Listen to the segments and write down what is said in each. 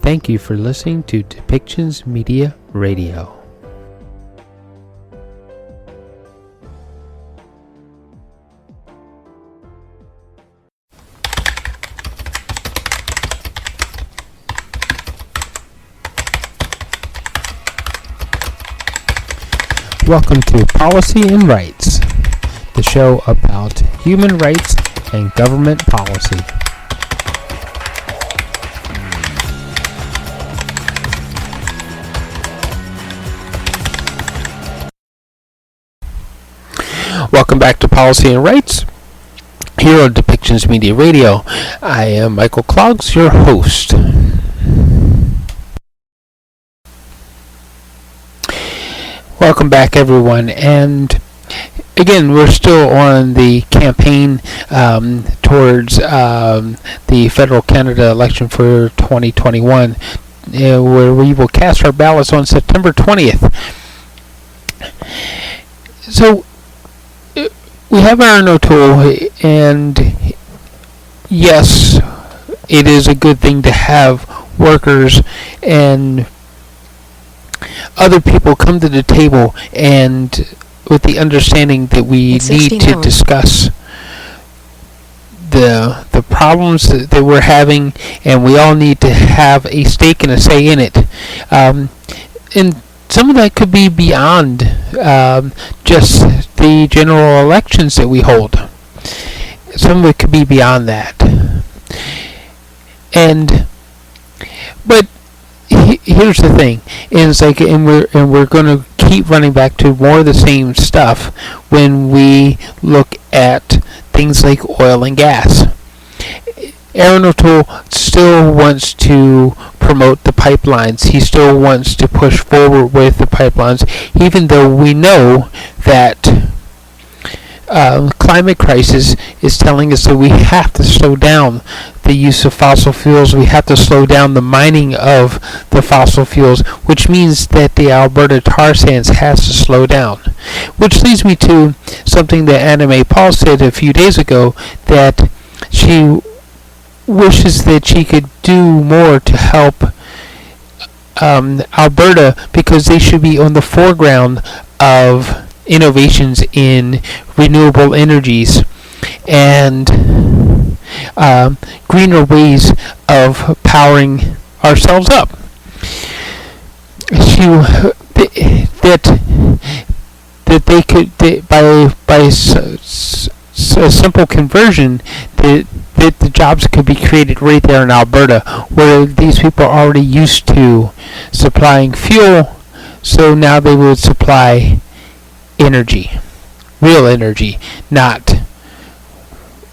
Thank you for listening to Depictions Media Radio. Welcome to Policy and Rights, the show about human rights and government policy. Welcome back to Policy and Rights here on Depictions Media Radio. I am Michael Clogs, your host. Welcome back, everyone. And again, we're still on the campaign towards the federal Canada election for 2021, where we will cast our ballots on September 20th. So, we have Erin O'Toole, and yes, it is a good thing to have workers and other people come to the table, and with the understanding that we need to discuss the problems that we're having, and we all need to have a stake and a say in it. And some of that could be beyond just the general elections that we hold. Some of it could be beyond that. But here's the thing: is like, and we're going to keep running back to more of the same stuff when we look at things like oil and gas. Erin O'Toole still wants to promote the pipelines. He still wants to push forward with the pipelines, even though we know that climate crisis is telling us that we have to slow down the use of fossil fuels. We have to slow down the mining of the fossil fuels, which means that the Alberta tar sands has to slow down. Which leads me to something that Anna May Paul said a few days ago, that she wishes that she could do more to help Alberta, because they should be on the foreground of innovations in renewable energies and greener ways of powering ourselves up. That they could, by a simple conversion, that the jobs could be created right there in Alberta, where these people are already used to supplying fuel, so now they would supply energy, real energy, not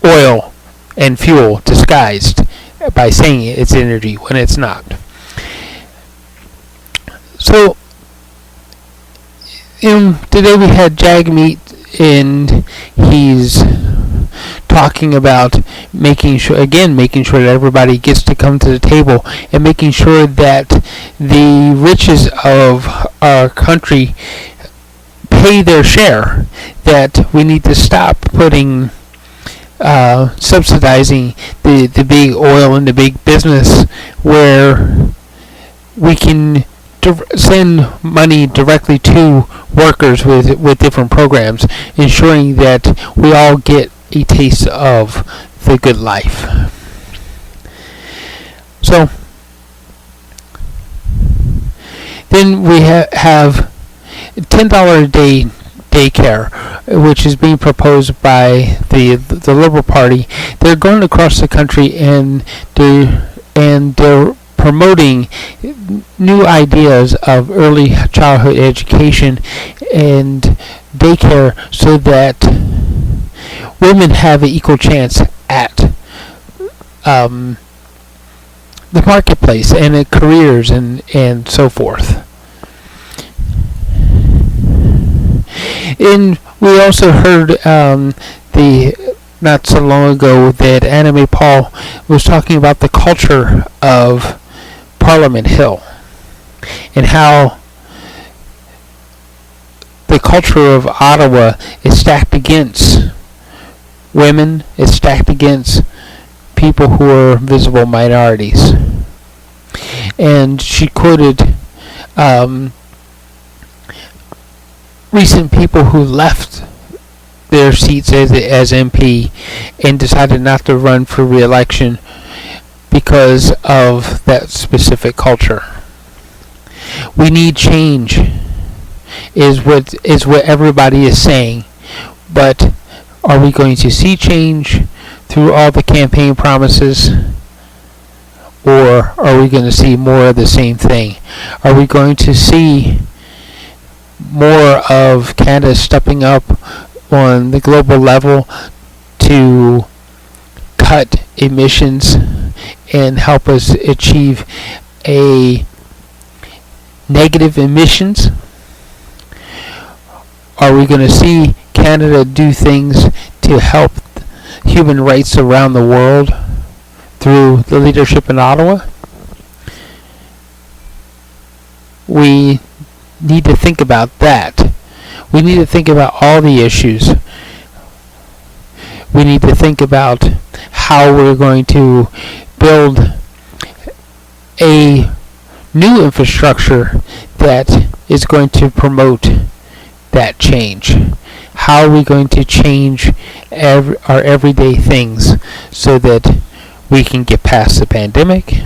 oil and fuel disguised by saying it's energy when it's not. So, today we had Jagmeet, and he's talking about making sure that everybody gets to come to the table, and making sure that the riches of our country pay their share, that we need to stop subsidizing the big oil and the big business, where we can send money directly to workers with different programs, ensuring that we all get a taste of the good life. So then we have $10 a day daycare, which is being proposed by the Liberal Party. They're going across the country, and they're promoting new ideas of early childhood education and daycare, so that women have an equal chance at the marketplace and at careers and so forth. And we also heard not so long ago that Anna May Paul was talking about the culture of Parliament Hill, and how the culture of Ottawa is stacked against women, is stacked against people who are visible minorities. and she quoted recent people who left their seats as MP and decided not to run for re-election because of that specific culture. We need change, is what everybody is saying, but are we going to see change through all the campaign promises, or are we going to see more of the same thing? Are we going to see more of Canada stepping up on the global level to cut emissions and help us achieve a negative emissions? Are we going to see Canada do things to help human rights around the world through the leadership in Ottawa? We need to think about that. We need to think about all the issues. We need to think about how we're going to build a new infrastructure that is going to promote that change. How are we going to change our everyday things so that we can get past the pandemic,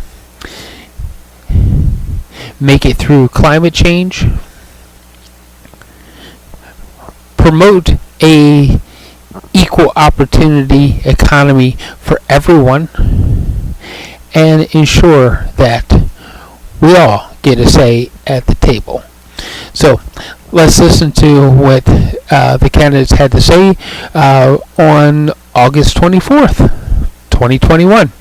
make it through climate change, promote a equal opportunity economy for everyone, and ensure that we all get a say at the table. So let's listen to what the candidates had to say on August 24th, 2021.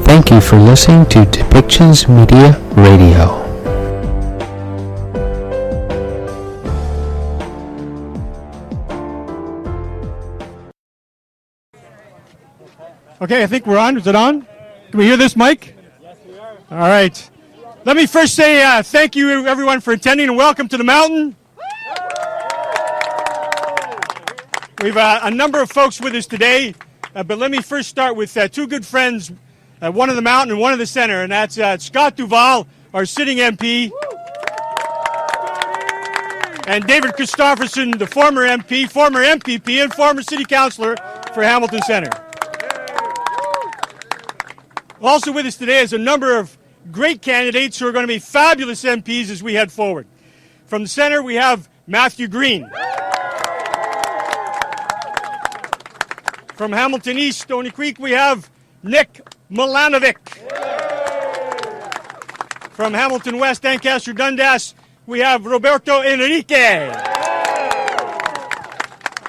Thank you for listening to Depictions Media Radio. Okay, I think we're on. Is it on? Can we hear this mic? Yes, we are. All right. Let me first say thank you, everyone, for attending, and welcome to the mountain. We've a number of folks with us today, but let me first start with two good friends, one in the mountain and one in the center, and that's Scott Duval, our sitting MP, and David Christopherson, the former MP, former MPP, and former city councillor for Hamilton Centre. Also with us today is a number of great candidates who are going to be fabulous MPs as we head forward. From the centre, we have Matthew Green. From Hamilton East, Stony Creek, we have Nick Milanovic. From Hamilton West, Ancaster Dundas, we have Roberto Enrique.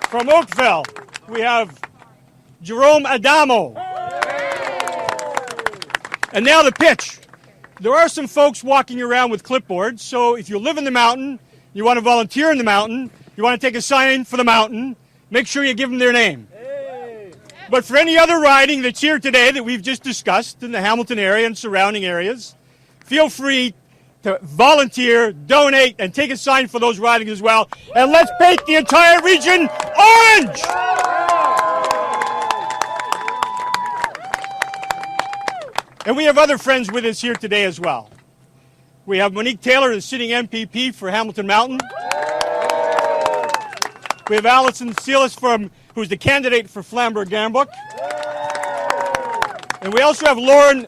From Oakville, we have Jerome Adamo. And now the pitch. There are some folks walking around with clipboards, so if you live in the mountain, you want to volunteer in the mountain, you want to take a sign for the mountain, make sure you give them their name. Hey. But for any other riding that's here today that we've just discussed in the Hamilton area and surrounding areas, feel free to volunteer, donate, and take a sign for those ridings as well. And let's paint the entire region orange! And we have other friends with us here today as well. We have Monique Taylor, the sitting MPP for Hamilton Mountain. We have Alison Sealis, who's the candidate for Flamborough-Glanbrook. And we also have Lauren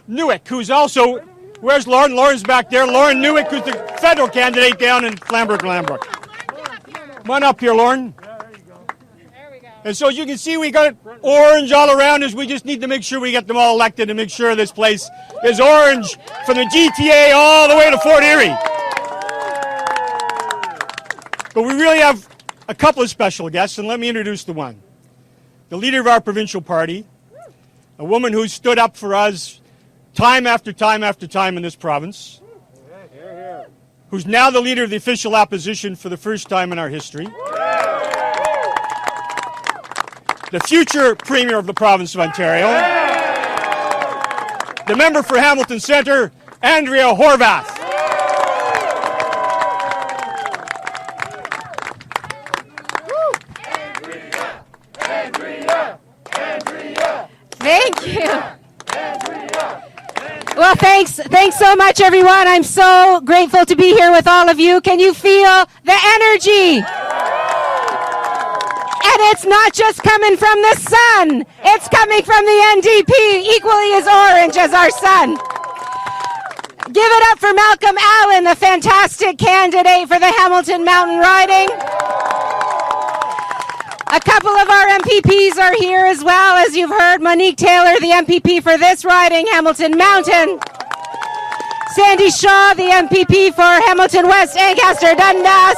Newick, who's also, where's Lauren? Lauren's back there. Lauren Newick, who's the federal candidate down in Flamborough-Glanbrook. Come on up here, Lauren. And so as you can see, we got orange all around us. We just need to make sure we get them all elected and make sure this place is orange from the GTA all the way to Fort Erie. But we really have a couple of special guests, and let me introduce the one. The leader of our provincial party, a woman who stood up for us time after time after time in this province, who's now the leader of the official opposition for the first time in our history. The future Premier of the Province of Ontario, the member for Hamilton Centre, Andrea Horvath. Thanks so much, everyone. I'm so grateful to be here with all of you. Can you feel the energy? And it's not just coming from the sun. It's coming from the NDP, equally as orange as our sun. Give it up for Malcolm Allen, the fantastic candidate for the Hamilton Mountain riding. A couple of our MPPs are here as well, as you've heard. Monique Taylor, the MPP for this riding, Hamilton Mountain. Sandy Shaw, the MPP for Hamilton West, Ancaster Dundas.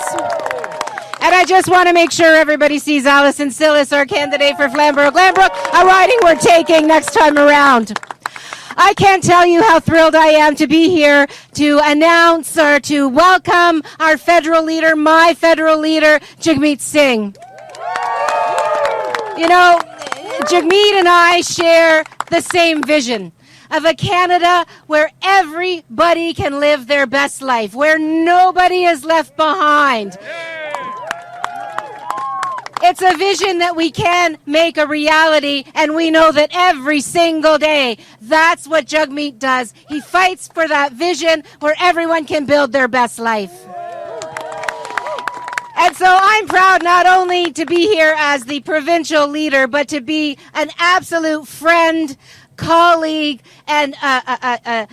And I just want to make sure everybody sees Alison Sillis, our candidate for Flamborough-Glanbrook, a riding we're taking next time around. I can't tell you how thrilled I am to be here to announce or to welcome our federal leader, my federal leader, Jagmeet Singh. You know, Jagmeet and I share the same vision of a Canada where everybody can live their best life, where nobody is left behind. It's a vision that we can make a reality, and we know that every single day, that's what Jagmeet does. He fights for that vision where everyone can build their best life. And so I'm proud not only to be here as the provincial leader, but to be an absolute friend, colleague, and a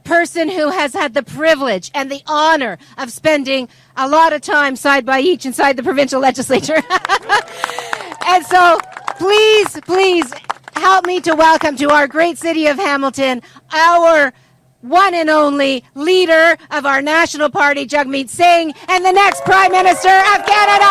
person who has had the privilege and the honor of spending a lot of time side by each inside the provincial legislature. And so please help me to welcome to our great city of Hamilton, our one and only leader of our national party, Jagmeet Singh, and the next Prime Minister of Canada.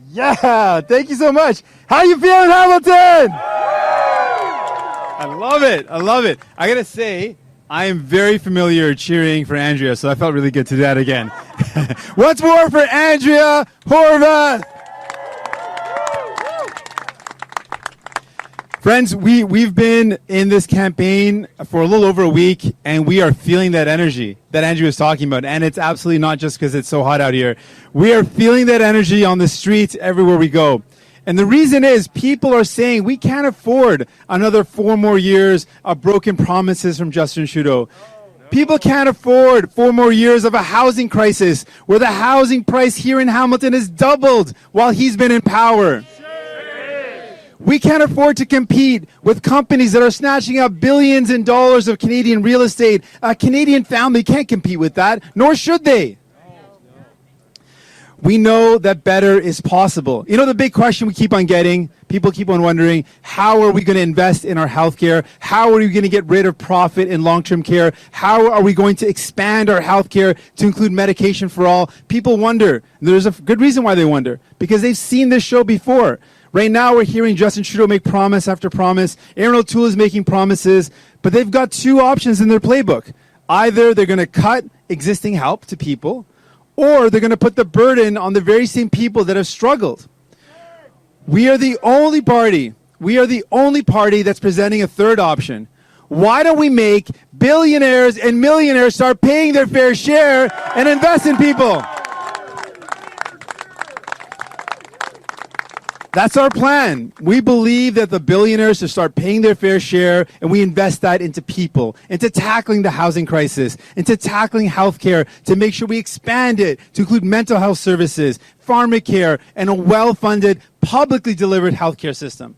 Yeah, thank you so much. How you feeling, Hamilton? I love it. I love it. I got to say, I am very familiar cheering for Andrea, so I felt really good to do that again. Once more for Andrea Horvath. Friends, we've been in this campaign for a little over a week, and we are feeling that energy that Andrew was talking about. And it's absolutely not just because it's so hot out here. We are feeling that energy on the streets everywhere we go. And the reason is people are saying we can't afford another 4 more years of broken promises from Justin Trudeau. People can't afford 4 more years of a housing crisis where the housing price here in Hamilton has doubled while he's been in power. We can't afford to compete with companies that are snatching up billions in dollars of Canadian real estate. A Canadian family can't compete with that, nor should they. We know that better is possible. You know the big question we keep on getting? People keep on wondering, how are we going to invest in our healthcare? How are we going to get rid of profit in long-term care? How are we going to expand our healthcare to include medication for all? People wonder. There's a good reason why they wonder, because they've seen this show before. Right now, we're hearing Justin Trudeau make promise after promise. Erin O'Toole is making promises, but they've got 2 options in their playbook. Either they're going to cut existing help to people, or they're going to put the burden on the very same people that have struggled. We are the only party that's presenting a third option. Why don't we make billionaires and millionaires start paying their fair share and invest in people? That's our plan. We believe that the billionaires should start paying their fair share, and we invest that into people, into tackling the housing crisis, into tackling healthcare, to make sure we expand it to include mental health services, pharmacare, and a well-funded, publicly delivered healthcare system.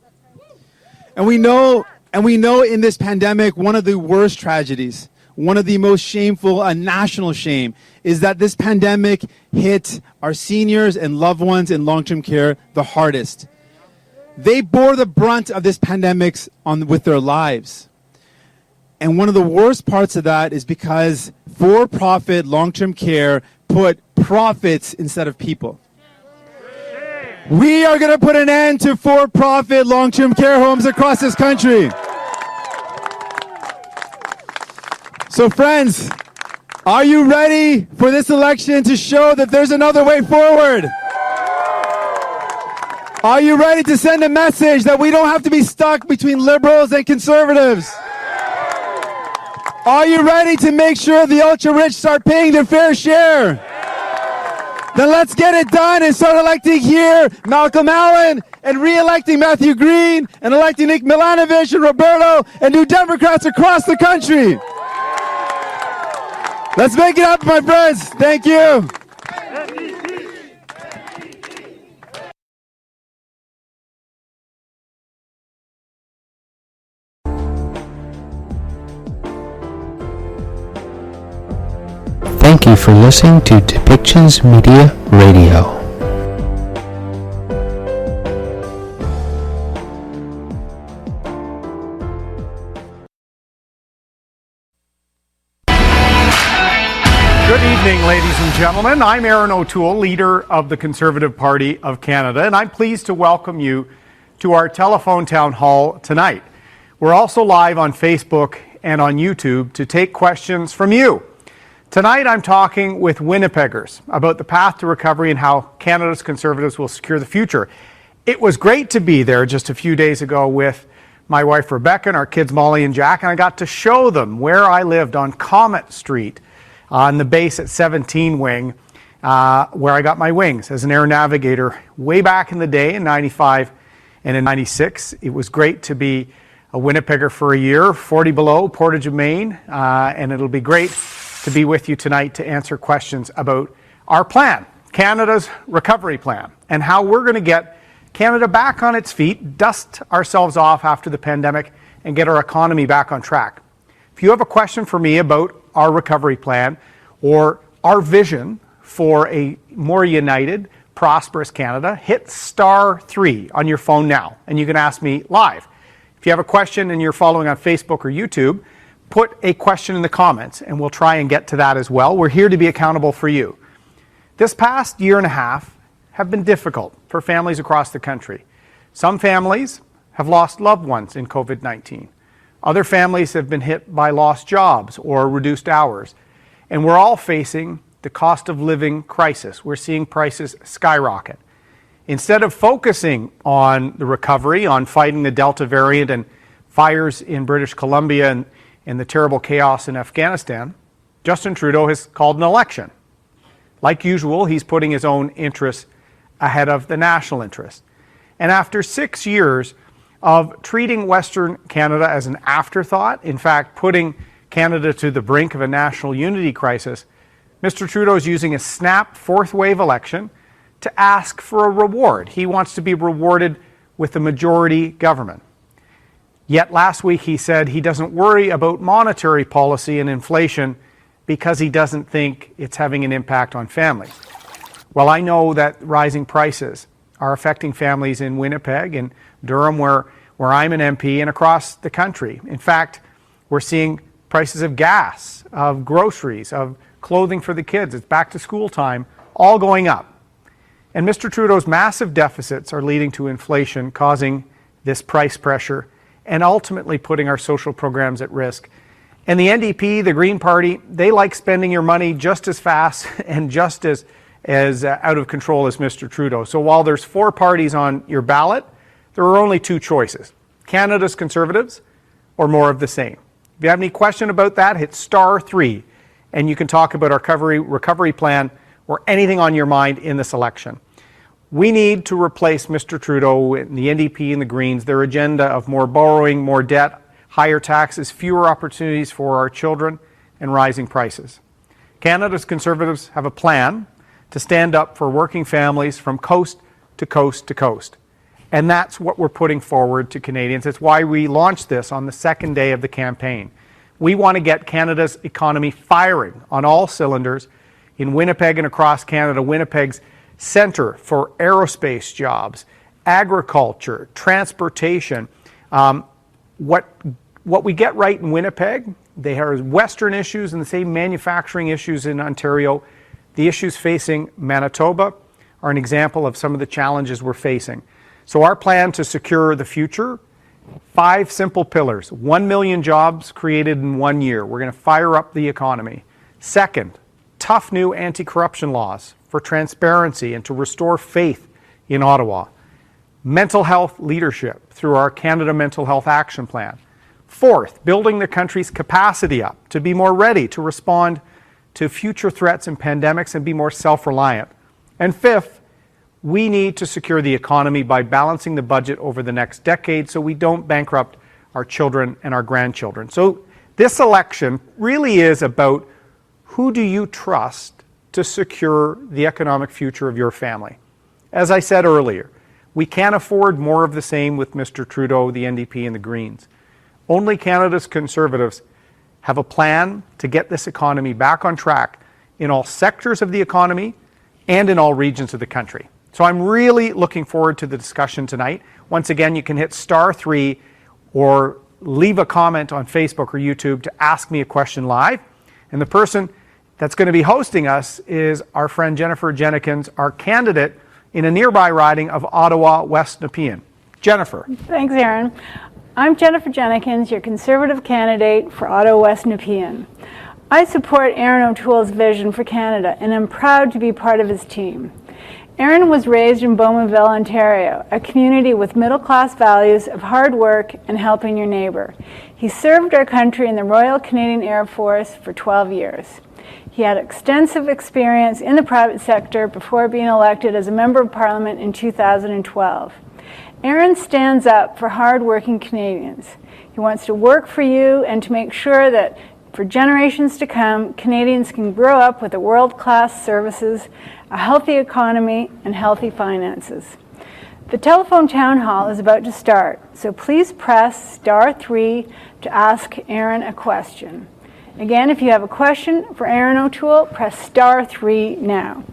And we know in this pandemic, one of the worst tragedies, one of the most shameful, a national shame, is that this pandemic hit our seniors and loved ones in long-term care the hardest. They bore the brunt of this pandemic with their lives. And one of the worst parts of that is because for-profit long-term care put profits instead of people. We are going to put an end to for-profit long-term care homes across this country. So friends, are you ready for this election to show that there's another way forward? Are you ready to send a message that we don't have to be stuck between liberals and conservatives? Are you ready to make sure the ultra-rich start paying their fair share? Then let's get it done and start electing here Malcolm Allen and re-electing Matthew Green and electing Nick Milanovich and Roberto and New Democrats across the country. Let's make it happen, my friends. Thank you. Thank you for listening to Depictions Media Radio. Good evening, ladies and gentlemen. I'm Erin O'Toole, leader of the Conservative Party of Canada, and I'm pleased to welcome you to our telephone town hall tonight. We're also live on Facebook and on YouTube to take questions from you. Tonight, I'm talking with Winnipeggers about the path to recovery and how Canada's Conservatives will secure the future. It was great to be there just a few days ago with my wife Rebecca and our kids Molly and Jack, and I got to show them where I lived on Comet Street on the base at 17 Wing, where I got my wings as an air navigator way back in the day in 95 and in 96. It was great to be a Winnipegger for a year, 40 below, Portage of Maine, and it'll be great to be with you tonight to answer questions about our plan, Canada's recovery plan, and how we're going to get Canada back on its feet, dust ourselves off after the pandemic, and get our economy back on track. If you have a question for me about our recovery plan or our vision for a more united, prosperous Canada, hit *3 on your phone now, and you can ask me live. If you have a question and you're following on Facebook or YouTube, put a question in the comments and we'll try and get to that as well. We're here to be accountable for you. This past year and a half have been difficult for families across the country. Some families have lost loved ones in COVID-19. Other families have been hit by lost jobs or reduced hours. And we're all facing the cost of living crisis. We're seeing prices skyrocket. Instead of focusing on the recovery, on fighting the Delta variant and fires in British Columbia and the terrible chaos in Afghanistan, Justin Trudeau has called an election. Like usual, he's putting his own interests ahead of the national interest. And after 6 years of treating Western Canada as an afterthought, in fact, putting Canada to the brink of a national unity crisis, Mr. Trudeau is using a snap fourth wave election to ask for a reward. He wants to be rewarded with a majority government. Yet last week he said he doesn't worry about monetary policy and inflation because he doesn't think it's having an impact on families. Well, I know that rising prices are affecting families in Winnipeg and Durham, where I'm an MP, and across the country. In fact, we're seeing prices of gas, of groceries, of clothing for the kids, it's back to school time, all going up. And Mr. Trudeau's massive deficits are leading to inflation, causing this price pressure, and ultimately putting our social programs at risk. And the NDP, the Green Party, they like spending your money just as fast and just as out of control as Mr. Trudeau. So while there's 4 parties on your ballot, there are only 2 choices: Canada's Conservatives or more of the same. If you have any question about that, hit *3, and you can talk about our recovery plan or anything on your mind in this election. We need to replace Mr. Trudeau and the NDP and the Greens, their agenda of more borrowing, more debt, higher taxes, fewer opportunities for our children, and rising prices. Canada's Conservatives have a plan to stand up for working families from coast to coast to coast. And that's what we're putting forward to Canadians. It's why we launched this on the second day of the campaign. We want to get Canada's economy firing on all cylinders in Winnipeg and across Canada. Winnipeg's center for aerospace jobs, agriculture, transportation. What we get right in Winnipeg, they have Western issues and the same manufacturing issues in Ontario. The issues facing Manitoba are an example of some of the challenges we're facing. So our plan to secure the future, 5 simple pillars. 1 million jobs created in 1 year. We're going to fire up the economy. Second, tough new anti-corruption laws for transparency and to restore faith in Ottawa. Mental health leadership through our Canada Mental Health Action Plan. Fourth, building the country's capacity up to be more ready to respond to future threats and pandemics and be more self-reliant. And fifth, we need to secure the economy by balancing the budget over the next decade so we don't bankrupt our children and our grandchildren. So this election really is about who do you trust to secure the economic future of your family. As I said earlier, we can't afford more of the same with Mr. Trudeau, the NDP, and the Greens. Only Canada's Conservatives have a plan to get this economy back on track in all sectors of the economy and in all regions of the country. So I'm really looking forward to the discussion tonight. Once again, you can hit *3 or leave a comment on Facebook or YouTube to ask me a question live. And the person that's going to be hosting us is our friend Jennifer Jennekins, our candidate in a nearby riding of Ottawa West Nepean. Jennifer. Thanks, Erin. I'm Jennifer Jennekins, your Conservative candidate for Ottawa West Nepean. I support Erin O'Toole's vision for Canada, and I'm proud to be part of his team. Erin was raised in Bowmanville, Ontario, a community with middle-class values of hard work and helping your neighbor. He served our country in the Royal Canadian Air Force for 12 years. He had extensive experience in the private sector before being elected as a Member of Parliament in 2012. Erin stands up for hard-working Canadians. He wants to work for you and to make sure that for generations to come, Canadians can grow up with a world-class services, a healthy economy, and healthy finances. The telephone town hall is about to start, so please press *3 to ask Erin a question. Again, if you have a question for Erin O'Toole, press *3 now.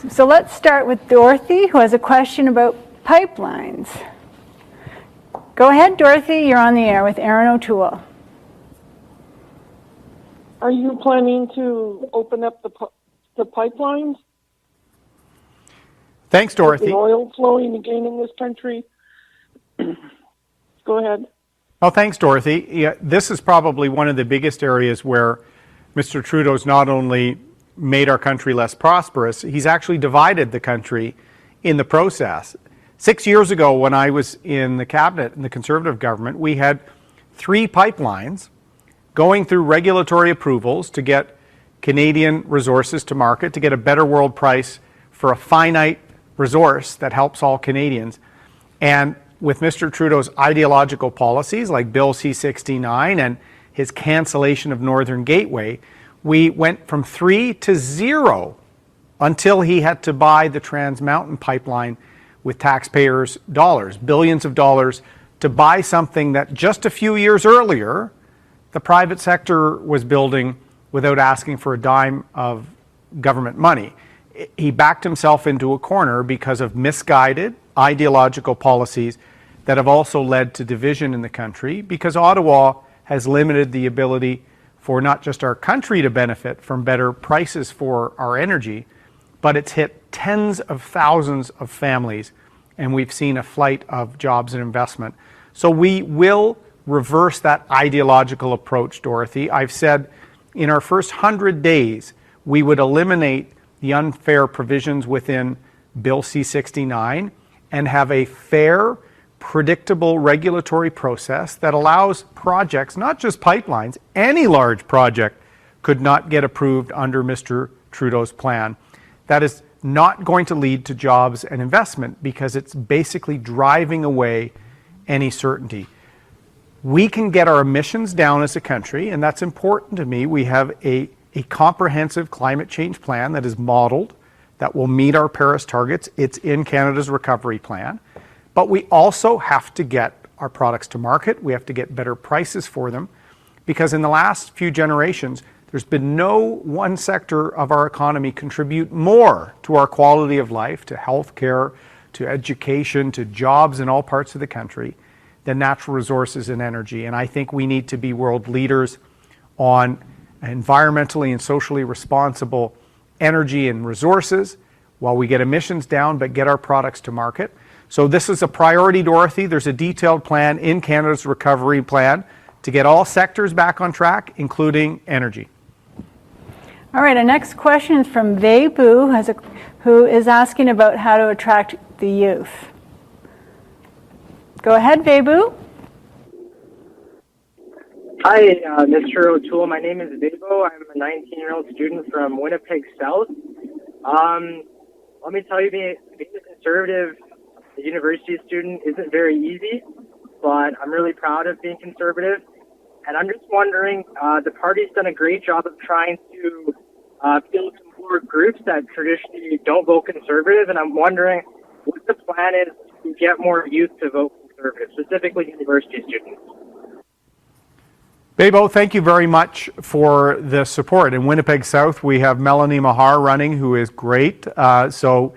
So let's start with Dorothy, who has a question about pipelines. Go ahead, Dorothy, you're on the air with Erin O'Toole. Are you planning to open up the pipelines? Thanks, Dorothy. The oil flowing again in this country? Go ahead. Oh, thanks, Dorothy. Yeah, this is probably one of the biggest areas where Mr. Trudeau's not only made our country less prosperous, he's actually divided the country in the process. 6 years ago, when I was in the cabinet in the Conservative government, we had 3 pipelines going through regulatory approvals to get Canadian resources to market, to get a better world price for a finite resource that helps all Canadians. And with Mr. Trudeau's ideological policies like Bill C-69 and his cancellation of Northern Gateway, we went from 3 to 0 until he had to buy the Trans Mountain pipeline with taxpayers' dollars, billions of dollars, to buy something that just a few years earlier the private sector was building without asking for a dime of government money. He backed himself into a corner because of misguided ideological policies that have also led to division in the country, because Ottawa has limited the ability for not just our country to benefit from better prices for our energy, but it's hit tens of thousands of families, and we've seen a flight of jobs and investment. So we will reverse that ideological approach, Dorothy. I've said in our first 100 days, we would eliminate the unfair provisions within Bill C-69 and have a fair, predictable regulatory process that allows projects, not just pipelines, any large project could not get approved under Mr. Trudeau's plan. That is not going to lead to jobs and investment because it's basically driving away any certainty. We can get our emissions down as a country, and that's important to me. We have a comprehensive climate change plan that is modeled, that will meet our Paris targets. It's in Canada's recovery plan. But we also have to get our products to market. We have to get better prices for them, because in the last few generations, there's been no one sector of our economy contribute more to our quality of life, to healthcare, to education, to jobs in all parts of the country than natural resources and energy. And I think we need to be world leaders on environmentally and socially responsible energy and resources while we get emissions down but get our products to market. So this is a priority, Dorothy. There's a detailed plan in Canada's recovery plan to get all sectors back on track, including energy. All right, our next question is from Veibu, who is asking about how to attract the youth. Go ahead, Veibu. Hi, Mr. O'Toole. My name is Bebo. I'm a 19-year-old student from Winnipeg South. Let me tell you, being a conservative university student isn't very easy, but I'm really proud of being conservative. And I'm just wondering, the party's done a great job of trying to build some more groups that traditionally don't vote conservative, and I'm wondering what the plan is to get more youth to vote conservative, specifically university students. Bebo, thank you very much for the support. In Winnipeg South, we have Melanie Mahar running, who is great. So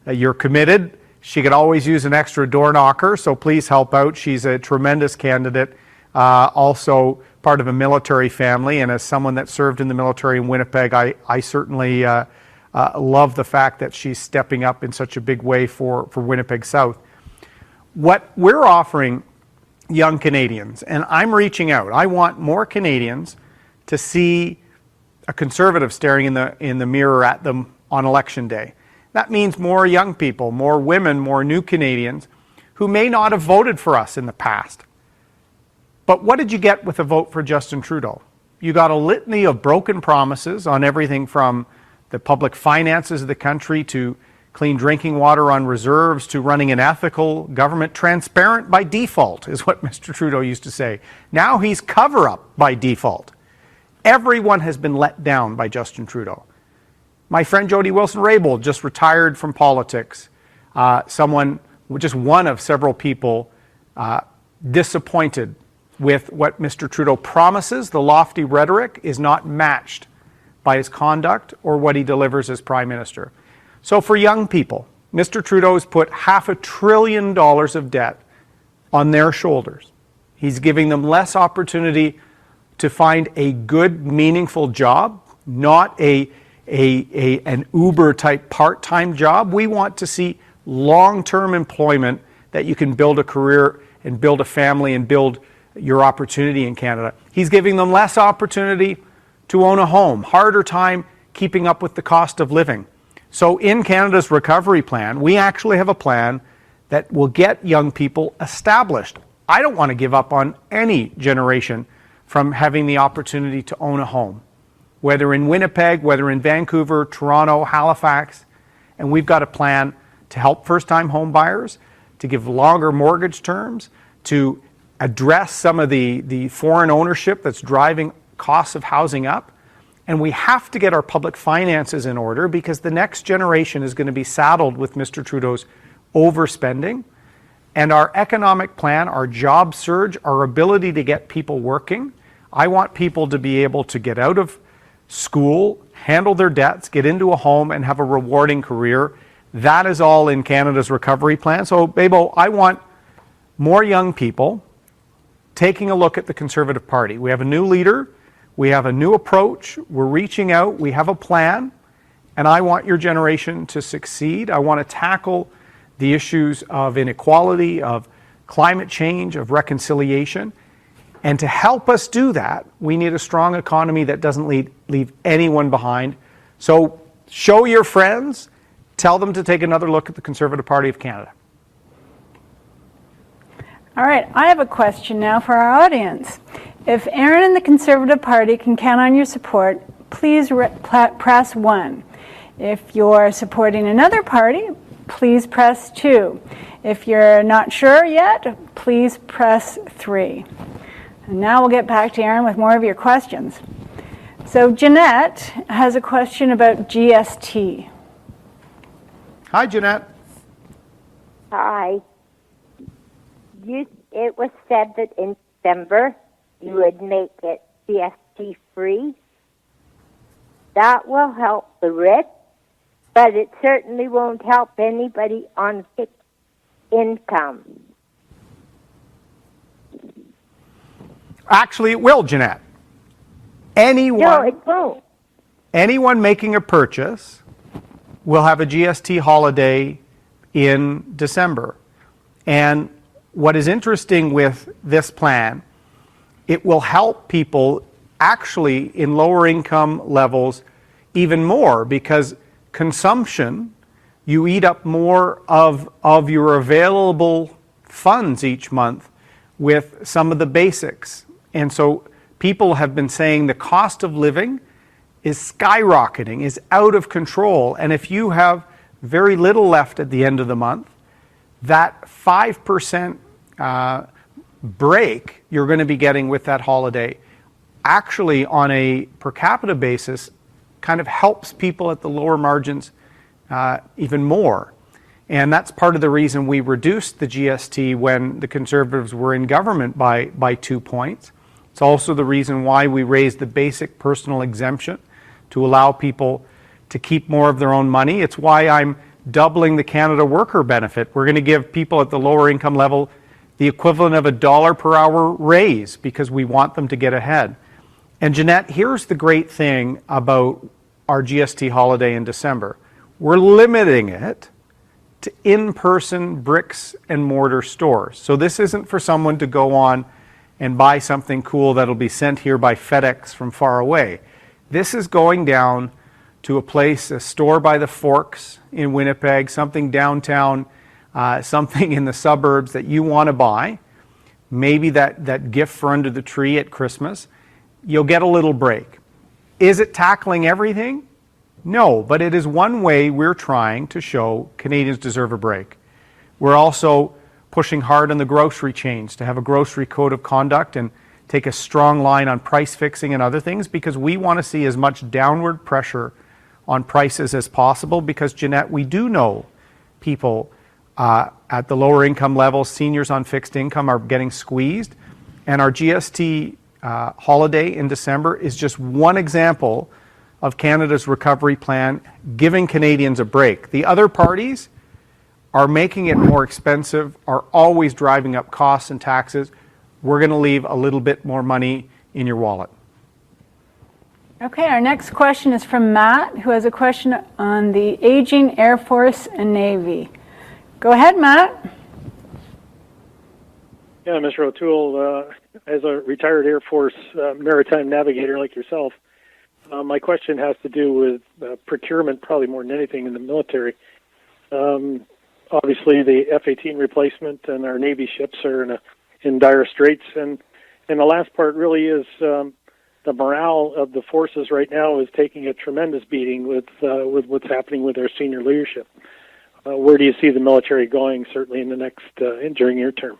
you're committed. She could always use an extra door knocker, so please help out. She's a tremendous candidate, also part of a military family, and as someone that served in the military in Winnipeg, I certainly love the fact that she's stepping up in such a big way for Winnipeg South. What we're offering young Canadians, and I'm reaching out. I want more Canadians to see a conservative staring in the mirror at them on election day. That means more young people, more women, more new Canadians who may not have voted for us in the past. But what did you get with a vote for Justin Trudeau? You got a litany of broken promises on everything from the public finances of the country to clean drinking water on reserves to running an ethical government. Transparent by default is what Mr. Trudeau used to say. Now he's cover-up by default. Everyone has been let down by Justin Trudeau. My friend Jody Wilson-Raybould just retired from politics. Just one of several people disappointed with what Mr. Trudeau promises. The lofty rhetoric is not matched by his conduct or what he delivers as Prime Minister. So for young people, Mr. Trudeau has put $500 billion of debt on their shoulders. He's giving them less opportunity to find a good, meaningful job, not an Uber-type part-time job. We want to see long-term employment that you can build a career and build a family and build your opportunity in Canada. He's giving them less opportunity to own a home, harder time keeping up with the cost of living. So in Canada's recovery plan, we actually have a plan that will get young people established. I don't want to give up on any generation from having the opportunity to own a home, whether in Winnipeg, whether in Vancouver, Toronto, Halifax. And we've got a plan to help first-time home buyers, to give longer mortgage terms, to address some of the foreign ownership that's driving costs of housing up. And we have to get our public finances in order because the next generation is going to be saddled with Mr. Trudeau's overspending. And our economic plan, our job surge, our ability to get people working. I want people to be able to get out of school, handle their debts, get into a home, and have a rewarding career. That is all in Canada's recovery plan. So, Bebo, I want more young people taking a look at the Conservative Party. We have a new leader. We have a new approach. We're reaching out. We have a plan. And I want your generation to succeed. I want to tackle the issues of inequality, of climate change, of reconciliation. And to help us do that, we need a strong economy that doesn't leave anyone behind. So show your friends. Tell them to take another look at the Conservative Party of Canada. All right, I have a question now for our audience. If Erin and the Conservative Party can count on your support, please press 1. If you're supporting another party, please press 2. If you're not sure yet, please press 3. And now we'll get back to Erin with more of your questions. So Jeanette has a question about GST. Hi, Jeanette. Hi. It was said that in December you would make it GST free. That will help the rich, but it certainly won't help anybody on fixed income. Actually, it will, Jeanette. No, it won't. Anyone making a purchase will have a GST holiday in December. And what is interesting with this plan, it will help people actually in lower income levels even more because consumption, you eat up more of your available funds each month with some of the basics. And so People have been saying the cost of living is skyrocketing, is out of control. And if you have very little left at the end of the month, that 5% break you're going to be getting with that holiday actually on a per capita basis kind of helps people at the lower margins even more. And that's part of the reason we reduced the GST when the Conservatives were in government by 2 points. It's also the reason why we raised the basic personal exemption to allow people to keep more of their own money. It's why I'm doubling the Canada Worker benefit. We're going to give people at the lower income level the equivalent of $1 per hour raise because we want them to get ahead. And Jeanette, here's the great thing about our GST holiday in December. We're limiting it to in-person bricks and mortar stores. So this isn't for someone to go on and buy something cool that'll be sent here by FedEx from far away. This is going down to a place, a store by the Forks in Winnipeg, something downtown, something in the suburbs that you want to buy, maybe that gift for under the tree at Christmas. You'll get a little break. Is it tackling everything? No, but it is one way we're trying to show Canadians deserve a break. We're also pushing hard on the grocery chains to have a grocery code of conduct and take a strong line on price fixing and other things because we want to see as much downward pressure on prices as possible because, Jeanette, we do know people at the lower income levels, seniors on fixed income are getting squeezed, and our GST holiday in December is just one example of Canada's recovery plan giving Canadians a break. The other parties are making it more expensive, are always driving up costs and taxes. We're going to leave a little bit more money in your wallet. Okay, our next question is from Matt, who has a question on the aging Air Force and Navy. Go ahead, Matt. Yeah, Mr. O'Toole, as a retired Air Force maritime navigator like yourself, my question has to do with procurement, probably more than anything in the military. Obviously, the F-18 replacement and our Navy ships are in dire straits, and the last part really is the morale of the forces right now is taking a tremendous beating with what's happening with our senior leadership. Where do you see the military going, certainly in the next during your term?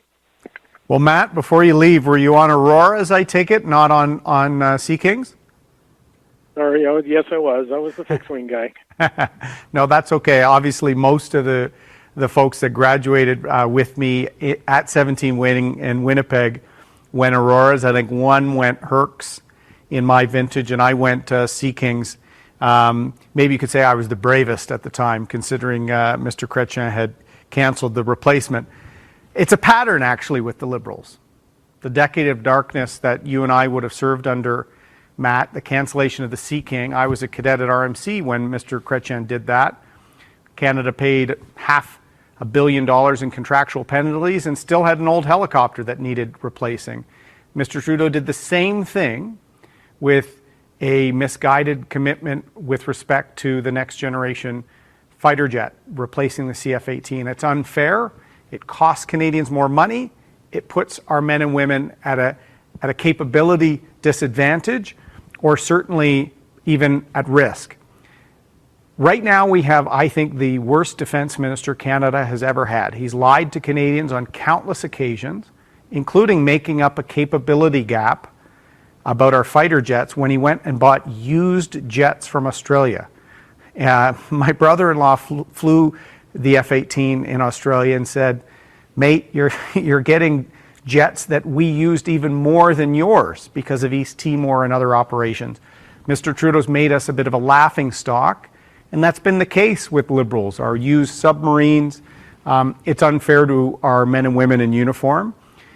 Well, Matt, before you leave, were you on Aurora, as I take it, not on Sea Kings? Sorry, yes, I was. I was the fixed-wing guy. No, that's okay. Obviously, most of the folks that graduated with me at 17 Wing in Winnipeg went Auroras. I think one went Hercs in my vintage, and I went Sea Kings. Maybe you could say I was the bravest at the time, considering Mr. Chrétien had canceled the replacement. It's a pattern, actually, with the Liberals. The decade of darkness that you and I would have served under, Matt, the cancellation of the Sea King. I was a cadet at RMC when Mr. Chrétien did that. Canada paid $500 million in contractual penalties and still had an old helicopter that needed replacing. Mr. Trudeau did the same thing with a misguided commitment with respect to the next generation fighter jet, replacing the CF-18. It's unfair. It costs Canadians more money. It puts our men and women at a capability disadvantage, or certainly even at risk. Right now we have, I think, the worst defense minister Canada has ever had. He's lied to Canadians on countless occasions, including making up a capability gap about our fighter jets when he went and bought used jets from Australia. My brother-in-law flew the F-18 in Australia and said, "Mate, you're getting jets that we used even more than yours because of East Timor and other operations." Mr. Trudeau's made us a bit of a laughing stock, and that's been the case with Liberals. Our used submarines, it's unfair to our men and women in uniform.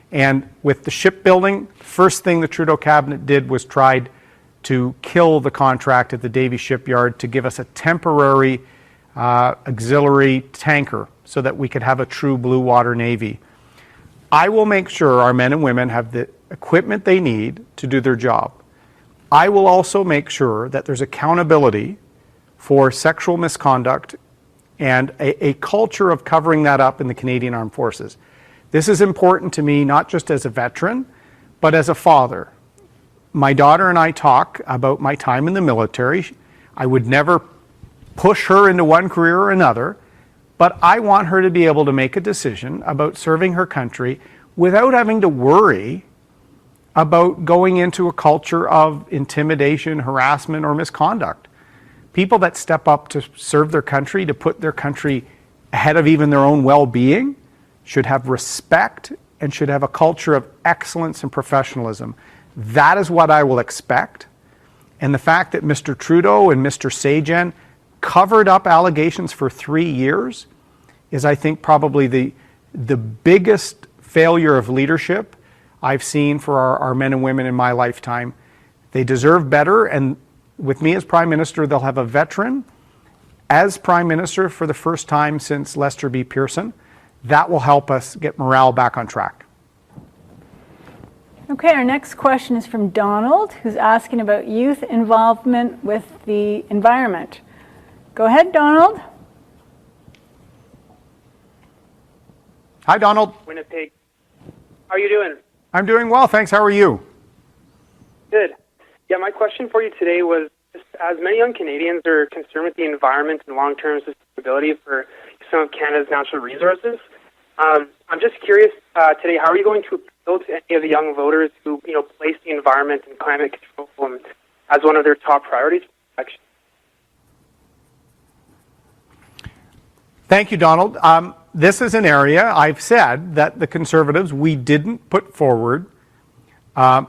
And with the shipbuilding, first thing the Trudeau cabinet did was tried to kill the contract at the Davie shipyard to give us a temporary auxiliary tanker so that we could have a true blue water navy. I will make sure our men and women have the equipment they need to do their job. I will also make sure that there's accountability for sexual misconduct and a culture of covering that up in the Canadian Armed Forces. This is important to me, not just as a veteran, but as a father. My daughter and I talk about my time in the military. I would never push her into one career or another, but I want her to be able to make a decision about serving her country without having to worry about going into a culture of intimidation, harassment, or misconduct. People that step up to serve their country, to put their country ahead of even their own well-being, should have respect and should have a culture of excellence and professionalism. That is what I will expect. And the fact that Mr. Trudeau and Mr. Sagen covered up allegations for 3 years is, I think, probably the biggest failure of leadership I've seen for our men and women in my lifetime. They deserve better, and with me as Prime Minister, they'll have a veteran as Prime Minister for the first time since Lester B. Pearson. That will help us get morale back on track. Okay, our next question is from Donald, who's asking about youth involvement with the environment. Go ahead, Donald. Hi, Donald. Winnipeg. How are you doing? I'm doing well, thanks. How are you? Good. Yeah, my question for you today was, just as many young Canadians are concerned with the environment and long-term sustainability for some of Canada's natural resources, I'm just curious today, how are you going to appeal to any of the young voters who, place the environment and climate control as one of their top priorities for election? Thank you, Donald. This is an area I've said that the Conservatives, we didn't put forward a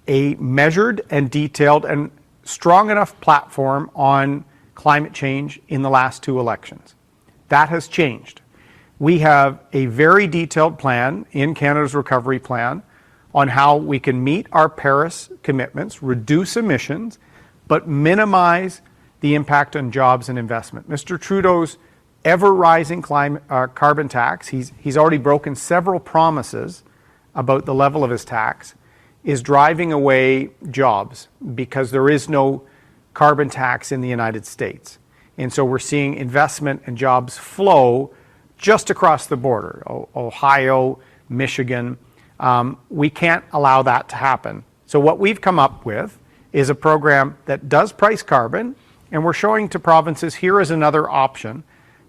measured and detailed and strong enough platform on climate change in the last 2 elections. That has changed. We have a very detailed plan in Canada's Recovery Plan on how we can meet our Paris commitments, reduce emissions, but minimize the impact on jobs and investment. Mr. Trudeau's ever-rising carbon tax, he's already broken several promises about the level of his tax, is driving away jobs because there is no carbon tax in the United States. And so we're seeing investment and jobs flow just across the border, Ohio, Michigan. We can't allow that to happen. So what we've come up with is a program that does price carbon, and we're showing to provinces here is another option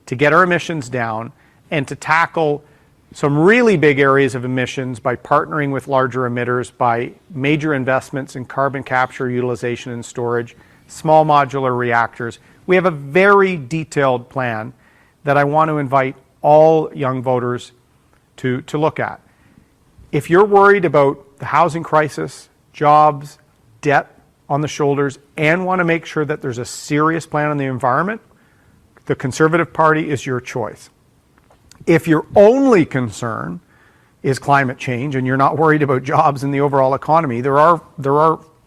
to get our emissions down and to tackle some really big areas of emissions by partnering with larger emitters, by major investments in carbon capture, utilization, and storage, small modular reactors. We have a very detailed plan that I want to invite all young voters to look at. If you're worried about the housing crisis, jobs, debt on the shoulders, and want to make sure that there's a serious plan on the environment, the Conservative Party is your choice. If your only concern is climate change and you're not worried about jobs and the overall economy, there are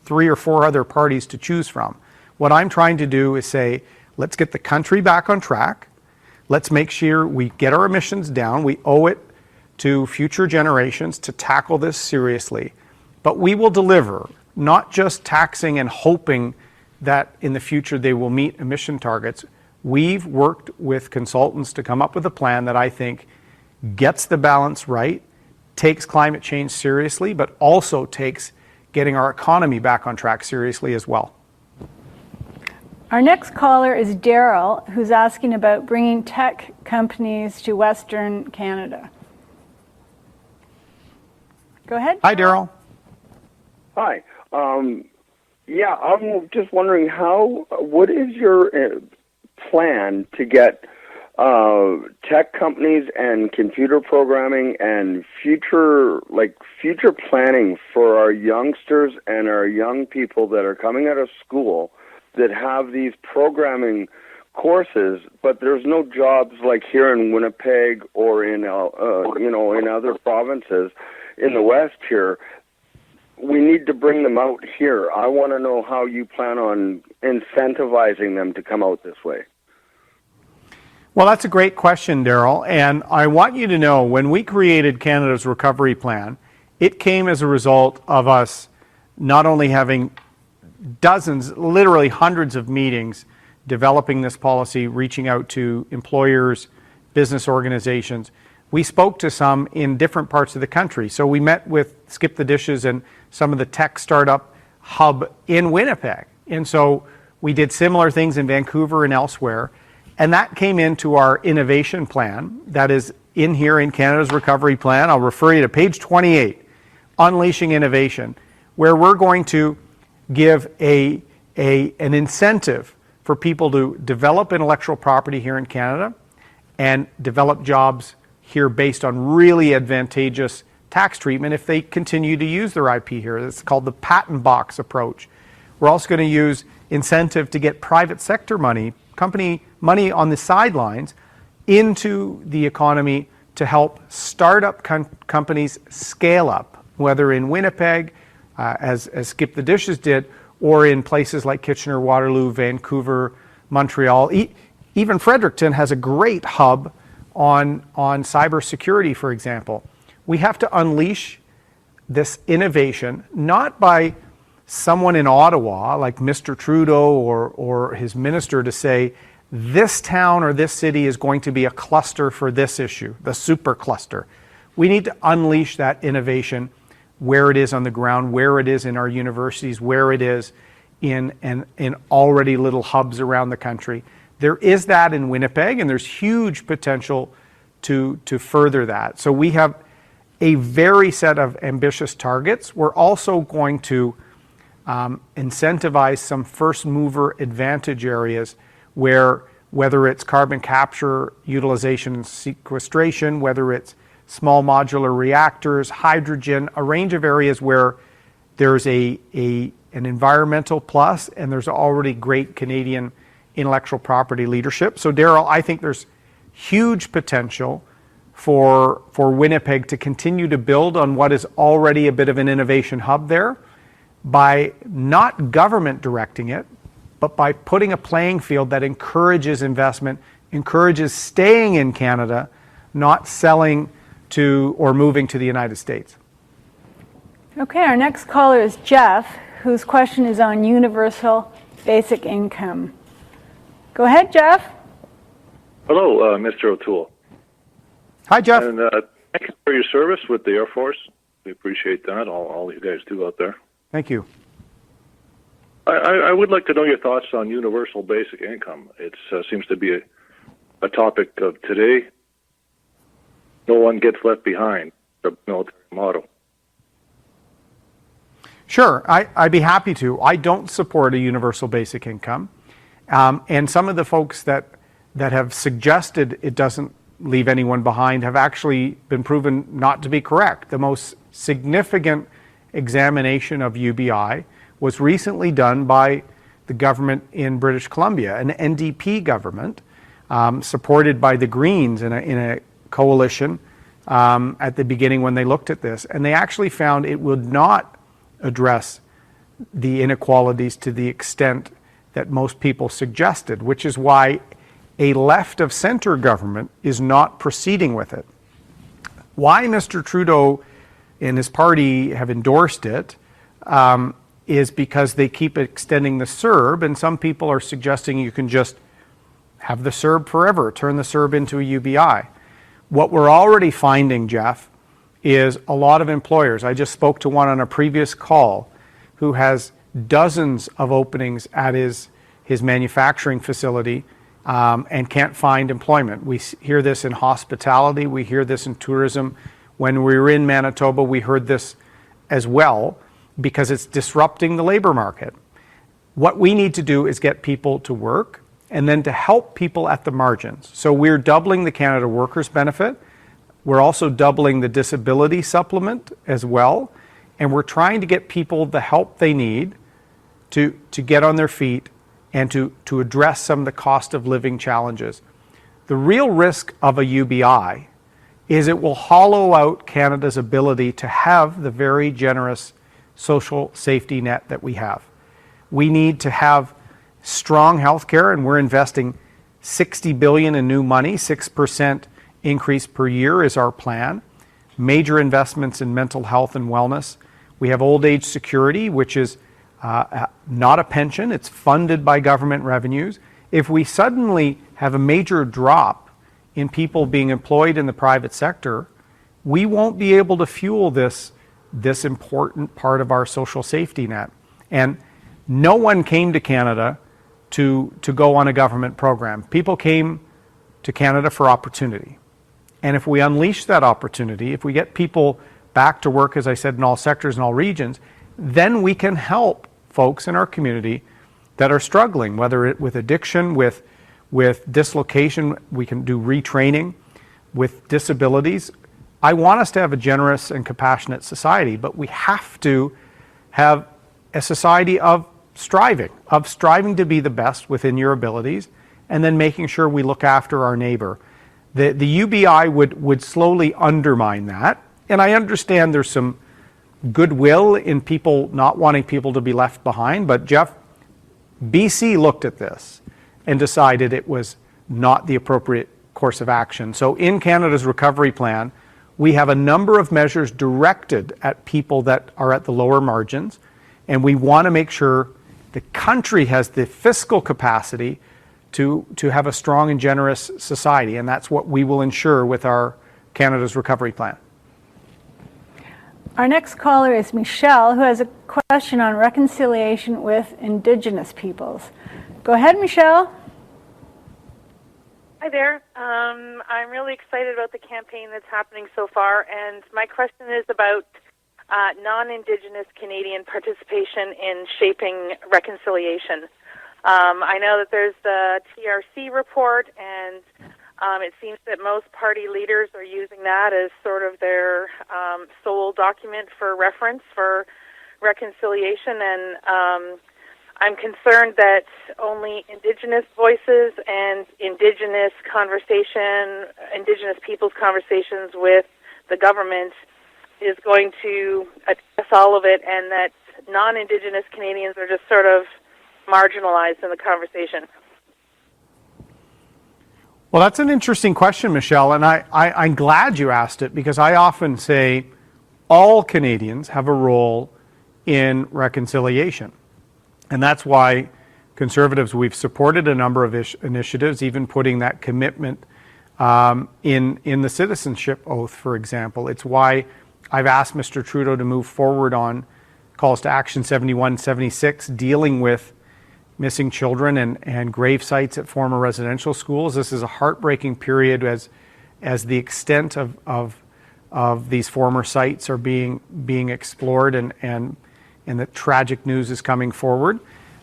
3 or 4 other parties to choose from. What I'm trying to do is say, let's get the country back on track. Let's make sure we get our emissions down. We owe it to future generations to tackle this seriously. But we will deliver, not just taxing and hoping that in the future they will meet emission targets. We've worked with consultants to come up with a plan that I think gets the balance right, takes climate change seriously, but also takes getting our economy back on track seriously as well. Our next caller is Daryl, who's asking about bringing tech companies to Western Canada. Go ahead. Hi, Daryl. Hi. Yeah, I'm just wondering what is your plan to get tech companies and computer programming and future planning for our youngsters and our young people that are coming out of school that have these programming courses, but there's no jobs like here in Winnipeg or in in other provinces in the West here. We need to bring them out here. I want to know how you plan on incentivizing them to come out this way. Well, that's a great question, Daryl. And I want you to know, when we created Canada's Recovery Plan, it came as a result of us not only having dozens, literally hundreds of meetings developing this policy, reaching out to employers, business organizations. We spoke to some in different parts of the country. So we met with Skip the Dishes and some of the tech startup hub in Winnipeg. And so we did similar things in Vancouver and elsewhere. And that came into our innovation plan that is in here in Canada's Recovery Plan. I'll refer you to page 28, Unleashing Innovation, where we're going to give an incentive for people to develop intellectual property here in Canada and develop jobs here based on really advantageous tax treatment if they continue to use their IP here. It's called the patent box approach. We're also going to use incentive to get private sector money, company money on the sidelines, into the economy to help startup companies scale up, whether in Winnipeg, as Skip the Dishes did, or in places like Kitchener, Waterloo, Vancouver, Montreal. Even Fredericton has a great hub on cybersecurity, for example. We have to unleash this innovation, not by someone in Ottawa, like Mr. Trudeau or his minister, to say, this town or this city is going to be a cluster for this issue, the super cluster. We need to unleash that innovation where it is on the ground, where it is in our universities, where it is in already little hubs around the country. There is that in Winnipeg, and there's huge potential to further that. So we have a very set of ambitious targets. We're also going to incentivize some first mover advantage areas where, whether it's carbon capture, utilization and sequestration, whether it's small modular reactors, hydrogen, a range of areas where there's an environmental plus and there's already great Canadian intellectual property leadership. So Daryl, I think there's huge potential for Winnipeg to continue to build on what is already a bit of an innovation hub there by not government directing it, but by putting a playing field that encourages investment, encourages staying in Canada, not selling to or moving to the United States. Okay, our next caller is Jeff, whose question is on universal basic income. Go ahead, Jeff. Hello, Mr. O'Toole. Hi, Jeff. And thank you for your service with the Air Force. We appreciate that, all you guys do out there. Thank you. I would like to know your thoughts on universal basic income. It seems to be a topic of today. No one gets left behind, the military motto. Sure, I'd be happy to. I don't support a universal basic income. And some of the folks that have suggested it doesn't leave anyone behind have actually been proven not to be correct. The most significant examination of UBI was recently done by the government in British Columbia, an NDP government supported by the Greens in a coalition at the beginning when they looked at this. And they actually found it would not address the inequalities to the extent that most people suggested, which is why a left of center government is not proceeding with it. Why Mr. Trudeau and his party have endorsed it is because they keep extending the CERB, and some people are suggesting you can just have the CERB forever, turn the CERB into a UBI. What we're already finding, Jeff, is a lot of employers. I just spoke to one on a previous call who has dozens of openings at his manufacturing facility and can't find employment. We hear this in hospitality. We hear this in tourism. When we were in Manitoba, we heard this as well because it's disrupting the labor market. What we need to do is get people to work and then to help people at the margins. So we're doubling the Canada Workers Benefit. We're also doubling the disability supplement as well. And we're trying to get people the help they need to get on their feet and to address some of the cost of living challenges. The real risk of a UBI is it will hollow out Canada's ability to have the very generous social safety net that we have. We need to have strong health care, and we're investing $60 billion in new money. 6% increase per year is our plan. Major investments in mental health and wellness. We have old age security, which is not a pension. It's funded by government revenues. If we suddenly have a major drop in people being employed in the private sector, we won't be able to fuel this important part of our social safety net. And no one came to Canada to go on a government program. People came to Canada for opportunity. And if we unleash that opportunity, if we get people back to work, as I said, in all sectors and all regions, then we can help folks in our community that are struggling, whether it with addiction, with dislocation, we can do retraining, with disabilities. I want us to have a generous and compassionate society, but we have to have a society of striving to be the best within your abilities, and then making sure we look after our neighbor. The UBI would slowly undermine that, and I understand there's some goodwill in people not wanting people to be left behind, but Jeff, BC looked at this and decided it was not the appropriate course of action. So in Canada's recovery plan, we have a number of measures directed at people that are at the lower margins, and we want to make sure the country has the fiscal capacity to have a strong and generous society, and that's what we will ensure with our Canada's recovery plan. Our next caller is Michelle, who has a question on reconciliation with Indigenous peoples. Go ahead, Michelle. Hi there. I'm really excited about the campaign that's happening so far, and my question is about non-Indigenous Canadian participation in shaping reconciliation. I know that there's the TRC report, and it seems that most party leaders are using that as sort of their sole document for reference for reconciliation, and I'm concerned that only Indigenous voices and Indigenous people's conversations with the government is going to address all of it, and that non-Indigenous Canadians are just sort of marginalized in the conversation. Well, that's an interesting question, Michelle, and I'm glad you asked it, because I often say all Canadians have a role in reconciliation. And that's why Conservatives, we've supported a number of initiatives, even putting that commitment in the citizenship oath, for example. It's why I've asked Mr. Trudeau to move forward on calls to action 71, 76, dealing with missing children and grave sites at former residential schools. This is a heartbreaking period as the extent of these former sites are being explored and the tragic news is coming forward.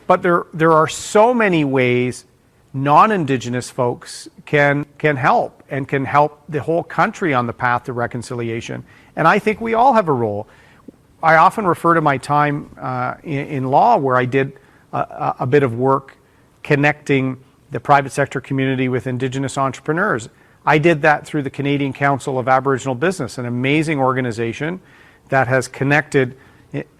But there are so many ways non-Indigenous folks can help, and can help the whole country on the path to reconciliation. And I think we all have a role. I often refer to my time in law, where I did a bit of work connecting the private sector community with Indigenous entrepreneurs. I did that through the Canadian Council of Aboriginal Business, an amazing organization that has connected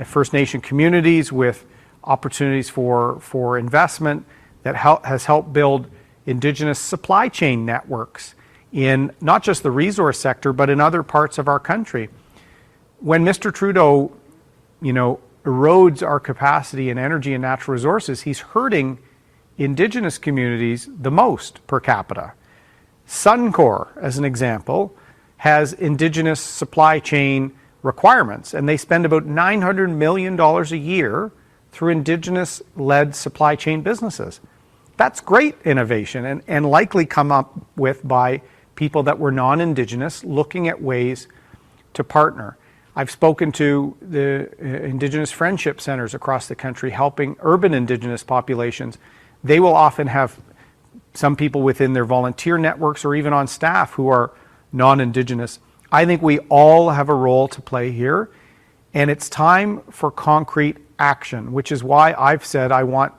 First Nation communities with opportunities for investment, that has helped build Indigenous supply chain networks in not just the resource sector, but in other parts of our country. When Mr. Trudeau, erodes our capacity in energy and natural resources, he's hurting Indigenous communities the most per capita. Suncor, as an example, has Indigenous supply chain requirements, and they spend about $900 million a year through Indigenous-led supply chain businesses. That's great innovation, and likely come up with by people that were non-Indigenous looking at ways to partner. I've spoken to the Indigenous Friendship Centers across the country helping urban Indigenous populations. They will often have some people within their volunteer networks or even on staff who are non-Indigenous. I think we all have a role to play here, and it's time for concrete action, which is why I've said I want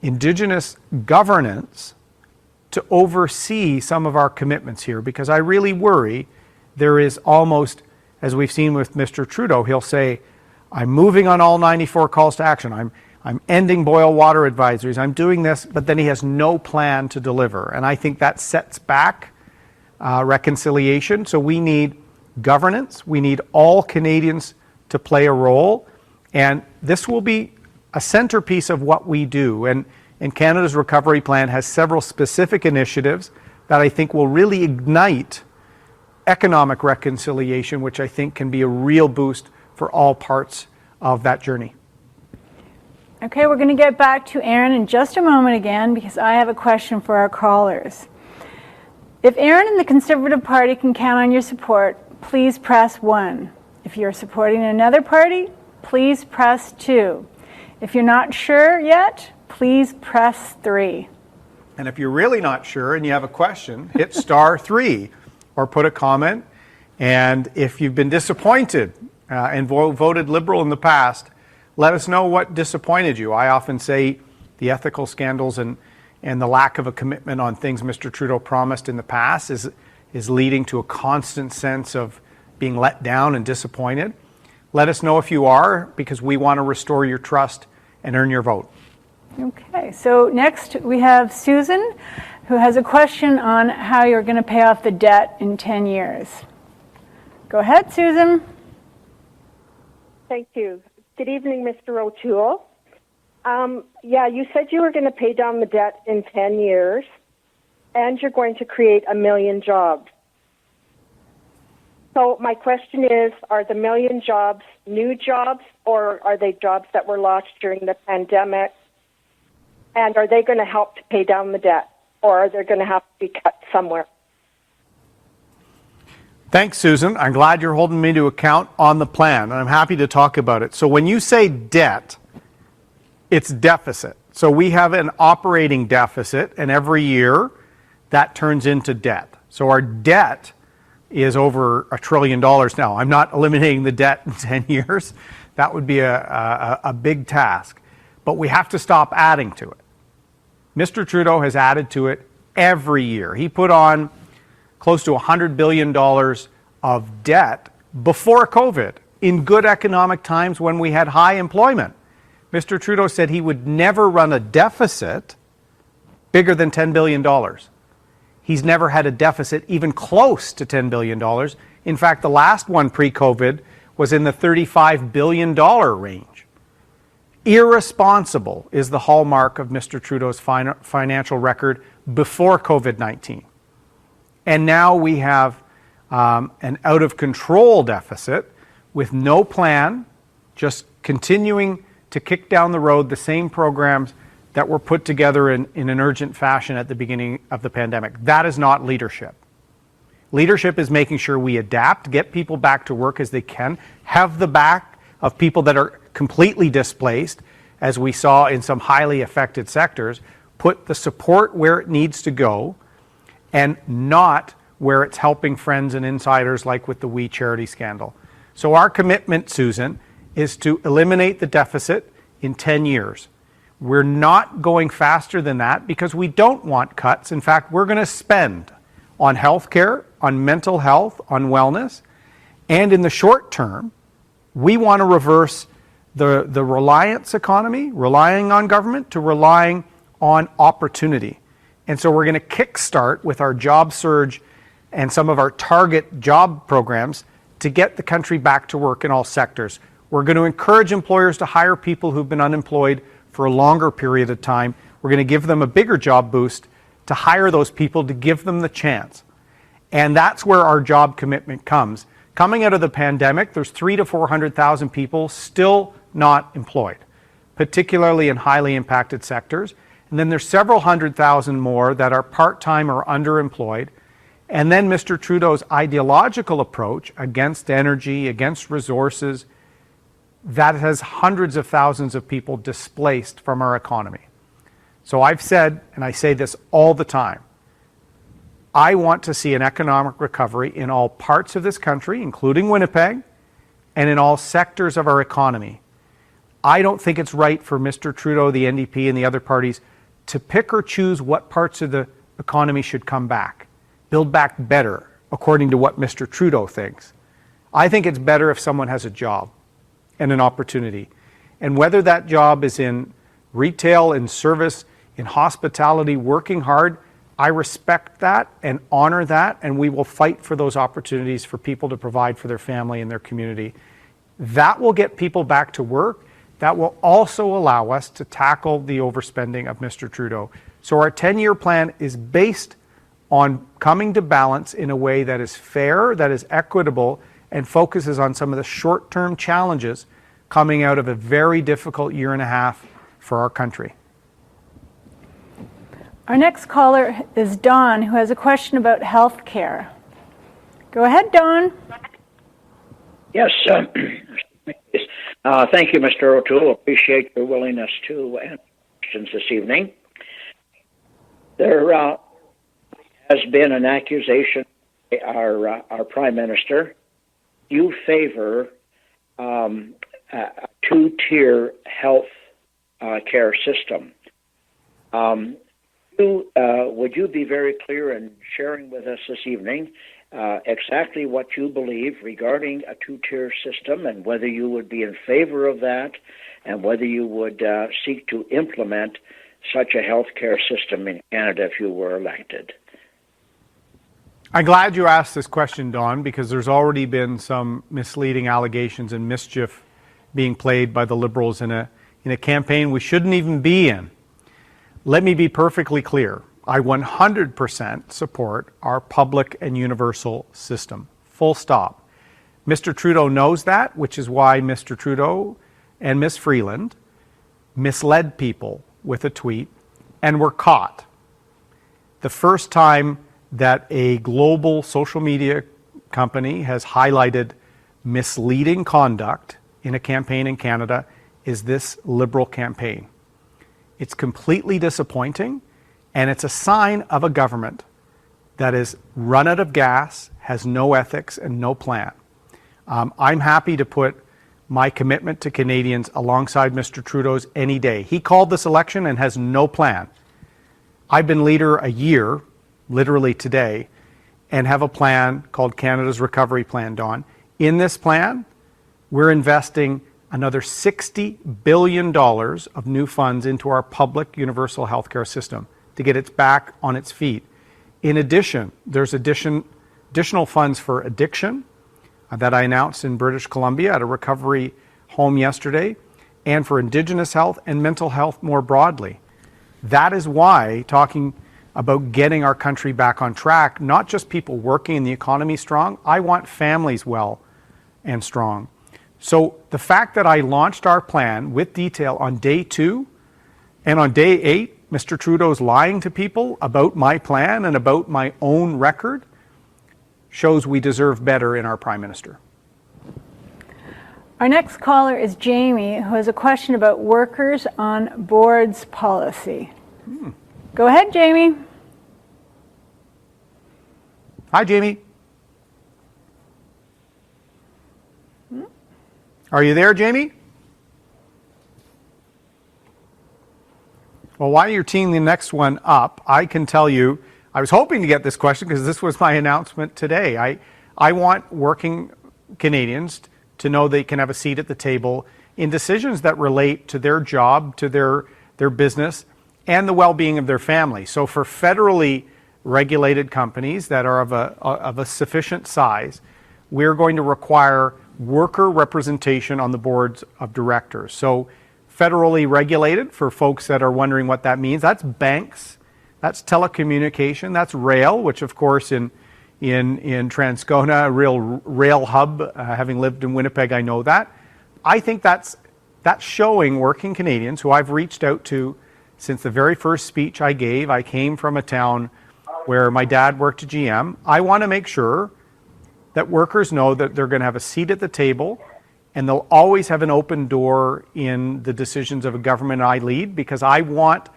Indigenous governance to oversee some of our commitments here, because I really worry there is almost, as we've seen with Mr. Trudeau, he'll say, I'm moving on all 94 calls to action. I'm ending boil water advisories. I'm doing this, but then he has no plan to deliver. And I think that sets back reconciliation. So we need governance. We need all Canadians to play a role. And this will be a centerpiece of what we do. And Canada's recovery plan has several specific initiatives that I think will really ignite economic reconciliation, which I think can be a real boost for all parts of that journey. Okay, we're going to get back to Erin in just a moment again because I have a question for our callers. If Erin and the Conservative Party can count on your support, please press 1. If you're supporting another party, please press 2. If you're not sure yet, please press 3. And if you're really not sure and you have a question, hit star 3 or put a comment. And if you've been disappointed and voted Liberal in the past, let us know what disappointed you. I often say the ethical scandals and the lack of a commitment on things Mr. Trudeau promised in the past is leading to a constant sense of being let down and disappointed. Let us know if you are, because we want to restore your trust and earn your vote. Okay, so next we have Susan, who has a question on how you're going to pay off the debt in 10 years. Go ahead, Susan. Thank you. Good evening, Mr. O'Toole. You said you were going to pay down the debt in 10 years, and you're going to create 1 million jobs. So my question is, are the 1 million jobs new jobs, or are they jobs that were lost during the pandemic? And are they going to help to pay down the debt, or are they going to have to be cut somewhere? Thanks, Susan. I'm glad you're holding me to account on the plan, and I'm happy to talk about it. So when you say debt, it's deficit. So we have an operating deficit, and every year that turns into debt. So our debt is over $1 trillion now. I'm not eliminating the debt in 10 years. That would be a big task. But we have to stop adding to it. Mr. Trudeau has added to it every year. He put on close to $100 billion of debt before COVID, in good economic times when we had high employment. Mr. Trudeau said he would never run a deficit bigger than $10 billion. He's never had a deficit even close to $10 billion. In fact, the last one pre-COVID was in the $35 billion range. Irresponsible is the hallmark of Mr. Trudeau's financial record before COVID-19. And now we have an out-of-control deficit with no plan, just continuing to kick down the road the same programs that were put together in an urgent fashion at the beginning of the pandemic. That is not leadership. Leadership is making sure we adapt, get people back to work as they can, have the back of people that are completely displaced, as we saw in some highly affected sectors, put the support where it needs to go, and not where it's helping friends and insiders like with the We Charity scandal. So our commitment, Susan, is to eliminate the deficit in 10 years. We're not going faster than that because we don't want cuts. In fact, we're going to spend on healthcare, on mental health, on wellness, and in the short term, we want to reverse the reliance economy, relying on government, to relying on opportunity. And so we're going to kickstart with our job surge and some of our target job programs to get the country back to work in all sectors. We're going to encourage employers to hire people who've been unemployed for a longer period of time. We're going to give them a bigger job boost to hire those people, to give them the chance. And that's where our job commitment comes. Coming out of the pandemic, there's 300,000 to 400,000 people still not employed, particularly in highly impacted sectors. And then there's several 100,000 more that are part-time or underemployed. And then Mr. Trudeau's ideological approach against energy, against resources, that has hundreds of thousands of people displaced from our economy. So I've said, and I say this all the time, I want to see an economic recovery in all parts of this country, including Winnipeg, and in all sectors of our economy. I don't think it's right for Mr. Trudeau, the NDP, and the other parties to pick or choose what parts of the economy should come back, build back better, according to what Mr. Trudeau thinks. I think it's better if someone has a job and an opportunity. And whether that job is in retail, in service, in hospitality, working hard, I respect that and honor that, and we will fight for those opportunities for people to provide for their family and their community. That will get people back to work. That will also allow us to tackle the overspending of Mr. Trudeau. So our 10-year plan is based on coming to balance in a way that is fair, that is equitable, and focuses on some of the short-term challenges coming out of a very difficult year and a half for our country. Our next caller is Don, who has a question about health care. Go ahead, Don. Yes. Thank you, Mr. O'Toole. Appreciate your willingness to answer questions this evening. There has been an accusation by our Prime Minister. You favor a two-tier health care system. Would you be very clear in sharing with us this evening exactly what you believe regarding a two-tier system and whether you would be in favor of that and whether you would seek to implement such a health care system in Canada if you were elected? I'm glad you asked this question, Don, because there's already been some misleading allegations and mischief being played by the Liberals in a campaign we shouldn't even be in. Let me be perfectly clear. I 100% support our public and universal system. Full stop. Mr. Trudeau knows that, which is why Mr. Trudeau and Ms. Freeland misled people with a tweet and were caught. The first time that a global social media company has highlighted misleading conduct in a campaign in Canada is this Liberal campaign. It's completely disappointing, and it's a sign of a government that is run out of gas, has no ethics, and no plan. I'm happy to put my commitment to Canadians alongside Mr. Trudeau's any day. He called this election and has no plan. I've been leader a year, literally today, and have a plan called Canada's Recovery Plan, Don. In this plan, we're investing another $60 billion of new funds into our public universal healthcare system to get it back on its feet. In addition, there's additional funds for addiction that I announced in British Columbia at a recovery home yesterday, and for Indigenous health and mental health more broadly. That is why talking about getting our country back on track, not just people working and the economy strong, I want families well and strong. So the fact that I launched our plan with detail on day 2 and on day 8, Mr. Trudeau's lying to people about my plan and about my own record shows we deserve better in our Prime Minister. Our next caller is Jamie, who has a question about workers on boards policy. Go ahead, Jamie. Hi, Jamie. Are you there, Jamie? Well, while you're teeing the next one up, I can tell you, I was hoping to get this question because this was my announcement today. I want working Canadians to know they can have a seat at the table in decisions that relate to their job, to their business, and the well-being of their family. So for federally regulated companies that are of a sufficient size, we're going to require worker representation on the boards of directors. So federally regulated, for folks that are wondering what that means, that's banks, that's telecommunication, that's rail, which of course in Transcona, a real rail hub, having lived in Winnipeg, I know that. I think that's showing working Canadians who I've reached out to since the very first speech I gave. I came from a town where my dad worked at GM. I want to make sure that workers know that they're going to have a seat at the table and they'll always have an open door in the decisions of a government I lead, because I want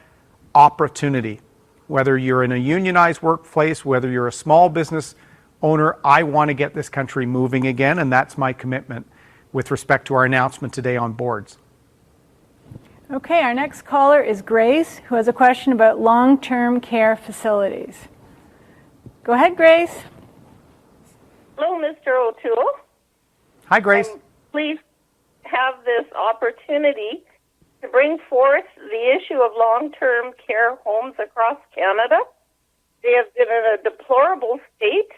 opportunity. Whether you're in a unionized workplace, whether you're a small business owner, I want to get this country moving again, and that's my commitment with respect to our announcement today on boards. Okay, our next caller is Grace, who has a question about long-term care facilities. Go ahead, Grace. Hello, Mr. O'Toole. Hi, Grace. Please have this opportunity to bring forth the issue of long-term care homes across Canada. They have been in a deplorable state,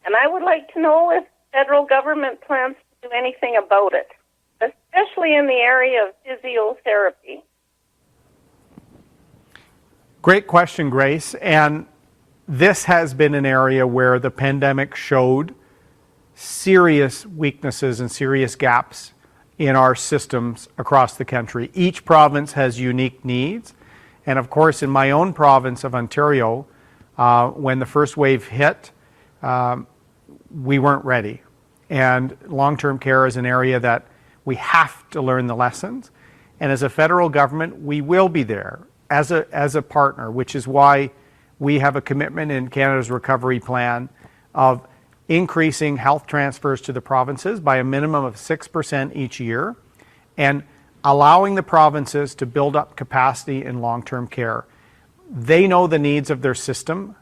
and I would like to know if federal government plans to do anything about it, especially in the area of physiotherapy. Great question, Grace. And this has been an area where the pandemic showed serious weaknesses and serious gaps in our systems across the country. Each province has unique needs. And of course, in my own province of Ontario, when the first wave hit, we weren't ready. And long-term care is an area that we have to learn the lessons. And as a federal government, we will be there as a partner, which is why we have a commitment in Canada's Recovery Plan of increasing health transfers to the provinces by a minimum of 6% each year and allowing the provinces to build up capacity in long-term care. They know the needs of their system,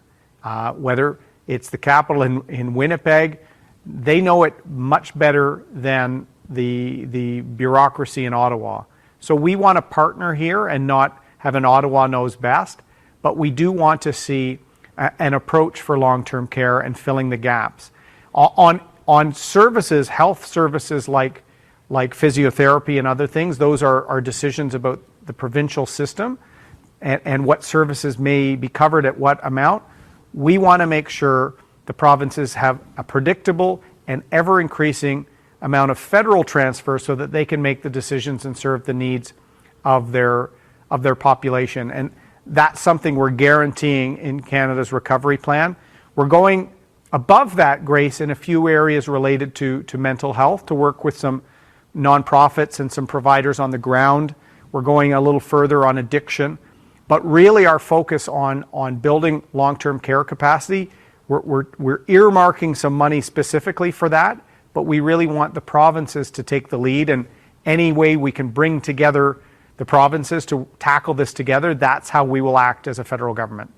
whether it's the capital in Winnipeg. They know it much better than the bureaucracy in Ottawa. So we want to partner here and not have an Ottawa knows best, but we do want to see an approach for long-term care and filling the gaps. On services, health services like physiotherapy and other things, those are decisions about the provincial system and what services may be covered at what amount. We want to make sure the provinces have a predictable and ever-increasing amount of federal transfer so that they can make the decisions and serve the needs of their population. And that's something we're guaranteeing in Canada's Recovery Plan. We're going above that, Grace, in a few areas related to mental health to work with some nonprofits and some providers on the ground. We're going a little further on addiction. But really our focus on building long-term care capacity, we're earmarking some money specifically for that, but we really want the provinces to take the lead, and any way we can bring together the provinces to tackle this together, that's how we will act as a federal government.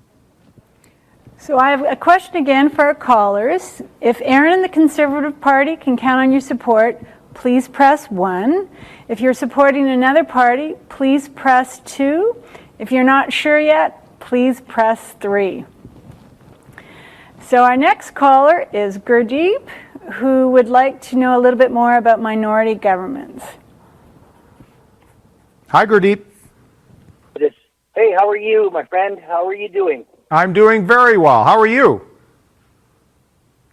So I have a question again for our callers. If Erin and the Conservative Party can count on your support, please press 1. If you're supporting another party, please press 2. If you're not sure yet, please press 3. So our next caller is Gurdeep, who would like to know a little bit more about minority governments. Hi, Gurdeep. Hey, how are you, my friend? How are you doing? I'm doing very well. How are you?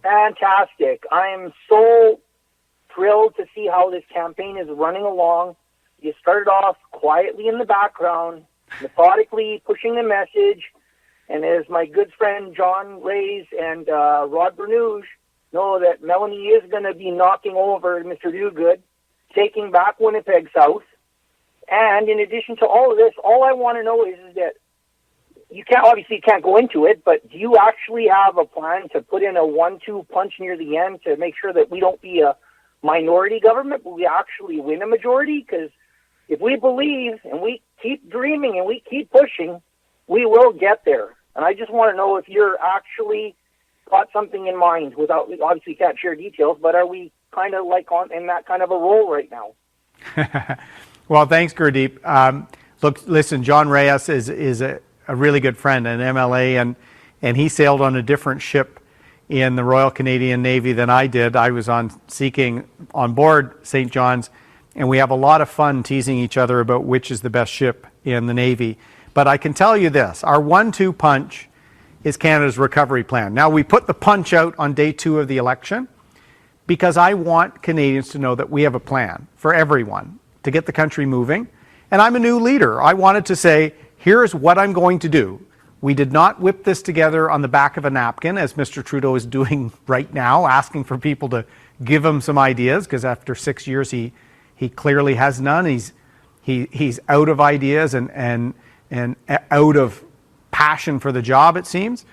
Fantastic. I am so thrilled to see how this campaign is running along. You started off quietly in the background, methodically pushing the message, and as my good friend John Rays and Rod Bernouge know that Melanie is going to be knocking over Mr. Dogood, taking back Winnipeg South. And in addition to all of this, all I want to know is that you can't go into it, but do you actually have a plan to put in a 1-2 punch near the end to make sure that we don't be a minority government, but we actually win a majority? Because if we believe and we keep dreaming and we keep pushing, we will get there. And I just want to know if you're actually got something in mind. Without, obviously can't share details, but are we kind of like in that kind of a role right now? Well, thanks, Gurdeep. Look, listen, John Reyes is a really good friend, an MLA, and he sailed on a different ship in the Royal Canadian Navy than I did. I was on board St. John's, and we have a lot of fun teasing each other about which is the best ship in the Navy. But I can tell you this, our 1-2 punch is Canada's Recovery Plan. Now, we put the punch out on day 2 of the election because I want Canadians to know that we have a plan for everyone to get the country moving. And I'm a new leader. I wanted to say, here's what I'm going to do. We did not whip this together on the back of a napkin, as Mr. Trudeau is doing right now, asking for people to give him some ideas, because after 6 years, he clearly has none. He's out of ideas and out of passion for the job, it seems.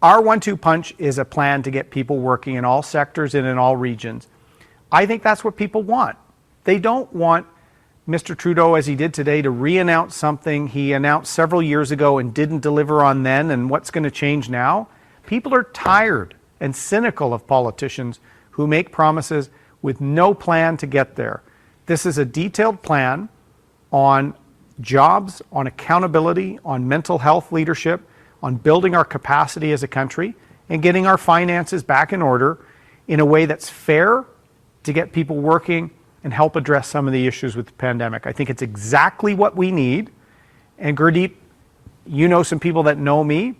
Our 1-2 punch is a plan to get people working in all sectors and in all regions. I think that's what people want. They don't want Mr. Trudeau, as he did today, to re-announce something he announced several years ago and didn't deliver on then, and what's going to change now. People are tired and cynical of politicians who make promises with no plan to get there. This is a detailed plan on jobs, on accountability, on mental health leadership, on building our capacity as a country, and getting our finances back in order in a way that's fair to get people working and help address some of the issues with the pandemic. I think it's exactly what we need. And Gurdeep, you know some people that know me.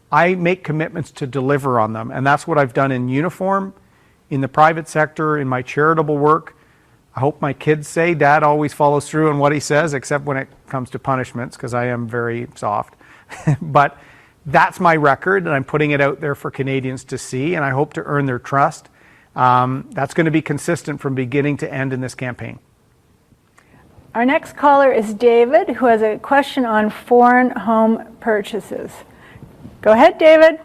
I make commitments to deliver on them. And that's what I've done in uniform, in the private sector, in my charitable work. I hope my kids say Dad always follows through on what he says, except when it comes to punishments, because I am very soft. But that's my record, and I'm putting it out there for Canadians to see, and I hope to earn their trust. That's going to be consistent from beginning to end in this campaign. Our next caller is David, who has a question on foreign home purchases. Go ahead, David.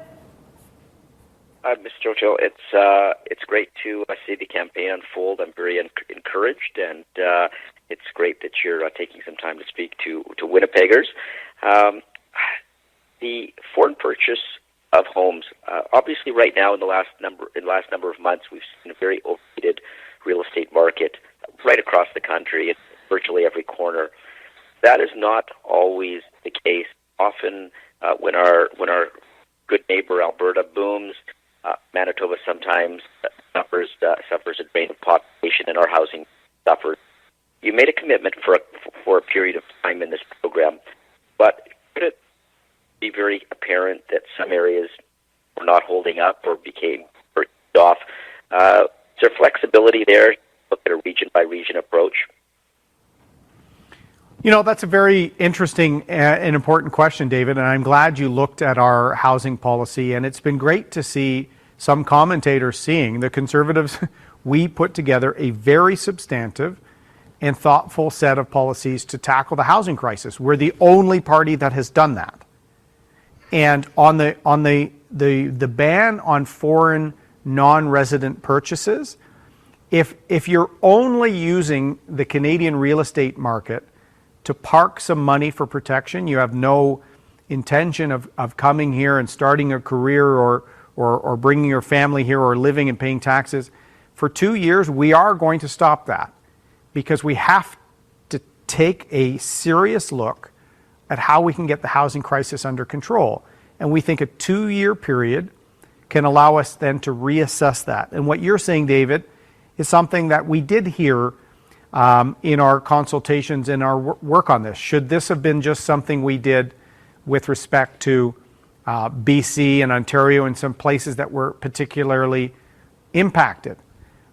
Mr. O'Toole, it's great to see the campaign unfold. I'm very encouraged, and it's great that you're taking some time to speak to Winnipeggers. The foreign purchase of homes, obviously, right now in the last number of months, we've seen a very overheated real estate market right across the country, in virtually every corner. That is not always the case. Often, when our good neighbor Alberta booms, Manitoba sometimes suffers a drain of population, and our housing suffers. You made a commitment for a period of time in this program, but could it be very apparent that some areas were not holding up or became off? Is there flexibility there? Look at a region-by-region approach. You know, that's a very interesting and important question, David, and I'm glad you looked at our housing policy, and it's been great to see some commentators seeing the Conservatives. We put together a very substantive and thoughtful set of policies to tackle the housing crisis. We're the only party that has done that. And on the ban on foreign non-resident purchases, if you're only using the Canadian real estate market to park some money for protection, you have no intention of coming here and starting a career or bringing your family here or living and paying taxes, for 2 years, we are going to stop that, because we have to take a serious look at how we can get the housing crisis under control. And we think a 2-year period can allow us then to reassess that. And what you're saying, David, is something that we did hear in our consultations and our work on this. Should this have been just something we did with respect to BC and Ontario and some places that were particularly impacted?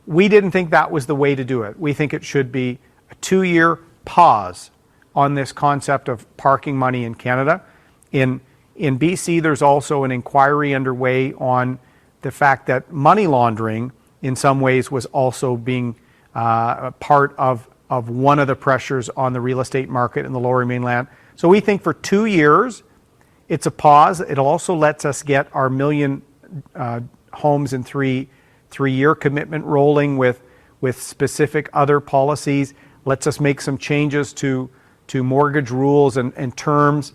We didn't think that was the way to do it. We think it should be a 2-year pause on this concept of parking money in Canada. In BC, there's also an inquiry underway on the fact that money laundering in some ways was also being a part of one of the pressures on the real estate market in the Lower Mainland. So we think for 2 years, it's a pause. It also lets us get our million homes in three-year commitment rolling with specific other policies, lets us make some changes to mortgage rules and terms,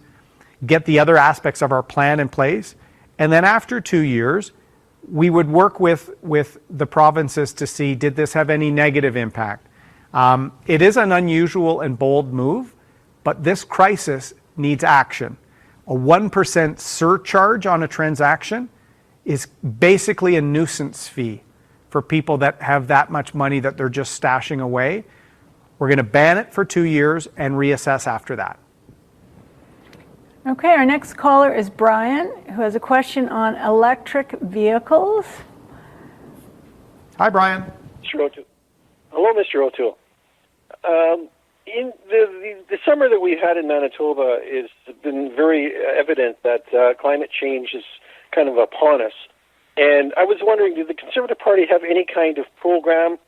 get the other aspects of our plan in place. And then after 2 years, we would work with the provinces to see, did this have any negative impact? It is an unusual and bold move, but this crisis needs action. A 1% surcharge on a transaction is basically a nuisance fee for people that have that much money that they're just stashing away. We're going to ban it for 2 years and reassess after that. Okay, our next caller is Brian, who has a question on electric vehicles. Hi, Brian. Mr. O'Toole. Hello, Mr. O'Toole. In the summer that we've had in Manitoba, it's been very evident that climate change is kind of upon us. And I was wondering, did the Conservative Party have any kind of program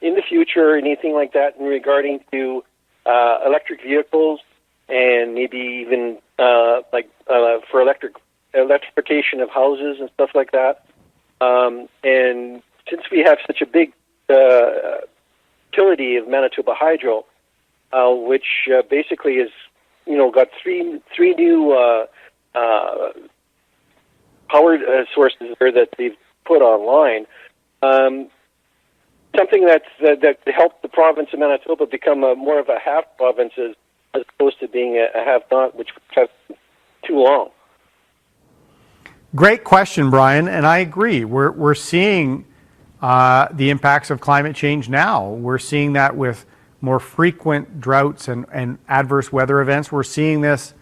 in the future, anything like that, in regarding to electric vehicles and maybe even for electrification of houses and stuff like that? And since we have such a big utility of Manitoba Hydro, which basically is, got three new power sources there that they've put online. Something that helped the province of Manitoba become more of a half province as opposed to being a have-not, which has too long. Great question, Brian, and I agree. We're seeing the impacts of climate change now. We're seeing that with more frequent droughts and adverse weather events. We're seeing this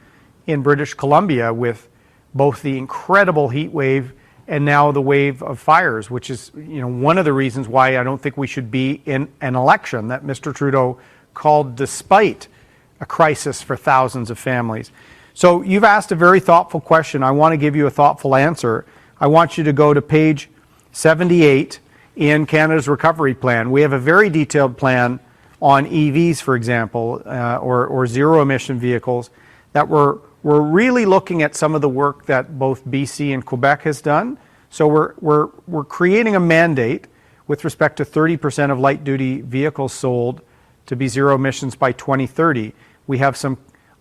in British Columbia with both the incredible heat wave and now the wave of fires, which is one of the reasons why I don't think we should be in an election that Mr. Trudeau called despite a crisis for thousands of families. So you've asked a very thoughtful question. I want to give you a thoughtful answer. I want you to go to page 78 in Canada's recovery plan. We have a very detailed plan on EVs, for example, or zero emission vehicles that we're really looking at some of the work that both BC and Quebec has done. So we're creating a mandate with respect to 30% of light duty vehicles sold to be zero emissions by 2030. We have some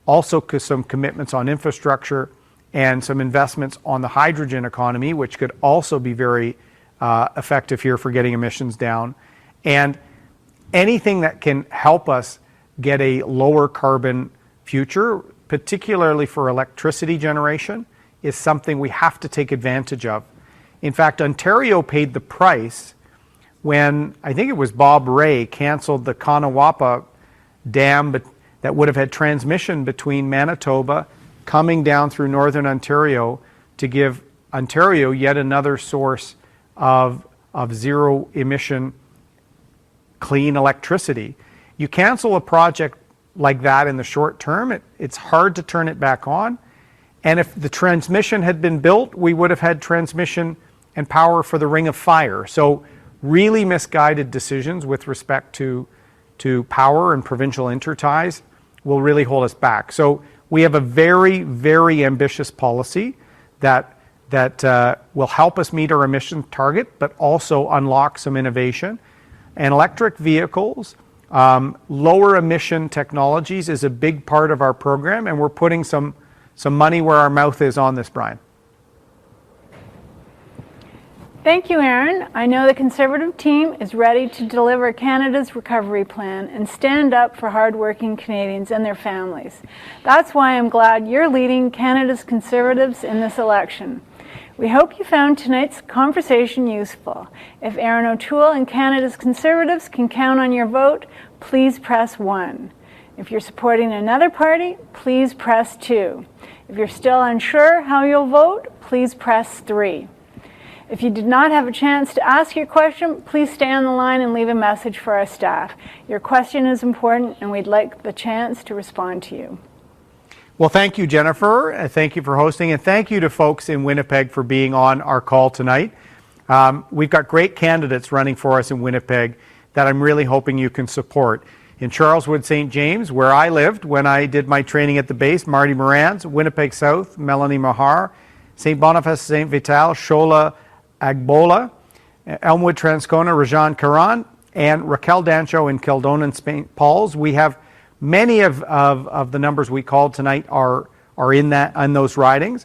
commitments on infrastructure and some investments on the hydrogen economy, which could also be very effective here for getting emissions down. And anything that can help us get a lower carbon future, particularly for electricity generation, is something we have to take advantage of. In fact, Ontario paid the price when, I think it was Bob Rae, canceled the Kanawapa Dam that would have had transmission between Manitoba coming down through northern Ontario to give Ontario yet another source of zero emission clean electricity. You cancel a project like that in the short term, it's hard to turn it back on. And if the transmission had been built, we would have had transmission and power for the Ring of Fire. So really misguided decisions with respect to power and provincial interties will really hold us back. So we have a very, very ambitious policy that will help us meet our emission target, but also unlock some innovation. And electric vehicles, lower emission technologies is a big part of our program, and we're putting some money where our mouth is on this, Brian. Thank you, Erin. I know the Conservative team is ready to deliver Canada's recovery plan and stand up for hardworking Canadians and their families. That's why I'm glad you're leading Canada's Conservatives in this election. We hope you found tonight's conversation useful. If Erin O'Toole and Canada's Conservatives can count on your vote, please press 1. If you're supporting another party, please press 2. If you're still unsure how you'll vote, please press 3. If you did not have a chance to ask your question, please stay on the line and leave a message for our staff. Your question is important, and we'd like the chance to respond to you. Well, thank you, Jennifer. Thank you for hosting, and thank you to folks in Winnipeg for being on our call tonight. We've got great candidates running for us in Winnipeg that I'm really hoping you can support. In Charleswood, St. James, where I lived when I did my training at the base, Marty Moran's, Winnipeg South, Melanie Mahar, St. Boniface, St. Vital, Shola Agbola, Elmwood, Transcona, Rajan Karan, and Raquel Dancho in Kildona and St. Paul's. We have many of the numbers we called tonight are in those ridings.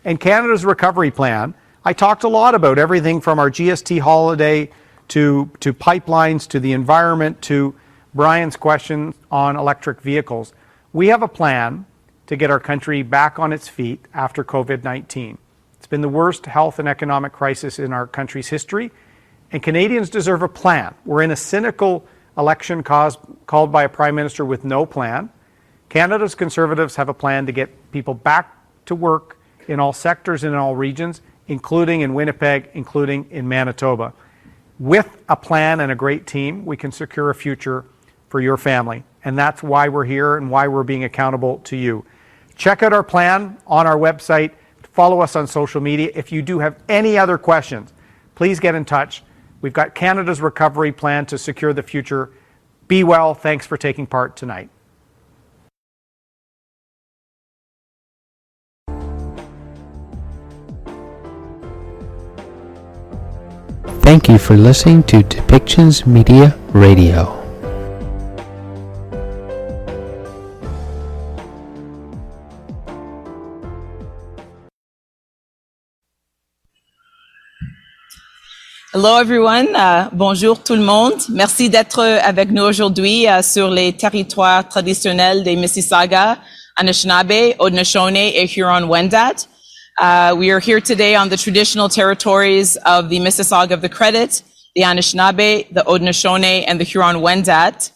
And Canada's recovery plan, I talked a lot about everything from our GST holiday to pipelines to the environment to Brian's question on electric vehicles. We have a plan to get our country back on its feet after COVID-19. It's been the worst health and economic crisis in our country's history, and Canadians deserve a plan. We're in a cynical election called by a Prime Minister with no plan. Canada's Conservatives have a plan to get people back to work in all sectors and in all regions, including in Winnipeg, including in Manitoba. With a plan and a great team, we can secure a future for your family, and that's why we're here and why we're being accountable to you. Check out our plan on our website. Follow us on social media. If you do have any other questions, please get in touch. We've got Canada's recovery plan to secure the future. Be well. Thanks for taking part tonight. Thank you for listening to Depictions Media Radio. Hello everyone, bonjour tout le monde. Merci d'être avec nous aujourd'hui sur les territoires traditionnels des Mississauga, Anishinaabe, Haudenosaunee, et Huron-Wendat. We are here today on the traditional territories of the Mississauga of the Credit, the Anishinaabe, the Haudenosaunee, and the Huron-Wendat.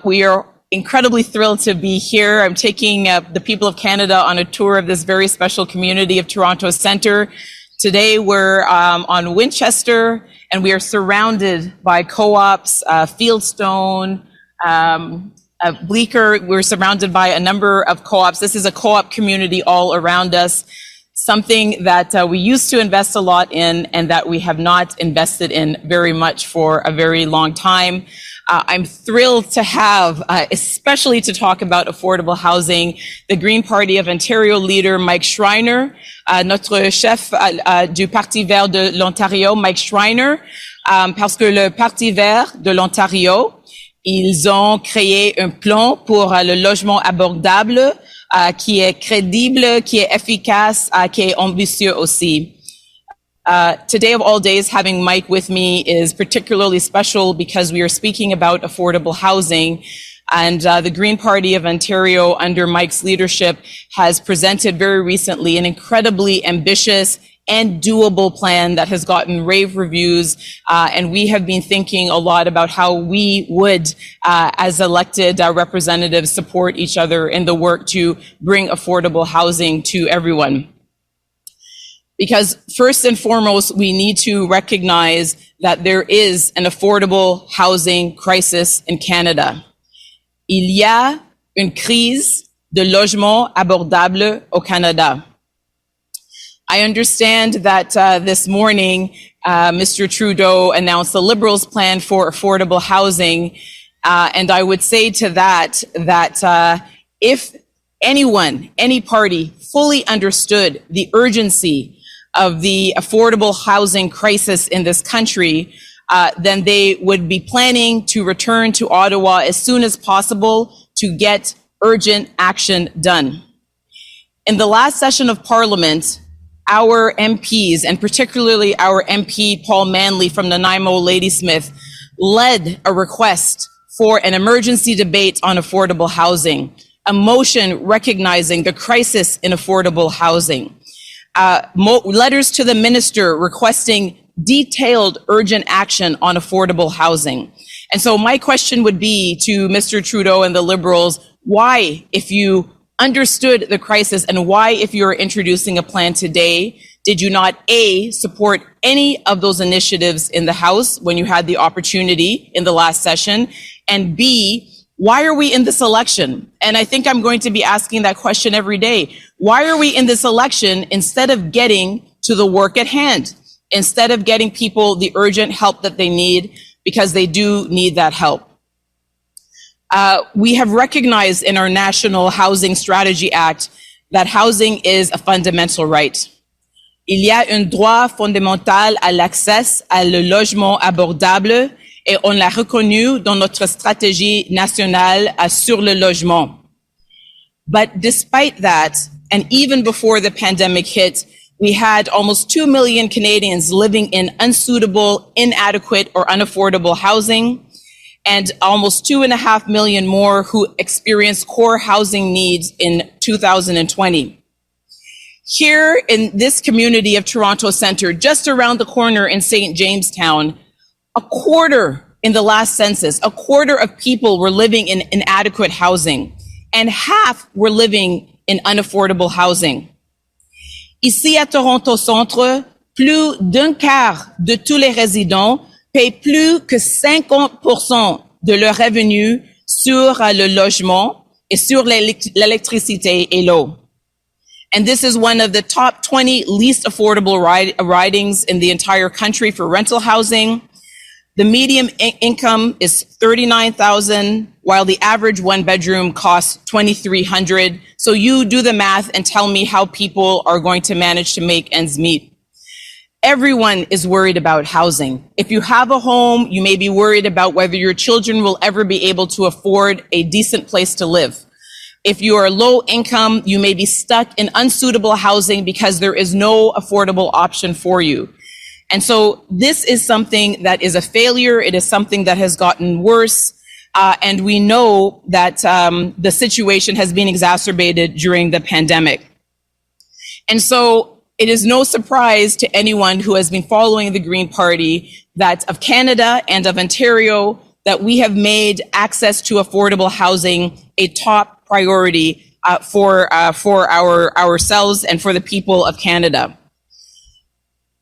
We are incredibly thrilled to be here. I'm taking the people of Canada on a tour of this very special community of Toronto Centre Today we're on Winchester, and we are surrounded by co-ops, Fieldstone, Bleecker. We're surrounded by a number of co-ops. This is a co-op community all around us, something that we used to invest a lot in and that we have not invested in very much for a very long time. I'm thrilled to have, especially to talk about affordable housing, the Green Party of Ontario leader Mike Schreiner, notre chef du Parti vert de l'Ontario, Mike Schreiner, parce que le Parti vert de l'Ontario, ils ont créé un plan pour le logement abordable qui est crédible, qui est efficace, qui est ambitieux aussi. Today of all days, having Mike with me is particularly special because we are speaking about affordable housing. And the Green Party of Ontario, under Mike's leadership, has presented very recently an incredibly ambitious and doable plan that has gotten rave reviews. And we have been thinking a lot about how we would, as elected representatives, support each other in the work to bring affordable housing to everyone. Because first and foremost, we need to recognize that there is an affordable housing crisis in Canada. Il y a une crise de logement abordable au Canada. I understand that this morning, Mr. Trudeau announced the Liberals' plan for affordable housing. And I would say to that if anyone, any party fully understood the urgency of the affordable housing crisis in this country, then they would be planning to return to Ottawa as soon as possible to get urgent action done. In the last session of Parliament, our MPs, and particularly our MP Paul Manley from Nanaimo Ladysmith, led a request for an emergency debate on affordable housing, a motion recognizing the crisis in affordable housing. Letters to the minister requesting detailed urgent action on affordable housing. And so my question would be to Mr. Trudeau and the Liberals, why, if you understood the crisis and why, if you're introducing a plan today, did you not A, support any of those initiatives in the House when you had the opportunity in the last session, and B, why are we in this election? And I think I'm going to be asking that question every day. Why are we in this election instead of getting to the work at hand, instead of getting people the urgent help that they need, because they do need that help? We have recognized in our National Housing Strategy Act that housing is a fundamental right. Il y a un droit fondamental à l'accès à le logement abordable et on l'a reconnu dans notre stratégie nationale sur le logement. But despite that, and even before the pandemic hit, we had almost 2 million Canadians living in unsuitable, inadequate, or unaffordable housing, and almost 2.5 million more who experienced core housing needs in 2020. Here in this community of Toronto Centre, just around the corner in St. Jamestown, a quarter in the last census, a quarter of people were living in inadequate housing, and half were living in unaffordable housing. Ici à Toronto Centre, plus d'un quart de tous les résidents paient plus que 50% de leurs revenus sur le logement et sur l'électricité et l'eau. And this is one of the top 20 least affordable ridings in the entire country for rental housing. The median income is $39,000, while the average one bedroom costs $2,300. So you do the math and tell me how people are going to manage to make ends meet. Everyone is worried about housing. If you have a home, you may be worried about whether your children will ever be able to afford a decent place to live. If you are low income, you may be stuck in unsuitable housing because there is no affordable option for you. And so this is something that is a failure. It is something that has gotten worse. And we know that the situation has been exacerbated during the pandemic. And so it is no surprise to anyone who has been following the Green Party that of Canada and of Ontario, that we have made access to affordable housing a top priority for ourselves and for the people of Canada.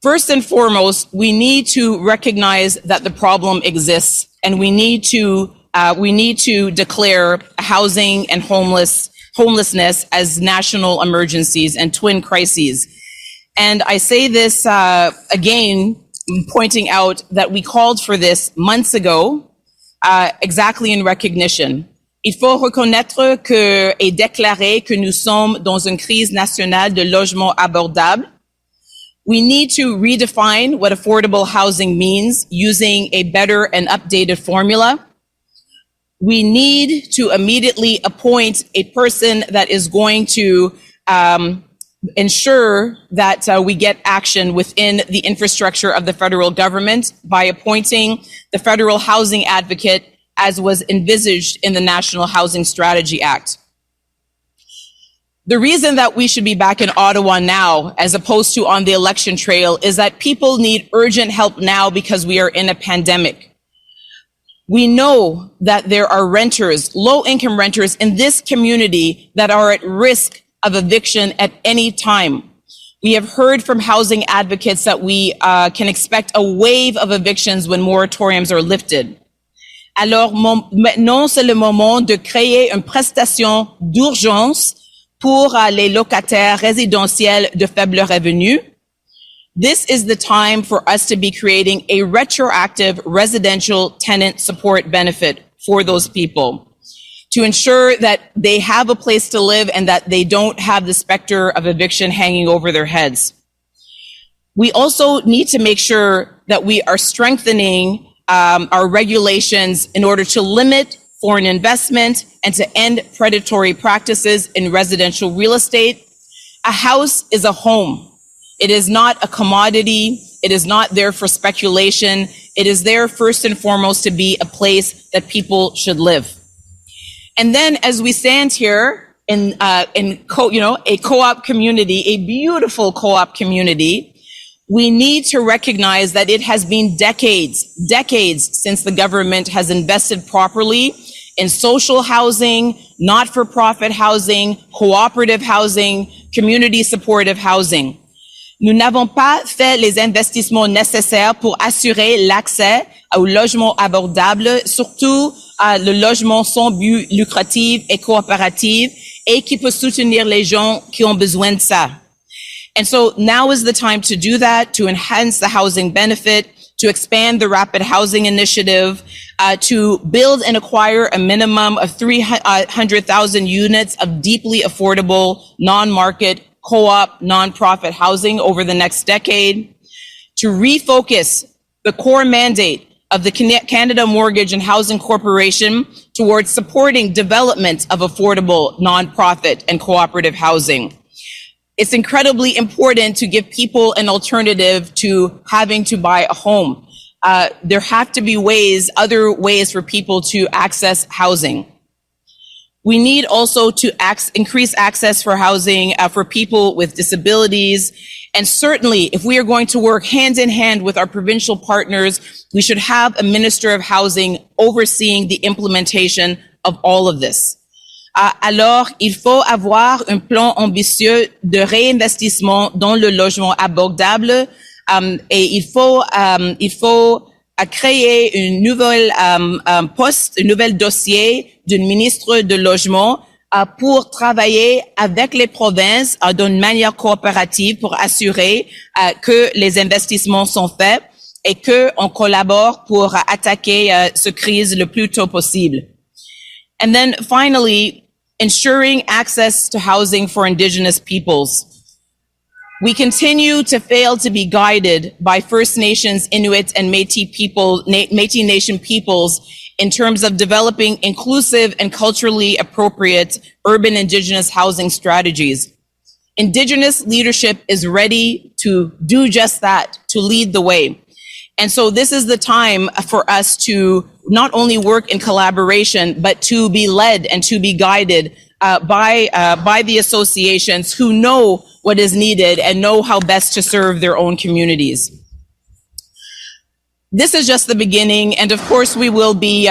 First and foremost, we need to recognize that the problem exists, and we need to declare housing and homelessness as national emergencies and twin crises. And I say this again, pointing out that we called for this months ago, exactly in recognition. Il faut reconnaître et déclarer que nous sommes dans une crise nationale de logement abordable. We need to redefine what affordable housing means using a better and updated formula. We need to immediately appoint a person that is going to ensure that we get action within the infrastructure of the federal government by appointing the federal housing advocate as was envisaged in the National Housing Strategy Act. The reason that we should be back in Ottawa now, as opposed to on the election trail, is that people need urgent help now because we are in a pandemic. We know that there are renters, low-income renters in this community that are at risk of eviction at any time. We have heard from housing advocates that we can expect a wave of evictions when moratoriums are lifted. Alors maintenant, c'est le moment de créer une prestation d'urgence pour les locataires résidentiels de faible revenu. This is the time for us to be creating a retroactive residential tenant support benefit for those people to ensure that they have a place to live and that they don't have the specter of eviction hanging over their heads. We also need to make sure that we are strengthening our regulations in order to limit foreign investment and to end predatory practices in residential real estate. A house is a home. It is not a commodity. It is not there for speculation. It is there first and foremost to be a place that people should live. And then as we stand here in a co-op community, a beautiful co-op community, we need to recognize that it has been decades since the government has invested properly in social housing, not-for-profit housing, cooperative housing, community supportive housing. Nous n'avons pas fait les investissements nécessaires pour assurer l'accès au logement abordable, surtout le logement sans but lucratif et coopératif, et qui peut soutenir les gens qui ont besoin de ça. And so now is the time to do that, to enhance the housing benefit, to expand the rapid housing initiative, to build and acquire a minimum of 300,000 units of deeply affordable, non-market, co-op, nonprofit housing over the next decade, to refocus the core mandate of the Canada Mortgage and Housing Corporation towards supporting development of affordable, nonprofit, and cooperative housing. It's incredibly important to give people an alternative to having to buy a home. There have to be other ways for people to access housing. We need also to increase access for housing for people with disabilities. And certainly, if we are going to work hand in hand with our provincial partners, we should have a Minister of Housing overseeing the implementation of all of this. Alors, il faut avoir un plan ambitieux de réinvestissement dans le logement abordable et il faut créer une nouvelle poste, un nouvel dossier d'une ministre de logement pour travailler avec les provinces d'une manière coopérative pour assurer que les investissements sont faits et que on collabore pour attaquer cette crise le plus tôt possible. And then finally, ensuring access to housing for Indigenous peoples. We continue to fail to be guided by First Nations, Inuit, and Métis Nation peoples in terms of developing inclusive and culturally appropriate urban Indigenous housing strategies. Indigenous leadership is ready to do just that, to lead the way. And so this is the time for us to not only work in collaboration, but to be led and to be guided by the associations who know what is needed and know how best to serve their own communities. this is just the beginning, and of course we will be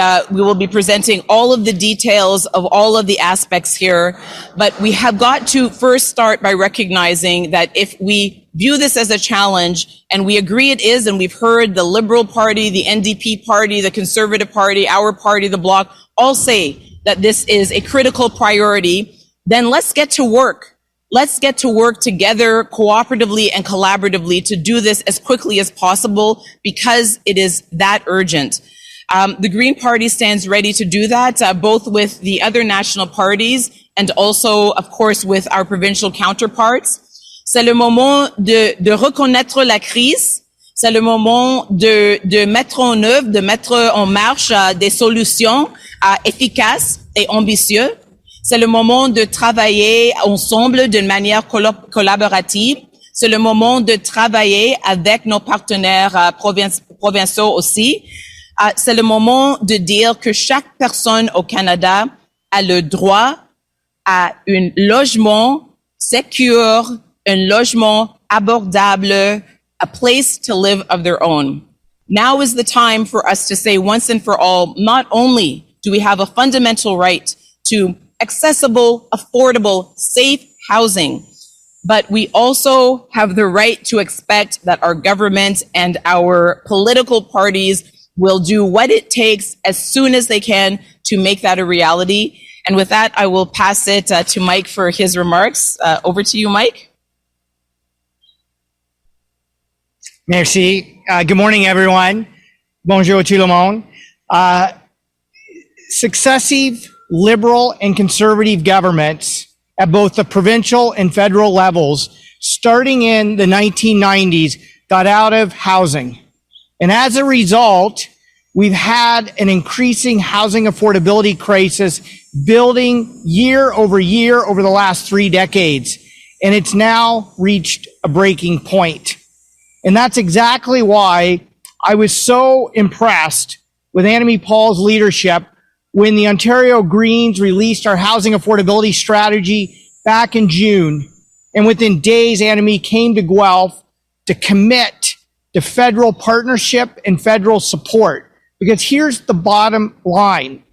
presenting all of the details of all of the aspects here. But we have got to first start by recognizing that if we view this as a challenge, and we agree it is, and we've heard the Liberal Party, the NDP Party, the Conservative Party, our party, the Bloc, all say that this is a critical priority, then let's get to work. Let's get to work together cooperatively and collaboratively to do this as quickly as possible because it is that urgent. The Green Party stands ready to do that, both with the other national parties and also, of course, with our provincial counterparts. C'est le moment de reconnaître la crise. C'est le moment de mettre en œuvre, de mettre en marche des solutions efficaces et ambitieuses. C'est le moment de travailler ensemble d'une manière collaborative. C'est le moment de travailler avec nos partenaires provinciaux aussi. C'est le moment de dire que chaque personne au Canada a le droit à un logement sécure, un logement abordable, a place to live of their own. Now is the time for us to say once and for all, not only do we have a fundamental right to accessible, affordable, safe housing, but we also have the right to expect that our government and our political parties will do what it takes as soon as they can to make that a reality. And with that, I will pass it to Mike for his remarks. Over to you, Mike. Merci. Good morning, everyone. Bonjour tout le monde. Successive Liberal and conservative governments at both the provincial and federal levels, starting in the 1990s, got out of housing. And as a result, we've had an increasing housing affordability crisis building year over the last 3 decades. And it's now reached a breaking point. And that's exactly why I was so impressed with Annamie Paul's leadership when the Ontario Greens released our housing affordability strategy back in June. And within days, Annamie came to Guelph to commit to federal partnership and federal support. Because here's the bottom line.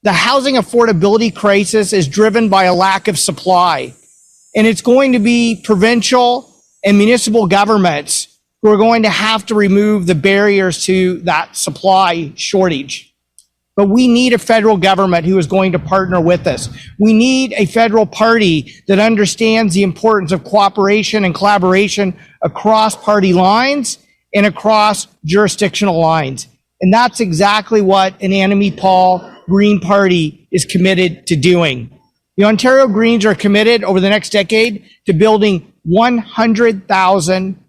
The housing affordability crisis is driven by a lack of supply. And it's going to be provincial and municipal governments who are going to have to remove the barriers to that supply shortage. But we need a federal government who is going to partner with us. We need a federal party that understands the importance of cooperation and collaboration across party lines and across jurisdictional lines. And that's exactly what an Annamie Paul Green Party is committed to doing. The Ontario Greens are committed over the next decade to building 100,000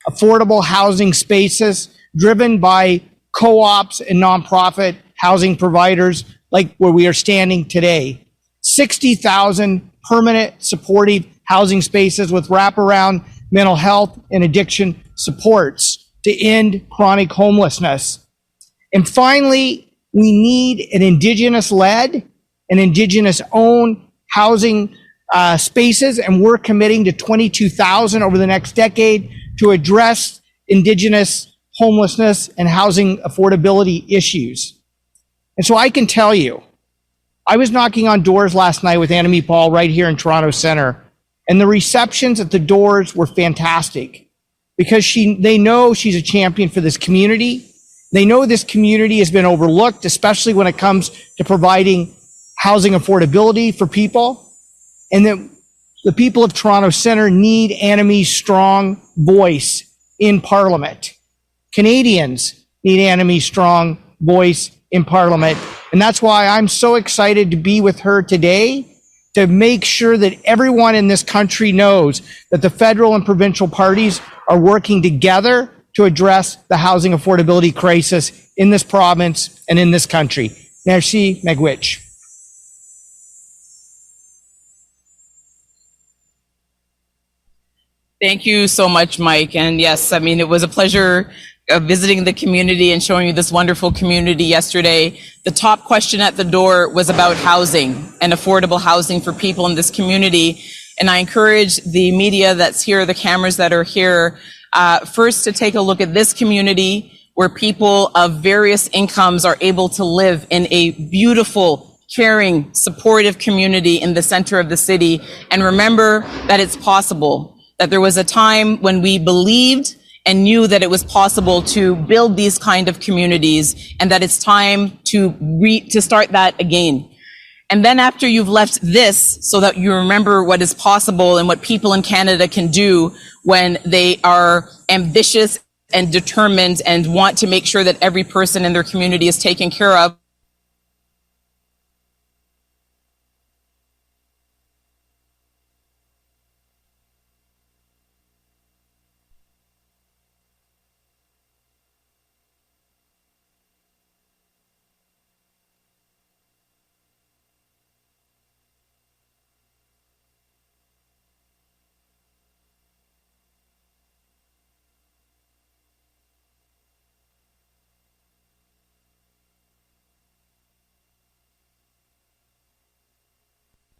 affordable housing spaces driven by co-ops and nonprofit housing providers like where we are standing today. 60,000 permanent supportive housing spaces with wraparound mental health and addiction supports to end chronic homelessness. And finally, we need an Indigenous-led and Indigenous-owned housing spaces, and we're committing to 22,000 over the next decade to address Indigenous homelessness and housing affordability issues. And so I can tell you, I was knocking on doors last night with Annamie Paul right here in Toronto Centre, and the receptions at the doors were fantastic because they know she's a champion for this community. They know this community has been overlooked, especially when it comes to providing housing affordability for people. And that the people of Toronto Centre need Annamie's strong voice in Parliament. Canadians need Annamie's strong voice in Parliament. And that's why I'm so excited to be with her today to make sure that everyone in this country knows that the federal and provincial parties are working together to address the housing affordability crisis in this province and in this country. Merci, Megwitch. Thank you so much, Mike. And yes, I mean, it was a pleasure visiting the community and showing you this wonderful community yesterday. The top question at the door was about housing and affordable housing for people in this community. And I encourage the media that's here, the cameras that are here, first to take a look at this community, where people of various incomes are able to live in a beautiful, caring, supportive community in the center of the city, and remember that it's possible, that there was a time when we believed and knew that it was possible to build these kind of communities, and that it's time to start that again. And then after you've left this, so that you remember what is possible and what people in Canada can do when they are ambitious and determined and want to make sure that every person in their community is taken care of.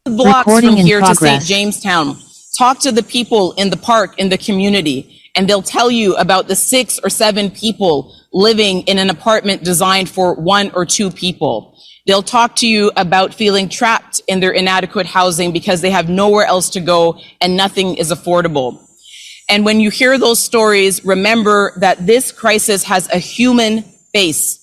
Blocks Recording from in here to progress. St. Jamestown. Talk to the people in the park, in the community, and they'll tell you about the 6 or 7 people living in an apartment designed for 1 or 2 people. They'll talk to you about feeling trapped in their inadequate housing because they have nowhere else to go and nothing is affordable. And when you hear those stories, remember that this crisis has a human face,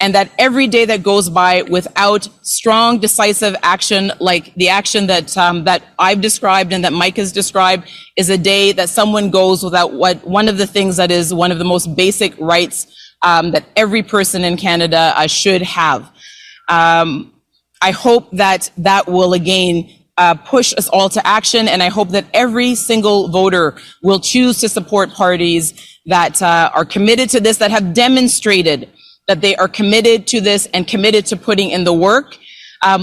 and that every day that goes by without strong, decisive action, like the action that that I've described and that Mike has described, is a day that someone goes without one of the things that is one of the most basic rights that every person in Canada should have. I hope that that will again push us all to action, and I hope that every single voter will choose to support parties that are committed to this, that have demonstrated that they are committed to this and committed to putting in the work.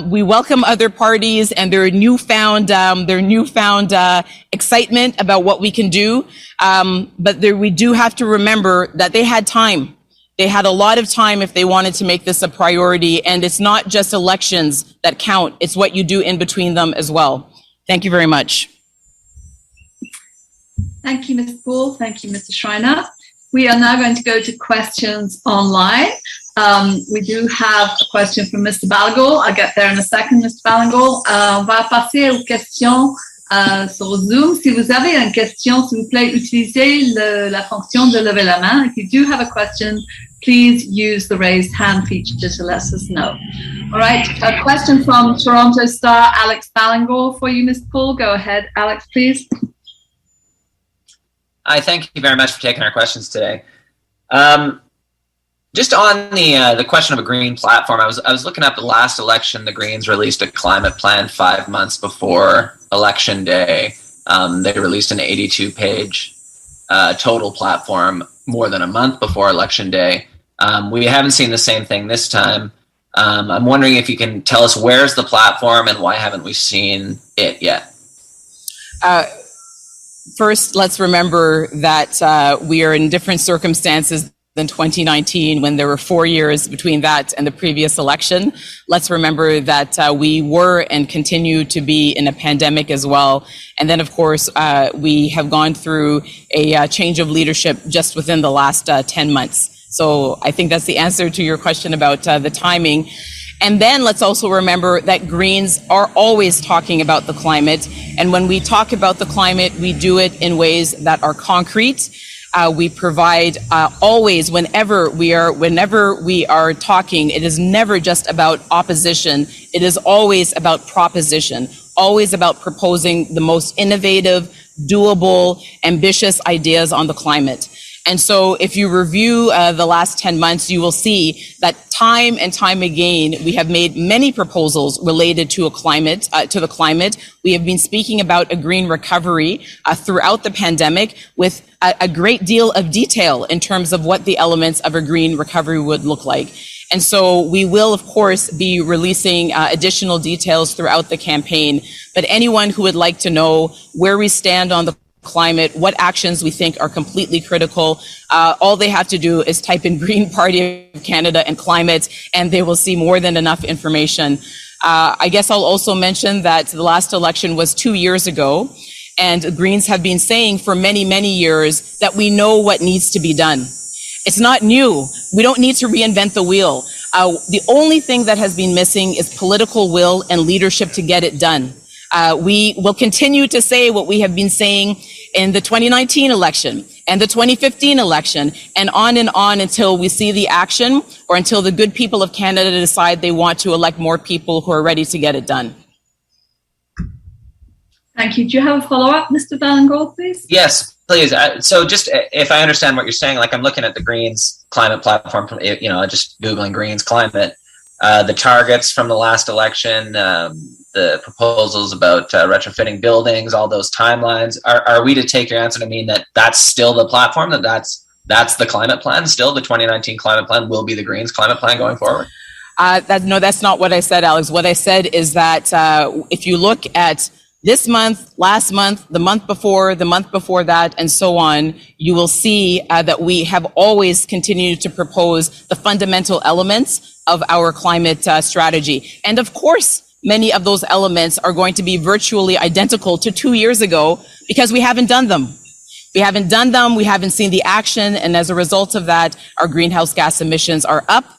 We welcome other parties and their newfound excitement about what we can do. But we do have to remember that they had time. They had a lot of time if they wanted to make this a priority. And it's not just elections that count. It's what you do in between them as well. Thank you very much. Thank you, Ms. Poole. Thank you, Mr. Schreiner. We are now going to go to questions online. We do have a question from Mr. Balagour. I'll get there in a second, Mr. Balagour. On va passer aux questions sur Zoom. Si vous avez une question, s'il vous plaît, utilisez la fonction de lever la main. If you do have a question, please use the raised hand feature to let us know. All right, a question from Toronto star Alex Balagour for you, Ms. Poole. Go ahead, Alex, please. Hi, thank you very much for taking our questions today. Just on the question of a green platform, I was looking up the last election. The Greens released a climate plan 5 months before Election Day. They released an 82-page total platform more than a month before Election Day. We haven't seen the same thing this time. I'm wondering if you can tell us where's the platform and why haven't we seen it yet? First, let's remember that we are in different circumstances than 2019, when there were 4 years between that and the previous election. Let's remember that we were and continue to be in a pandemic as well. And then, of course, we have gone through a change of leadership just within the last 10 months. So I think that's the answer to your question about the timing. And then let's also remember that Greens are always talking about the climate. And when we talk about the climate, we do it in ways that are concrete. We provide always, whenever we are talking, it is never just about opposition. It is always about proposition, always about proposing the most innovative, doable, ambitious ideas on the climate. And so if you review the last 10 months, you will see that time and time again, we have made many proposals related to the climate. We have been speaking about a green recovery throughout the pandemic with a great deal of detail in terms of what the elements of a green recovery would look like. And so we will, of course, be releasing additional details throughout the campaign. But anyone who would like to know where we stand on the climate, what actions we think are completely critical, all they have to do is type in Green Party of Canada and climate, and they will see more than enough information. I guess I'll also mention that the last election was 2 years ago, and Greens have been saying for many, many years that we know what needs to be done. It's not new. We don't need to reinvent the wheel. The only thing that has been missing is political will and leadership to get it done. We will continue to say what we have been saying in the 2019 election and the 2015 election and on until we see the action or until the good people of Canada decide they want to elect more people who are ready to get it done. Thank you. Do you have a follow-up, Mr. Valengol, please? Yes, please. So just if I understand what you're saying, like I'm looking at the Greens climate platform from, just Googling Greens climate, the targets from the last election, the proposals about retrofitting buildings, all those timelines. Are we to take your answer to mean that that's still the platform, that's the climate plan, still the 2019 climate plan will be the Greens climate plan going forward? No, that's not what I said, Alex. What I said is that if you look at this month, last month, the month before that, and so on, you will see that we have always continued to propose the fundamental elements of our climate strategy. And of course, many of those elements are going to be virtually identical to 2 years ago because we haven't done them. We haven't seen the action, and as a result of that, our greenhouse gas emissions are up.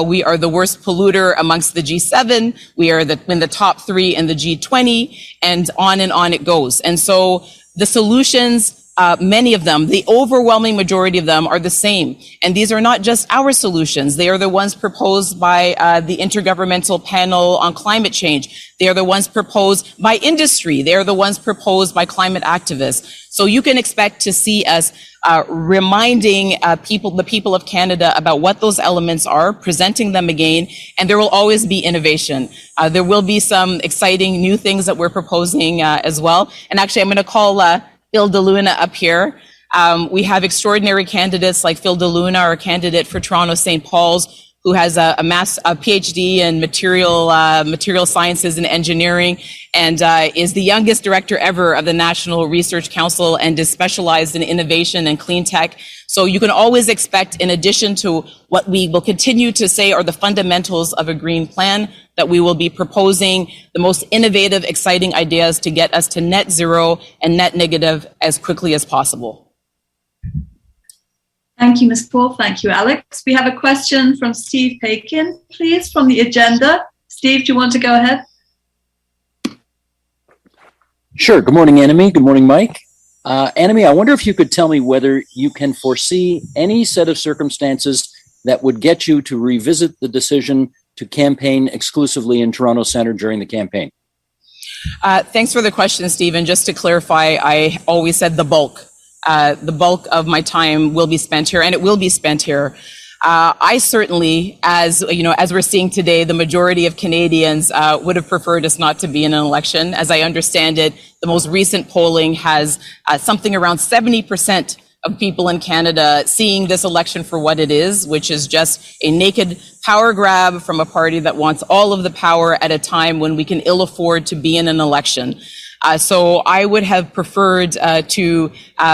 We are the worst polluter amongst the G7. We are in the top 3 in the G20, and on it goes. And so the solutions, many of them, the overwhelming majority of them are the same. And these are not just our solutions. They are the ones proposed by the Intergovernmental Panel on Climate Change. They are the ones proposed by industry. They are the ones proposed by climate activists. So you can expect to see us reminding the people of Canada about what those elements are, presenting them again, and there will always be innovation. There will be some exciting new things that we're proposing as well. And actually, I'm going to call Phil DeLuna up here. We have extraordinary candidates like Phil DeLuna, our candidate for Toronto St. Paul's, who has a PhD in material sciences and engineering, and is the youngest director ever of the National Research Council and is specialized in innovation and clean tech. So you can always expect, in addition to what we will continue to say are the fundamentals of a green plan, that we will be proposing the most innovative, exciting ideas to get us to net zero and net negative as quickly as possible. Thank you, Ms. Paul. Thank you, Alex. We have a question from Steve Paikin, please, from the agenda. Steve, do you want to go ahead? Sure. Good morning, Annemie. Good morning, Mike. Annemie, I wonder if you could tell me whether you can foresee any set of circumstances that would get you to revisit the decision to campaign exclusively in Toronto Centre during the campaign. Thanks for the question, Stephen. Just to clarify, I always said the bulk. The bulk of my time will be spent here, and it will be spent here. I certainly, as we're seeing today, the majority of Canadians would have preferred us not to be in an election. As I understand it, the most recent polling has something around 70% of people in Canada seeing this election for what it is, which is just a naked power grab from a party that wants all of the power at a time when we can ill afford to be in an election. So I would have preferred to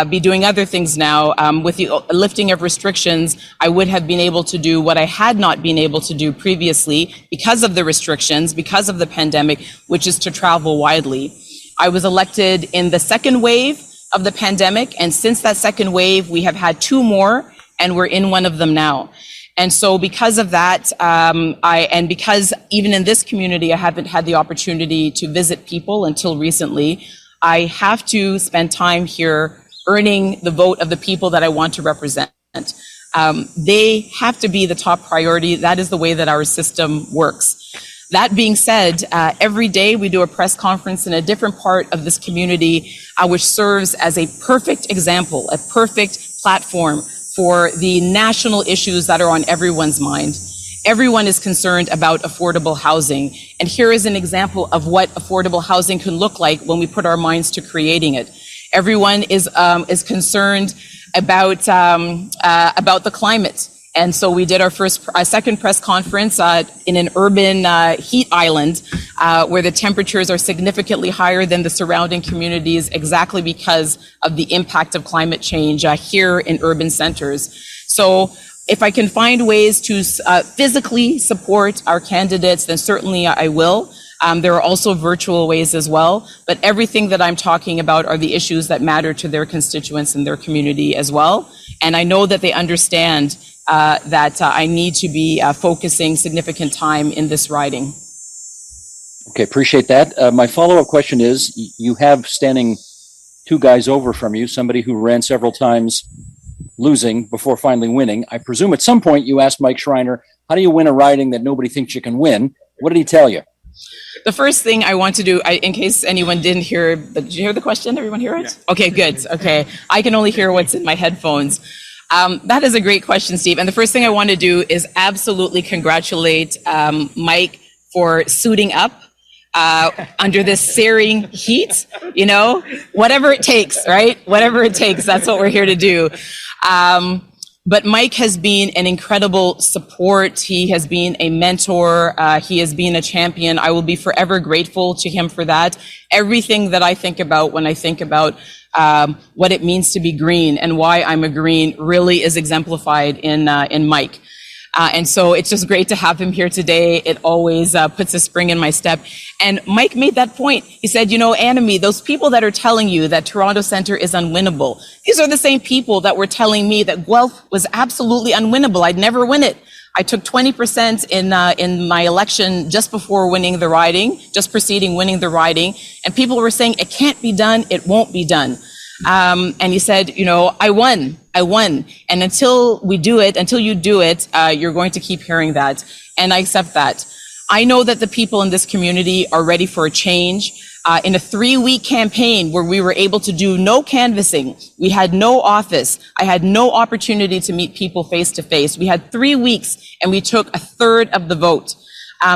be doing other things now. With the lifting of restrictions, I would have been able to do what I had not been able to do previously because of the restrictions, because of the pandemic, which is to travel widely. I was elected in the second wave of the pandemic, and since that second wave, we have had 2 more, and we're in one of them now. And so because of that, because even in this community, I haven't had the opportunity to visit people until recently, I have to spend time here earning the vote of the people that I want to represent. They have to be the top priority. That is the way that our system works. That being said, every day we do a press conference in a different part of this community, which serves as a perfect example, a perfect platform for the national issues that are on everyone's mind. Everyone is concerned about affordable housing. And here is an example of what affordable housing can look like when we put our minds to creating it. Everyone is concerned about the climate. And so we did our second press conference in an urban heat island where the temperatures are significantly higher than the surrounding communities exactly because of the impact of climate change here in urban centers. So if I can find ways to physically support our candidates, then certainly I will. There are also virtual ways as well, but everything that I'm talking about are the issues that matter to their constituents and their community as well. And I know that they understand that I need to be focusing significant time in this riding. Okay, appreciate that. My follow-up question is, you have standing two guys over from you, somebody who ran several times losing before finally winning. I presume at some point you asked Mike Schreiner, how do you win a riding that nobody thinks you can win? What did he tell you? The first thing I want to do, in case anyone didn't hear, did you hear the question? Everyone hear it? Yeah. Okay, good. Okay. I can only hear what's in my headphones. That is a great question, Steve. And the first thing I want to do is absolutely congratulate Mike for suiting up under this searing heat, you know, whatever it takes, right? Whatever it takes, that's what we're here to do. But Mike has been an incredible support. He has been a mentor. He has been a champion. I will be forever grateful to him for that. Everything that I think about when I think about what it means to be green and why I'm a green really is exemplified in Mike. And so it's just great to have him here today. It always puts a spring in my step. And Mike made that point. He said, you know, Annemie, those people that are telling you that Toronto Centre is unwinnable, these are the same people that were telling me that Guelph was absolutely unwinnable. I'd never win it. I took 20% in my election just before winning the riding, just preceding winning the riding. And people were saying, it can't be done. It won't be done. And he said, you know, I won. And until you do it, you're going to keep hearing that. And I accept that. I know that the people in this community are ready for a change. In a 3-week campaign where we were able to do no canvassing, we had no office, I had no opportunity to meet people face to face. We had 3 weeks and we took 1/3 of the vote.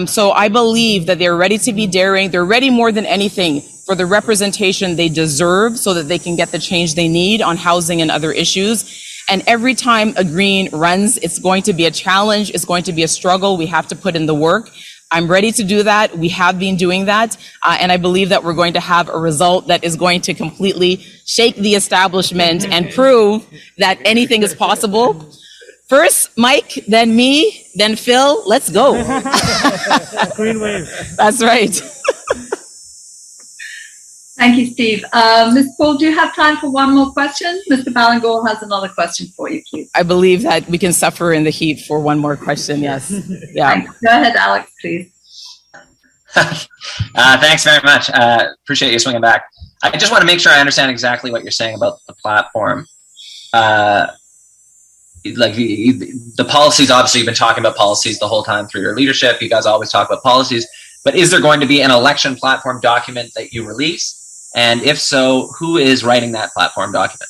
So I believe that they're ready to be daring. They're ready more than anything for the representation they deserve so that they can get the change they need on housing and other issues. And every time a green runs, it's going to be a challenge. It's going to be a struggle. We have to put in the work. I'm ready to do that. We have been doing that. And I believe that we're going to have a result that is going to completely shake the establishment and prove that anything is possible. First, Mike, then me, then Phil. Let's go. Green wave. That's right. Thank you, Steve. Ms. Paul, do you have time for one more question? Mr. Ballingall has another question for you, please. I believe that we can suffer in the heat for one more question, yes. Yeah. Thanks. Go ahead, Alex, please. Thanks very much. Appreciate you swinging back. I just want to make sure I understand exactly what you're saying about the platform. Like the policies, obviously you've been talking about policies the whole time through your leadership. You guys always talk about policies, but is there going to be an election platform document that you release? And if so, who is writing that platform document?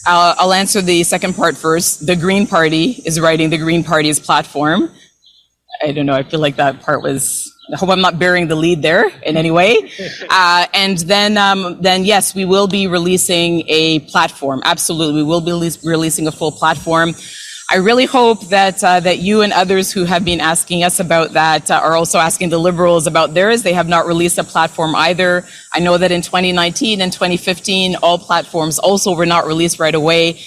I'll answer the second part first. The Green Party is writing the Green Party's platform. I don't know. I feel like that part was, I hope I'm not bearing the lead there in any way. And then yes, we will be releasing a platform. Absolutely. We will be releasing a full platform. I really hope that you and others who have been asking us about that are also asking the Liberals about theirs. They have not released a platform either. I know that in 2019 and 2015, all platforms also were not released right away.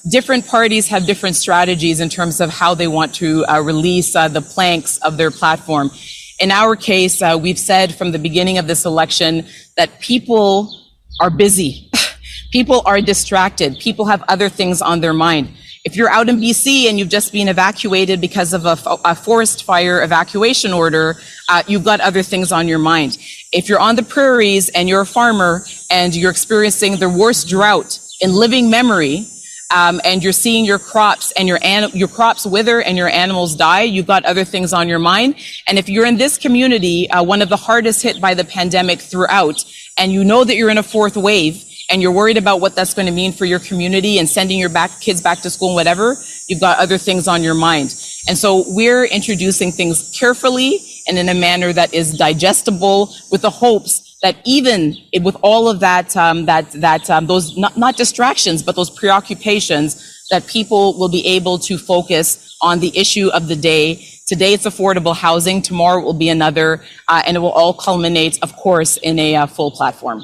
Different parties have different strategies in terms of how they want to release the planks of their platform. In our case, we've said from the beginning of this election that people are busy. People are distracted. People have other things on their mind. If you're out in BC and you've just been evacuated because of a forest fire evacuation order, you've got other things on your mind. If you're on the prairies and you're a farmer and you're experiencing the worst drought in living memory, and you're seeing your crops and your crops wither and your animals die, you've got other things on your mind. And if you're in this community, one of the hardest hit by the pandemic throughout, and you know that you're in a fourth wave, and you're worried about what that's going to mean for your community and sending your kids back to school and whatever, you've got other things on your mind. And so we're introducing things carefully and in a manner that is digestible, with the hopes that even with all of that, those not distractions, but those preoccupations, that people will be able to focus on the issue of the day. Today it's affordable housing, tomorrow it will be another, and it will all culminate, of course, in a full platform.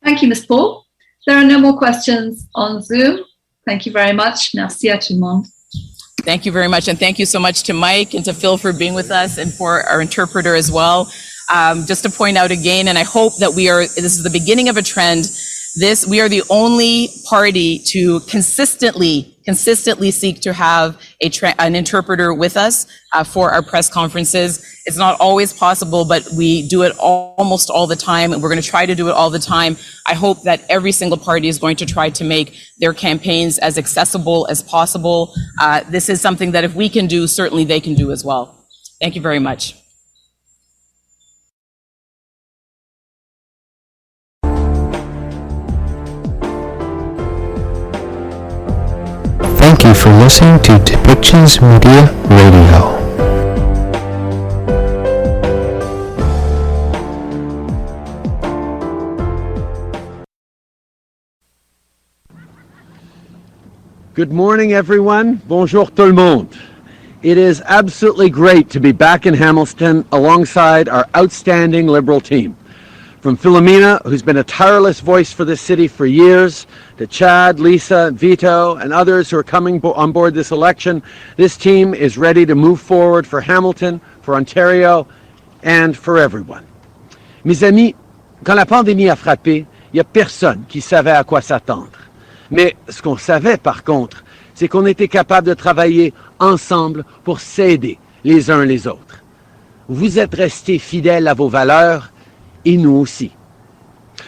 Thank you, Ms. Paul. There are no more questions on Zoom. Thank you very much. Merci à tout le monde. Thank you very much. And thank you so much to Mike and to Phil for being with us and for our interpreter as well. Just to point out again, and I hope that this is the beginning of a trend. We are the only party to consistently seek to have an interpreter with us for our press conferences. It's not always possible, but we do it almost all the time, and we're going to try to do it all the time. I hope that every single party is going to try to make their campaigns as accessible as possible. This is something that if we can do, certainly they can do as well. Thank you very much. Thank you for listening to Depictions Media Radio. Good morning, everyone. Bonjour tout le monde. It is absolutely great to be back in Hamilton alongside our outstanding Liberal team. From Philomena, who's been a tireless voice for this city for years, to Chad, Lisa, Vito, and others who are coming on board this election, this team is ready to move forward for Hamilton, for Ontario, and for everyone. Mes amis, quand la pandémie a frappé, il n'y a personne qui savait à quoi s'attendre. Mais ce qu'on savait, par contre, c'est qu'on était capable de travailler ensemble pour s'aider les uns les autres. Vous êtes restés fidèles à vos valeurs, et nous aussi.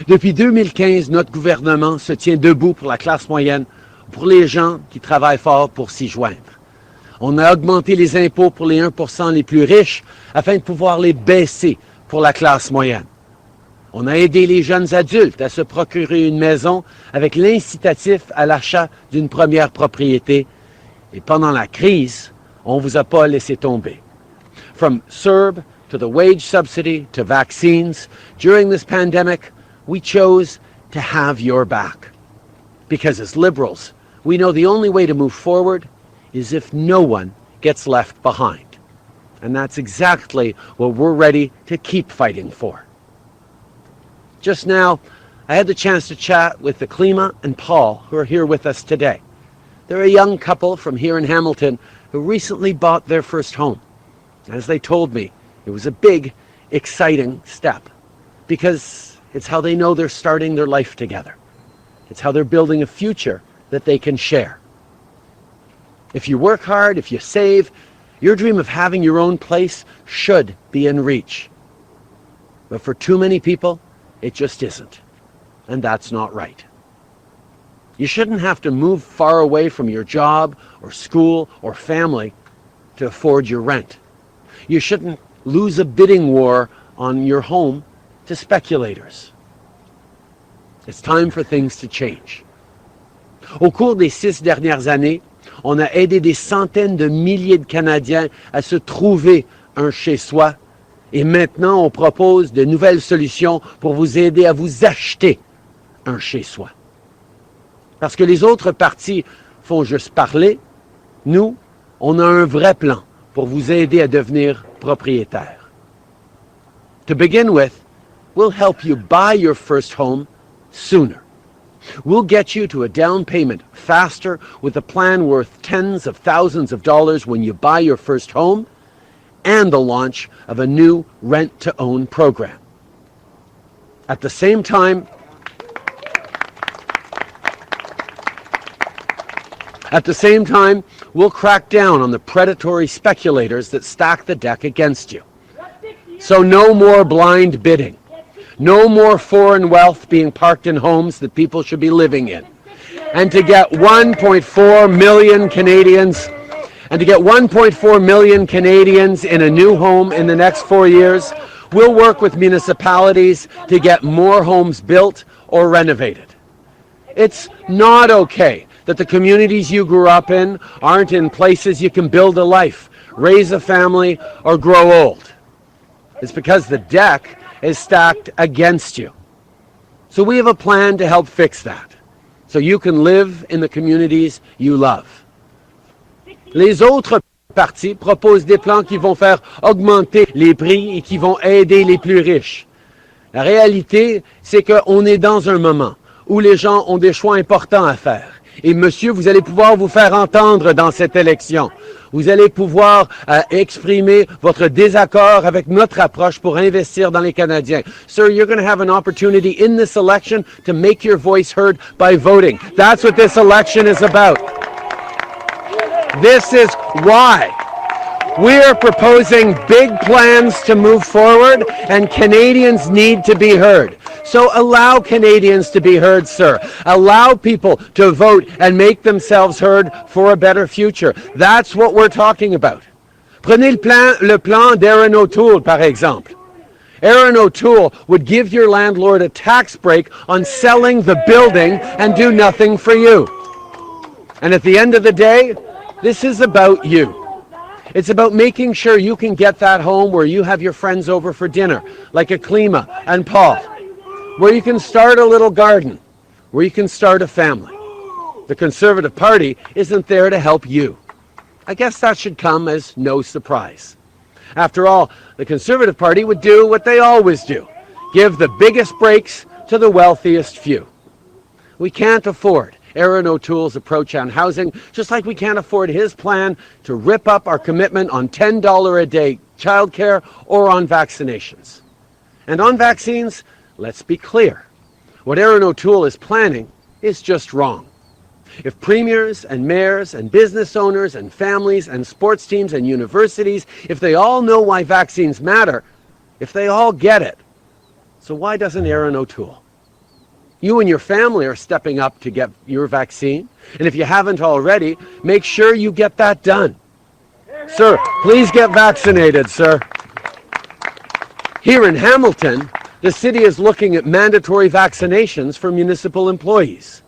Depuis 2015, notre gouvernement se tient debout pour la classe moyenne, pour les gens qui travaillent fort pour s'y joindre. On a augmenté les impôts pour les 1% les plus riches afin de pouvoir les baisser pour la classe moyenne. On a aidé les jeunes adultes à se procurer une maison avec l'incitatif à l'achat d'une première propriété. Et pendant la crise, on ne vous a pas laissé tomber. From CERB to the wage subsidy to vaccines, during this pandemic, we chose to have your back. Because as Liberals, we know the only way to move forward is if no one gets left behind. And that's exactly what we're ready to keep fighting for. Just now, I had the chance to chat with the Klima and Paul, who are here with us today. They're a young couple from here in Hamilton who recently bought their first home. As they told me, it was a big, exciting step because it's how they know they're starting their life together. It's how they're building a future that they can share. If you work hard, if you save, your dream of having your own place should be in reach. But for too many people, it just isn't. And that's not right. You shouldn't have to move far away from your job or school or family to afford your rent. You shouldn't lose a bidding war on your home to speculators. It's time for things to change. Au cours des 6 dernières années, on a aidé des centaines de milliers de Canadiens à se trouver un chez-soi. Et maintenant, on propose de nouvelles solutions pour vous aider à vous acheter un chez-soi. Parce que les autres partis font juste parler, nous, on a un vrai plan pour vous aider à devenir propriétaire. To begin with, we'll help you buy your first home sooner. We'll get you to a down payment faster with a plan worth tens of thousands of dollars when you buy your first home, and the launch of a new rent-to-own program. At the same time, we'll crack down on the predatory speculators that stack the deck against you. So no more blind bidding. No more foreign wealth being parked in homes that people should be living in. And to get 1.4 million Canadians in a new home in the next 4 years, we'll work with municipalities to get more homes built or renovated. It's not okay that the communities you grew up in aren't in places you can build a life, raise a family, or grow old. It's because the deck is stacked against you. So we have a plan to help fix that, so you can live in the communities you love. Les autres partis proposent des plans qui vont faire augmenter les prix et qui vont aider les plus riches. La réalité, c'est qu'on est dans un moment où les gens ont des choix importants à faire Et monsieur, vous allez pouvoir vous faire entendre dans cette élection. Vous allez pouvoir exprimer votre désaccord avec notre approche pour investir dans les Canadiens. Sir, you're going to have an opportunity in this election to make your voice heard by voting. That's what this election is about. This is why we're proposing big plans to move forward, and Canadians need to be heard. So allow Canadians to be heard, sir. Allow people to vote and make themselves heard for a better future. That's what we're talking about. Prenez le plan d'Erin O'Toole, par exemple. Erin O'Toole would give your landlord a tax break on selling the building and do nothing for you. And at the end of the day, this is about you. It's about making sure you can get that home where you have your friends over for dinner, like Aklima and Paul, where you can start a little garden, where you can start a family. The Conservative Party isn't there to help you. I guess that should come as no surprise. After all, the Conservative Party would do what they always do, give the biggest breaks to the wealthiest few. We can't afford Erin O'Toole's approach on housing, just like we can't afford his plan to rip up our commitment on $10 a day childcare or on vaccinations. And on vaccines, let's be clear. What Erin O'Toole is planning is just wrong. If premiers and mayors and business owners and families and sports teams and universities, if they all know why vaccines matter, if they all get it, so why doesn't Erin O'Toole? You and your family are stepping up to get your vaccine, and if you haven't already, make sure you get that done. Sir, please get vaccinated, sir. Here in Hamilton, the city is looking at mandatory vaccinations for municipal employees.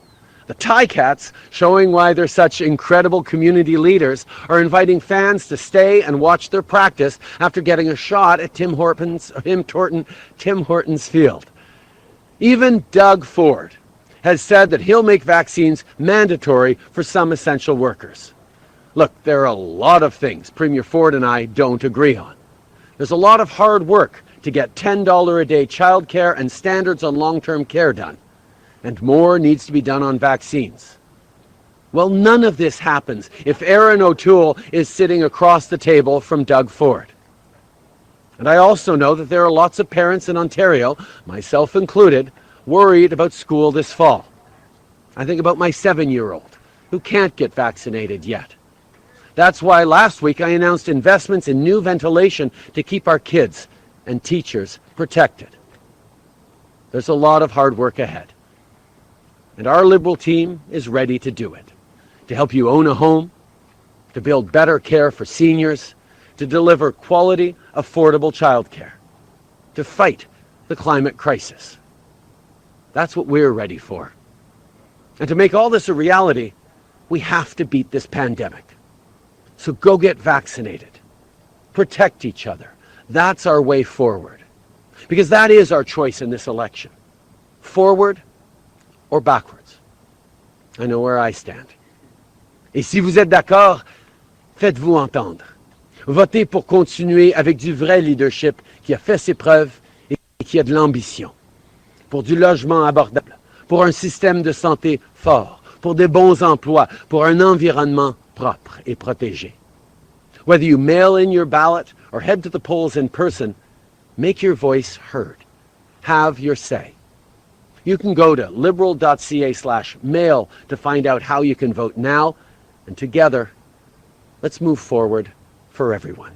The Ticats, showing why they're such incredible community leaders, are inviting fans to stay and watch their practice after getting a shot at Tim Hortons field. Even Doug Ford has said that he'll make vaccines mandatory for some essential workers. Look, there are a lot of things Premier Ford and I don't agree on. There's a lot of hard work to get $10 a day childcare and standards on long-term care done. And more needs to be done on vaccines. Well, none of this happens if Erin O'Toole is sitting across the table from Doug Ford. And I also know that there are lots of parents in Ontario, myself included, worried about school this fall. I think about my 7-year-old who can't get vaccinated yet. That's why last week I announced investments in new ventilation to keep our kids and teachers protected. There's a lot of hard work ahead. And our Liberal team is ready to do it, to help you own a home, to build better care for seniors, to deliver quality, affordable childcare, to fight the climate crisis. That's what we're ready for. And to make all this a reality, we have to beat this pandemic. So go get vaccinated. Protect each other. That's our way forward. Because that is our choice in this election. Forward or backwards. I know where I stand. Et si vous êtes d'accord, faites-vous entendre. Votez pour continuer avec du vrai leadership qui a fait ses preuves et qui a de l'ambition. Pour du logement abordable, pour un système de santé fort, pour des bons emplois, pour un environnement propre et protégé. Whether you mail in your ballot or head to the polls in person, make your voice heard. Have your say. You can go to liberal.ca/mail to find out how you can vote now, and together, let's move forward for everyone.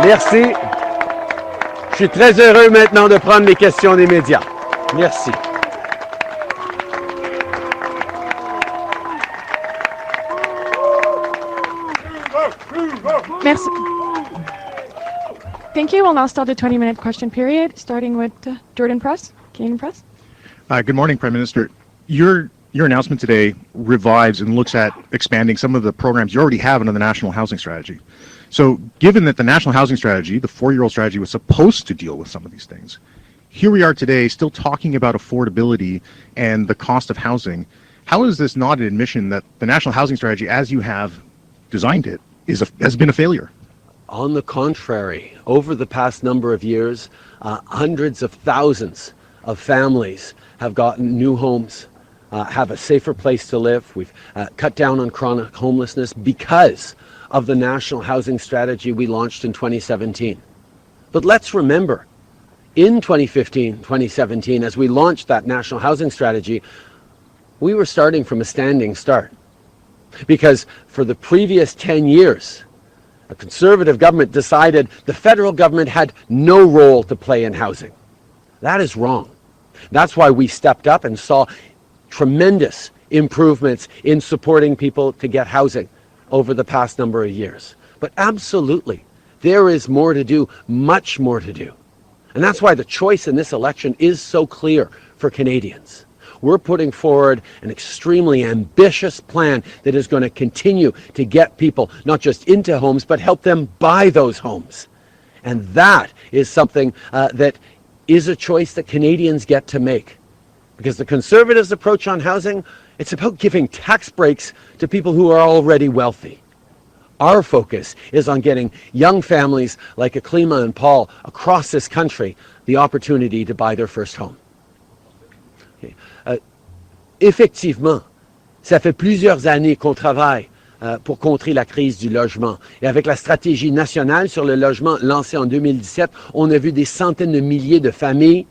Merci. Je suis très heureux maintenant de prendre les questions des médias. Merci. Merci. Thank you. We'll now start the 20-minute question period, starting with Jordan Press, Canadian Press. Good morning, Prime Minister. Your announcement today revives and looks at expanding some of the programs you already have under the National Housing Strategy. So given that the National Housing Strategy, the 4-year-old strategy, was supposed to deal with some of these things, here we are today still talking about affordability and the cost of housing. How is this not an admission that the National Housing Strategy, as you have designed it, has been a failure? On the contrary, over the past number of years, hundreds of thousands of families have gotten new homes, have a safer place to live. We've cut down on chronic homelessness because of the national housing strategy we launched in 2017. But let's remember, in 2015, 2017, as we launched that national housing strategy, we were starting from a standing start. Because for the previous 10 years, a conservative government decided the federal government had no role to play in housing. That is wrong. That's why we stepped up and saw tremendous improvements in supporting people to get housing over the past number of years. But absolutely, there is more to do, much more to do. And that's why the choice in this election is so clear for Canadians. We're putting forward an extremely ambitious plan that is going to continue to get people not just into homes, but help them buy those homes. And that is something that is a choice that Canadians get to make. Because the Conservatives' approach on housing, it's about giving tax breaks to people who are already wealthy. Our focus is on getting young families like Aklima and Paul across this country the opportunity to buy their first home. Okay. Effectivement, ça fait plusieurs années qu'on travaille pour contrer la crise du logement. Et avec la stratégie nationale sur le logement lancée en 2017, on a vu des centaines de milliers de familles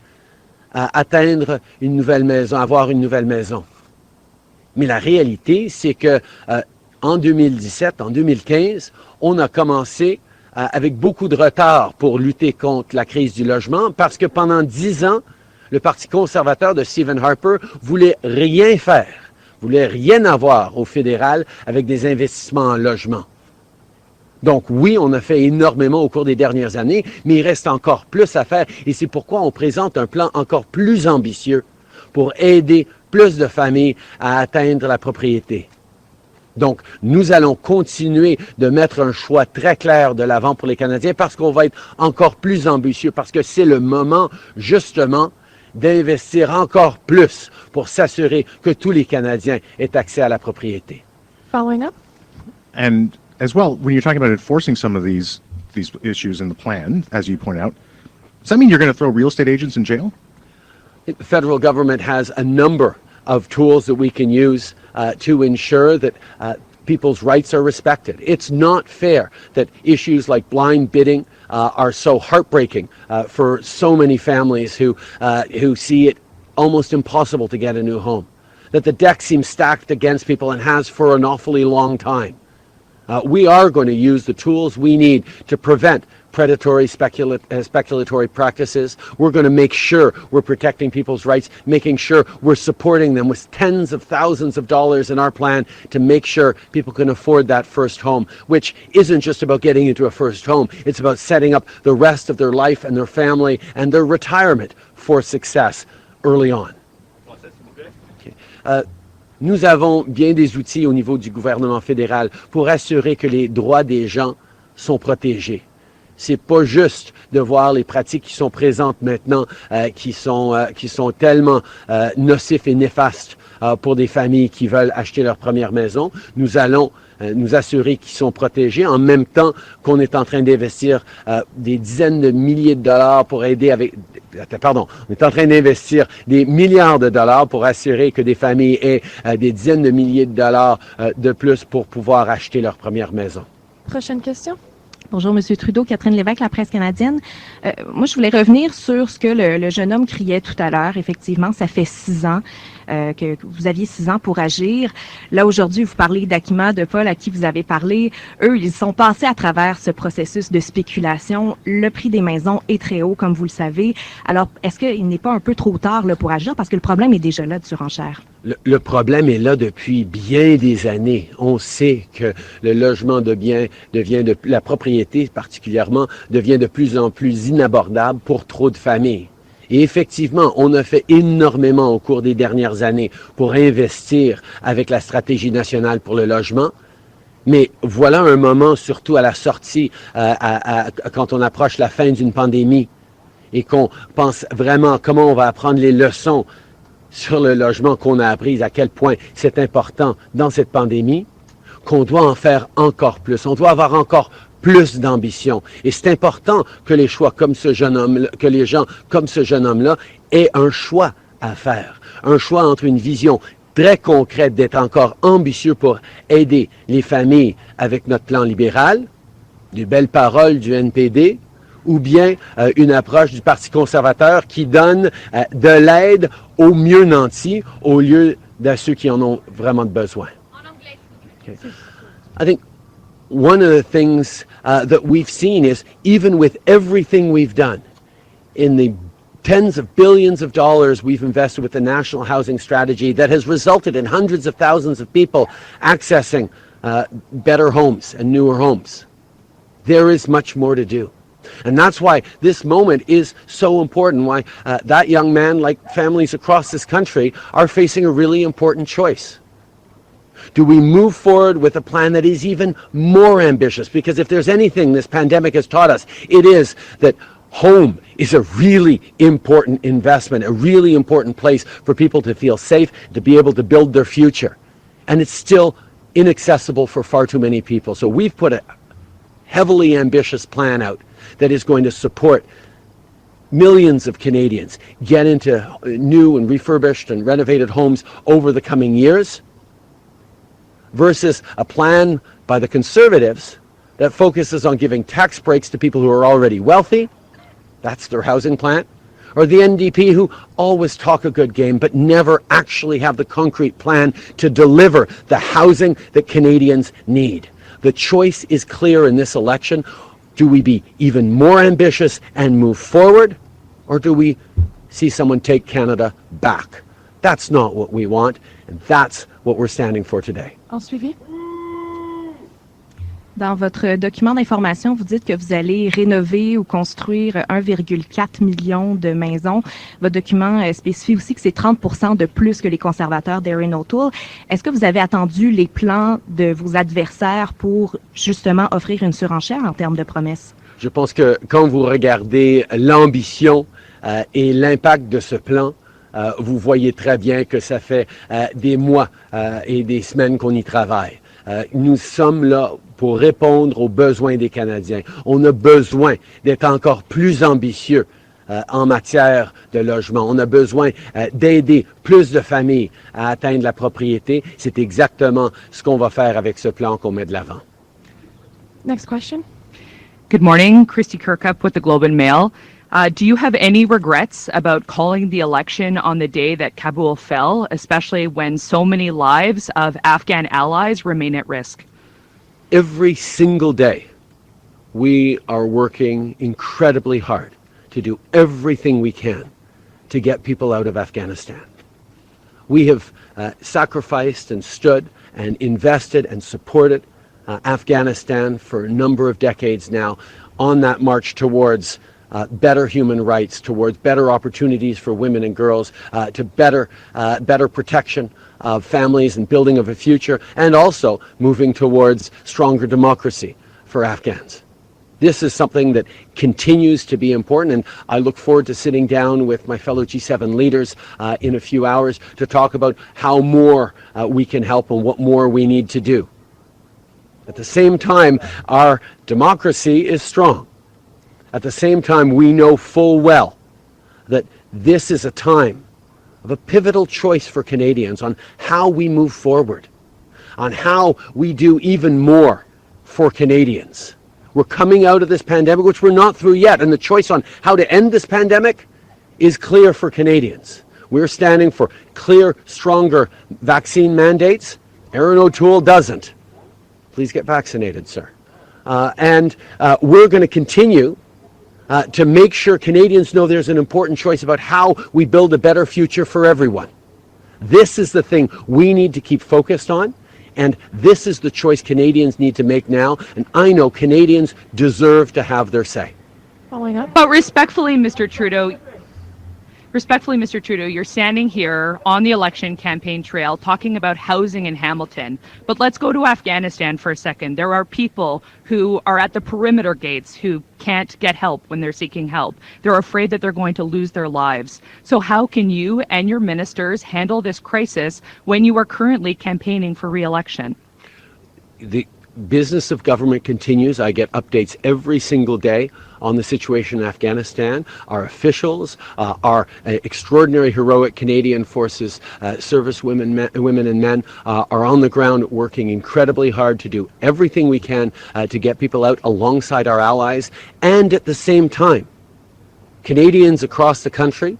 atteindre une nouvelle maison, avoir une nouvelle maison. Mais la réalité, c'est que en 2017, en 2015, on a commencé avec beaucoup de retard pour lutter contre la crise du logement parce que pendant 10 ans, le Parti conservateur de Stephen Harper voulait rien faire, voulait rien avoir au fédéral avec des investissements en logement. Donc oui, on a fait énormément au cours des dernières années, mais il reste encore plus à faire et c'est pourquoi on présente un plan encore plus ambitieux pour aider plus de familles à atteindre la propriété. Donc, nous allons continuer de mettre un choix très clair de l'avant pour les Canadiens parce qu'on va être encore plus ambitieux, parce que c'est le moment, justement, d'investir encore plus pour s'assurer que tous les Canadiens aient accès à la propriété. Following up. And as well, when you're talking about enforcing some of these issues in the plan, as you point out, does that mean you're going to throw real estate agents in jail? The federal government has a number of tools that we can use to ensure that people's rights are respected. It's not fair that issues like blind bidding are so heartbreaking for so many families who see it almost impossible to get a new home. That the deck seems stacked against people and has for an awfully long time. We are going to use the tools we need to prevent predatory speculatory practices. We're going to make sure we're protecting people's rights, making sure we're supporting them with tens of thousands of dollars in our plan to make sure people can afford that first home, which isn't just about getting into a first home. It's about setting up the rest of their life and their family and their retirement for success early on. Okay. Nous avons bien des outils au niveau du gouvernement fédéral pour assurer que les droits des gens sont protégés. C'est pas juste de voir les pratiques qui sont présentes maintenant, qui sont tellement nocifs et néfastes pour des familles qui veulent acheter leur première maison. Nous allons nous assurer qu'ils sont protégés en même temps qu'on est en train d'investir des dizaines de milliers de dollars pour aider avec... Pardon, on est en train d'investir des milliards de dollars pour assurer que des familles aient des dizaines de milliers de dollars de plus pour pouvoir acheter leur première maison. Prochaine question. Bonjour, M. Trudeau, Catherine Lévesque, la presse canadienne. Moi, je voulais revenir sur ce que le jeune homme criait tout à l'heure. Effectivement, ça fait 6 ans que vous aviez 6 ans pour agir. Là, aujourd'hui, vous parlez d'Akima, de Paul, à qui vous avez parlé. Eux, ils sont passés à travers ce processus de spéculation. Le prix des maisons est très haut, comme vous le savez. Alors, est-ce qu'il n'est pas un peu trop tard là, pour agir? Parce que le problème est déjà là de surenchère. Le problème est là depuis bien des années. On sait que le logement la propriété particulièrement, devient de plus en plus inabordable pour trop de familles. Et effectivement, on a fait énormément au cours des dernières années pour investir avec la stratégie nationale pour le logement. Mais voilà un moment, surtout à la sortie, quand on approche la fin d'une pandémie et qu'on pense vraiment comment on va apprendre les leçons sur le logement qu'on a appris, à quel point c'est important dans cette pandémie, qu'on doit en faire encore plus. On doit avoir encore plus d'ambition. Et c'est important que les choix comme ce jeune homme, que les gens comme ce jeune homme-là aient un choix à faire. Un choix entre une vision très concrètes, d'être encore ambitieux pour aider les familles avec notre plan libéral, des belles paroles du NPD, ou bien une approche du Parti conservateur qui donne de l'aide aux mieux nantis au lieu de ceux qui en ont vraiment besoin. Okay. I think one of the things that we've seen is even with everything we've done in the tens of billions of dollars we've invested with the National Housing Strategy that has resulted in hundreds of thousands of people accessing better homes and newer homes, there is much more to do. And that's why this moment is so important, why that young man, like families across this country, are facing a really important choice. Do we move forward with a plan that is even more ambitious? Because if there's anything this pandemic has taught us, it is that home is a really important investment, a really important place for people to feel safe, to be able to build their future. And it's still inaccessible for far too many people. So we've put a heavily ambitious plan out that is going to support millions of Canadians get into new and refurbished and renovated homes over the coming years, versus a plan by the Conservatives that focuses on giving tax breaks to people who are already wealthy. That's their housing plan. Or the NDP, who always talk a good game but never actually have the concrete plan to deliver the housing that Canadians need. The choice is clear in this election. Do we be even more ambitious and move forward, or do we see someone take Canada back? That's not what we want, and that's what we're standing for today. En suivi. Dans votre document d'information, vous dites que vous allez rénover ou construire 1,4 million de maisons. Votre document spécifie aussi que c'est 30% de plus que les conservateurs d'Erin O'Toole. Est-ce que vous avez attendu les plans de vos adversaires pour justement offrir une surenchère en termes de promesses? Je pense que quand vous regardez l'ambition et l'impact de ce plan, vous voyez très bien que ça fait des mois et des semaines qu'on y travaille. Nous sommes là pour répondre aux besoins des Canadiens. On a besoin d'être encore plus ambitieux en matière de logement. On a besoin d'aider plus de familles à atteindre la propriété. C'est exactement ce qu'on va faire avec ce plan qu'on met de l'avant. Next question. Good morning, Christy Kirkup with the Globe and Mail. Do you have any regrets about calling the election on the day that Kabul fell, especially when so many lives of Afghan allies remain at risk? Every single day, we are working incredibly hard to do everything we can to get people out of Afghanistan. We have sacrificed and stood and invested and supported Afghanistan for a number of decades now on that march towards better human rights, towards better opportunities for women and girls, to better protection of families and building of a future, and also moving towards stronger democracy for Afghans. This is something that continues to be important, and I look forward to sitting down with my fellow G7 leaders in a few hours to talk about how more we can help and what more we need to do. At the same time, our democracy is strong. At the same time, we know full well that this is a time of a pivotal choice for Canadians on how we move forward, on how we do even more for Canadians. We're coming out of this pandemic, which we're not through yet, and the choice on how to end this pandemic is clear for Canadians. We're standing for clear, stronger vaccine mandates. Erin O'Toole doesn't. Please get vaccinated, sir. And we're going to continue to make sure Canadians know there's an important choice about how we build a better future for everyone. This is the thing we need to keep focused on, and this is the choice Canadians need to make now, and I know Canadians deserve to have their say. Following up. But respectfully, Mr. Trudeau, you're standing here on the election campaign trail talking about housing in Hamilton. But let's go to Afghanistan for a second. There are people who are at the perimeter gates who can't get help when they're seeking help. They're afraid that they're going to lose their lives. So how can you and your ministers handle this crisis when you are currently campaigning for re-election? business of government continues. I get updates every single day on the situation in Afghanistan. Our officials, our extraordinary heroic Canadian Forces service women and men are on the ground working incredibly hard to do everything we can to get people out alongside our allies. And at the same time, Canadians across the country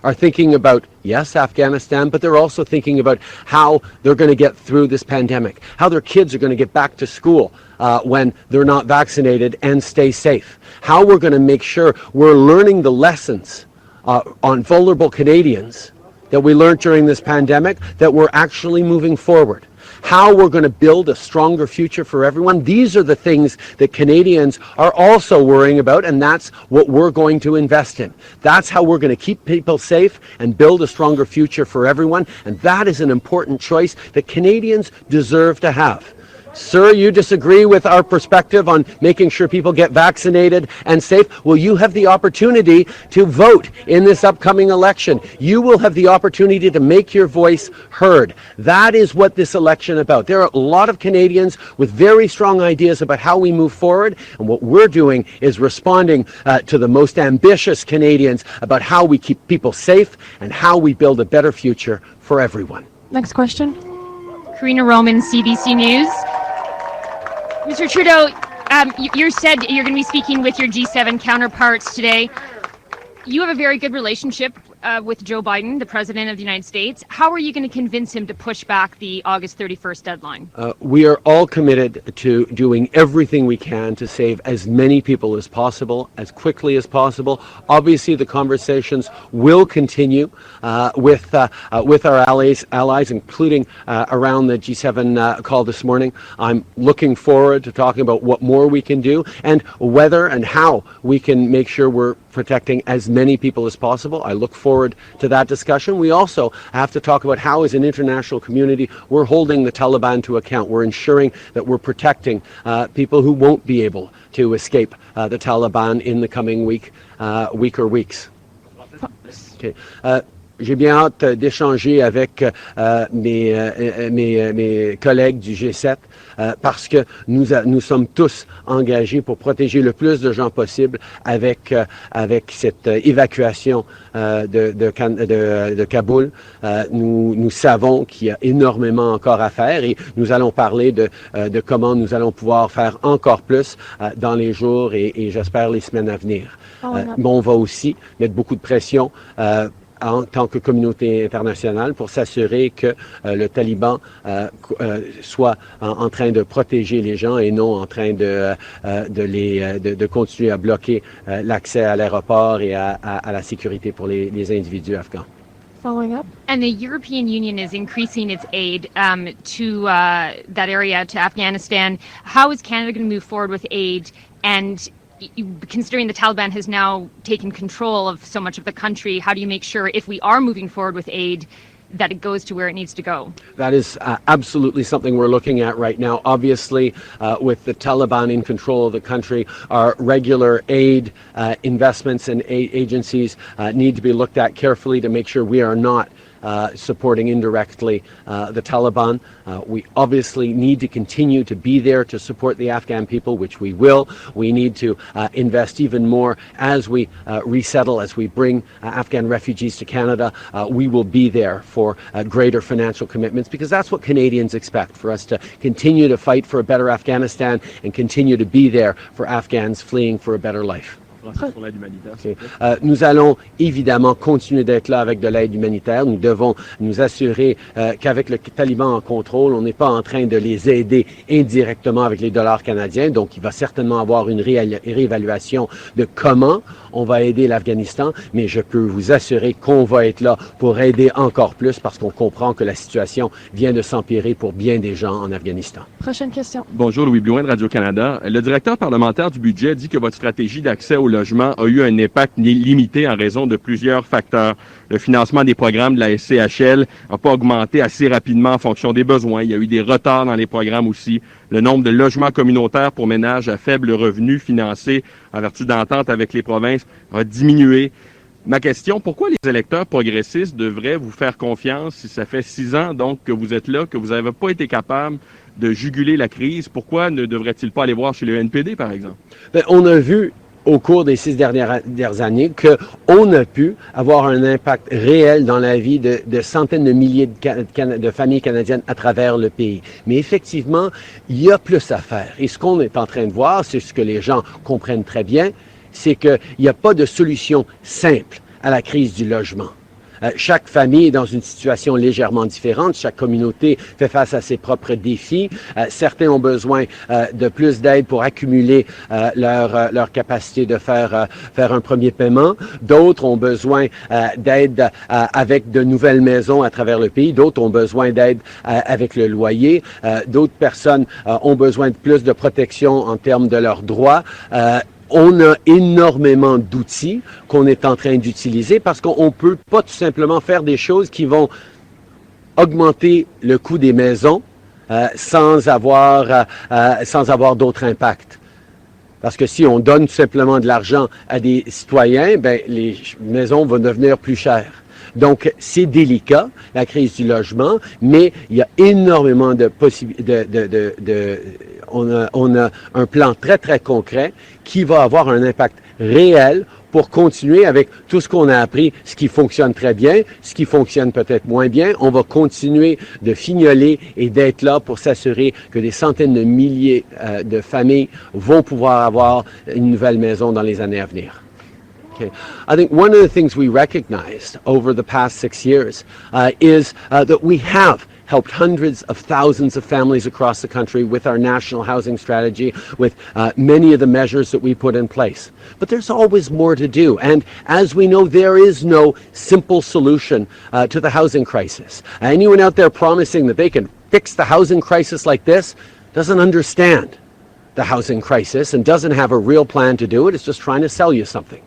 are thinking about, yes, Afghanistan, but they're also thinking about how they're going to get through this pandemic, how their kids are going to get back to school when they're not vaccinated and stay safe, how we're going to make sure we're learning the lessons on vulnerable Canadians that we learned during this pandemic, that we're actually moving forward. How we're going to build a stronger future for everyone. These are the things that Canadians are also worrying about, and that's what we're going to invest in. That's how we're going to keep people safe and build a stronger future for everyone, and that is an important choice that Canadians deserve to have. Sir, you disagree with our perspective on making sure people get vaccinated and safe? Well, you have the opportunity to vote in this upcoming election. You will have the opportunity to make your voice heard. That is what this election is about. There are a lot of Canadians with very strong ideas about how we move forward, and what we're doing is responding to the most ambitious Canadians about how we keep people safe and how we build a better future for everyone. Next question. Karina Roman, CBC News. Mr. Trudeau, you said you're going to be speaking with your G7 counterparts today. You have a very good relationship with Joe Biden, the President of the United States. How are you going to convince him to push back the August 31st deadline? We are all committed to doing everything we can to save as many people as possible, as quickly as possible. Obviously, the conversations will continue with our allies, including around the G7 call this morning. I'm looking forward to talking about what more we can do and whether and how we can make sure we're protecting as many people as possible. I look forward to that discussion. We also have to talk about how, as an international community, we're holding the Taliban to account. We're ensuring that we're protecting people who won't be able to escape the Taliban in the coming week or weeks. Okay. J'ai bien hâte d'échanger avec mes collègues du G7 parce que nous sommes tous engagés pour protéger le plus de gens possible avec cette évacuation de Kaboul. Nous savons qu'il y a énormément encore à faire et nous allons parler de comment nous allons pouvoir faire encore plus dans les jours et j'espère les semaines à venir. Mais on va aussi mettre beaucoup de pression en tant que communauté internationale pour s'assurer que le Taliban soit en train de protéger les gens et non en train de continuer à bloquer l'accès à l'aéroport et à la sécurité pour les individus afghans. Following up. And the European Union is increasing its aid to that area, to Afghanistan. How is Canada going to move forward with aid? And considering the Taliban has now taken control of so much of the country, how do you make sure, if we are moving forward with aid, that it goes to where it needs to go? That is absolutely something we're looking at right now. Obviously, with the Taliban in control of the country, our regular aid investments and aid agencies need to be looked at carefully to make sure we are not supporting indirectly the Taliban. We obviously need to continue to be there to support the Afghan people, which we will. We need to invest even more as we resettle, as we bring Afghan refugees to Canada. We will be there for greater financial commitments because that's what Canadians expect, for us to continue to fight for a better Afghanistan and continue to be there for Afghans fleeing for a better life. Okay. Nous allons évidemment continuer d'être là avec de l'aide humanitaire. Nous devons nous assurer qu'avec le Taliban en contrôle, on n'est pas en train de les aider indirectement avec les dollars canadiens. Donc, il va certainement avoir une réévaluation de comment on va aider l'Afghanistan. Mais je peux vous assurer qu'on va être là pour aider encore plus parce qu'on comprend que la situation vient de s'empirer pour bien des gens en Afghanistan. Prochaine question. Bonjour, Louis Blouin de Radio-Canada. Le directeur parlementaire du budget dit que votre stratégie d'accès au logement a eu un impact limité en raison de plusieurs facteurs. Le financement des programmes de la SCHL n'a pas augmenté assez rapidement en fonction des besoins. Il y a eu des retards dans les programmes aussi. Le nombre de logements communautaires pour ménages à faible revenu financés en vertu d'entente avec les provinces a diminué. Ma question, pourquoi les électeurs progressistes devraient vous faire confiance si ça fait 6 ans donc que vous êtes là, que vous n'avez pas été capable de juguler la crise, pourquoi ne devrait-il pas aller voir chez le NPD, par exemple? Bien, on a vu au cours des 6 dernières années qu'on a pu avoir un impact réel dans la vie de centaines de milliers de familles canadiennes à travers le pays. Mais effectivement, il y a plus à faire. Et ce qu'on est en train de voir, c'est ce que les gens comprennent très bien, c'est qu'il n'y a pas de solution simple à la crise du logement. Chaque famille est dans une situation légèrement différente. Chaque communauté fait face à ses propres défis. Certains ont besoin de plus d'aide pour accumuler leur capacité de faire un premier paiement. D'autres ont besoin d'aide avec de nouvelles maisons à travers le pays. D'autres ont besoin d'aide avec le loyer. D'autres personnes ont besoin de plus de protection en termes de leurs droits. On a énormément d'outils qu'on est en train d'utiliser parce qu'on ne peut pas tout simplement faire des choses qui vont augmenter le coût des maisons sans avoir d'autres impacts. Parce que si on donne tout simplement de l'argent à des citoyens, ben, les maisons vont devenir plus chères. Donc, c'est délicat, la crise du logement, mais il y a énormément de possibilités. On a un plan très, très concret qui va avoir un impact réel pour continuer avec tout ce qu'on a appris, ce qui fonctionne très bien, ce qui fonctionne peut-être moins bien. On va continuer de fignoler et d'être là pour s'assurer que des centaines de milliers de familles vont pouvoir avoir une nouvelle maison dans les années à venir. Okay. I think one of the things we recognized over the past 6 years is that we have helped hundreds of thousands of families across the country with our national housing strategy, with many of the measures that we put in place. But there's always more to do. And as we know, there is no simple solution to the housing crisis. Anyone out there promising that they can fix the housing crisis like this doesn't understand the housing crisis and doesn't have a real plan to do it. It's just trying to sell you something.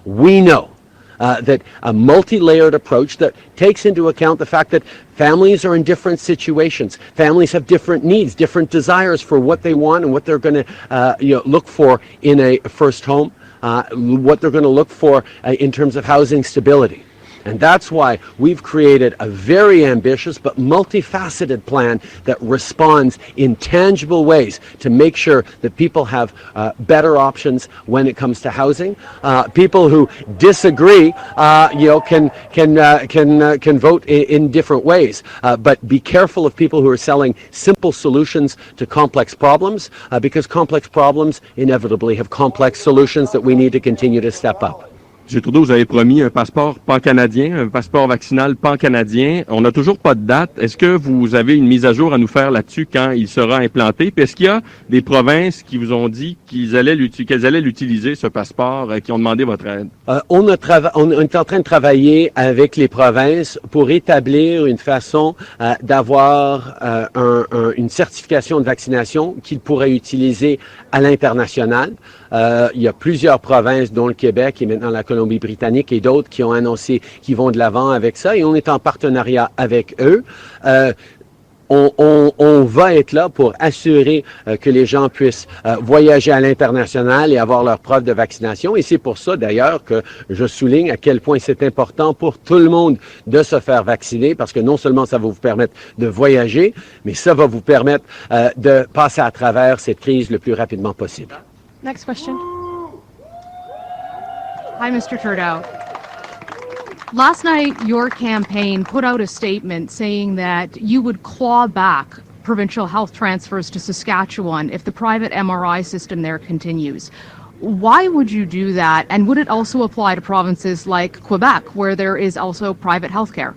We know that a multi-layered approach that takes into account the fact that families are in different situations. Families have different needs, different desires for what they want and what they're going to look for in a first home, what they're going to look for in terms of housing stability. And that's why we've created a very ambitious but multifaceted plan that responds in tangible ways to make sure that people have better options when it comes to housing. People who disagree, can vote in different ways. But be careful of people who are selling simple solutions to complex problems, because complex problems inevitably have complex solutions that we need to continue to step up. M. Trudeau, vous avez promis un passeport pan-canadien, un passeport vaccinal pan-canadien. On n'a toujours pas de date. Est-ce que vous avez une mise à jour à nous faire là-dessus quand il sera implanté? Puis est-ce qu'il y a des provinces qui vous ont dit qu'elles allaient l'utiliser, ce passeport, qui ont demandé votre aide? On est en train de travailler avec les provinces pour établir une façon d'avoir une certification de vaccination qu'ils pourraient utiliser à l'international. Il y a plusieurs provinces, dont le Québec et maintenant la Colombie-Britannique et d'autres qui ont annoncé qu'ils vont de l'avant avec ça et on est en partenariat avec eux. On va être là pour assurer que les gens puissent voyager à l'international et avoir leur preuve de vaccination. Et c'est pour ça, d'ailleurs, que je souligne à quel point c'est important pour tout le monde de se faire vacciner, parce que non seulement ça va vous permettre de voyager, mais ça va vous permettre de passer à travers cette crise le plus rapidement possible. Next question. Hi, Mr. Trudeau. Last night, your campaign put out a statement saying that you would claw back provincial health transfers to Saskatchewan if the private MRI system there continues. Why would you do that? And would it also apply to provinces like Quebec, where there is also private health care?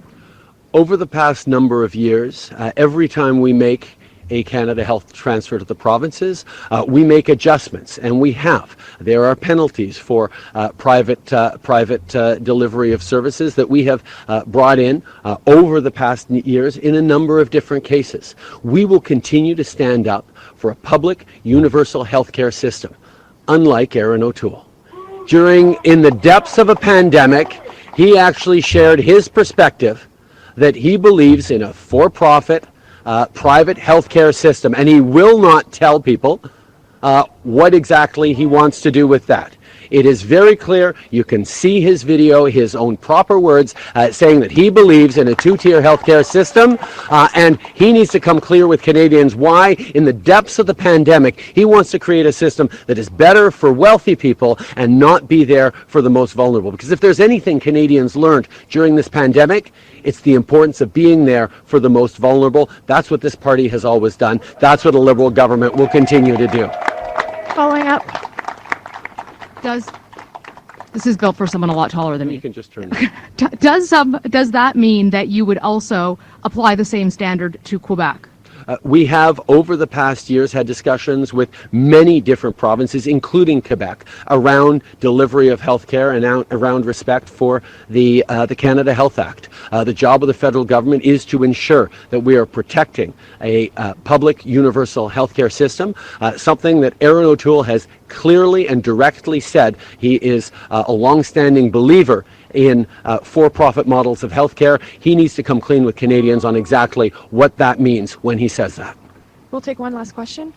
Over the past number of years, every time we make a Canada Health transfer to the provinces, we make adjustments, and we have. There are penalties for private delivery of services that we have brought in over the past years in a number of different cases. We will continue to stand up for a public universal healthcare system, unlike Erin O'Toole. In the depths of a pandemic, he actually shared his perspective that he believes in a for-profit private healthcare system, and he will not tell people what exactly he wants to do with that. It is very clear. You can see his video, his own proper words, saying that he believes in a two-tier healthcare system, and he needs to come clear with Canadians why, in the depths of the pandemic, he wants to create a system that is better for wealthy people and not be there for the most vulnerable. Because if there's anything Canadians learned during this pandemic, it's the importance of being there for the most vulnerable. That's what this party has always done. That's what a Liberal government will continue to do. Following up, this is built for someone a lot taller than me. You can just turn. Does that mean that you would also apply the same standard to Quebec? We have, over the past years, had discussions with many different provinces, including Quebec, around delivery of healthcare and around respect for the Canada Health Act. The job of the federal government is to ensure that we are protecting a public universal healthcare system, something that Erin O'Toole has clearly and directly said he is a long-standing believer in for-profit models of healthcare. He needs to come clean with Canadians on exactly what that means when he says that. We'll take one last question.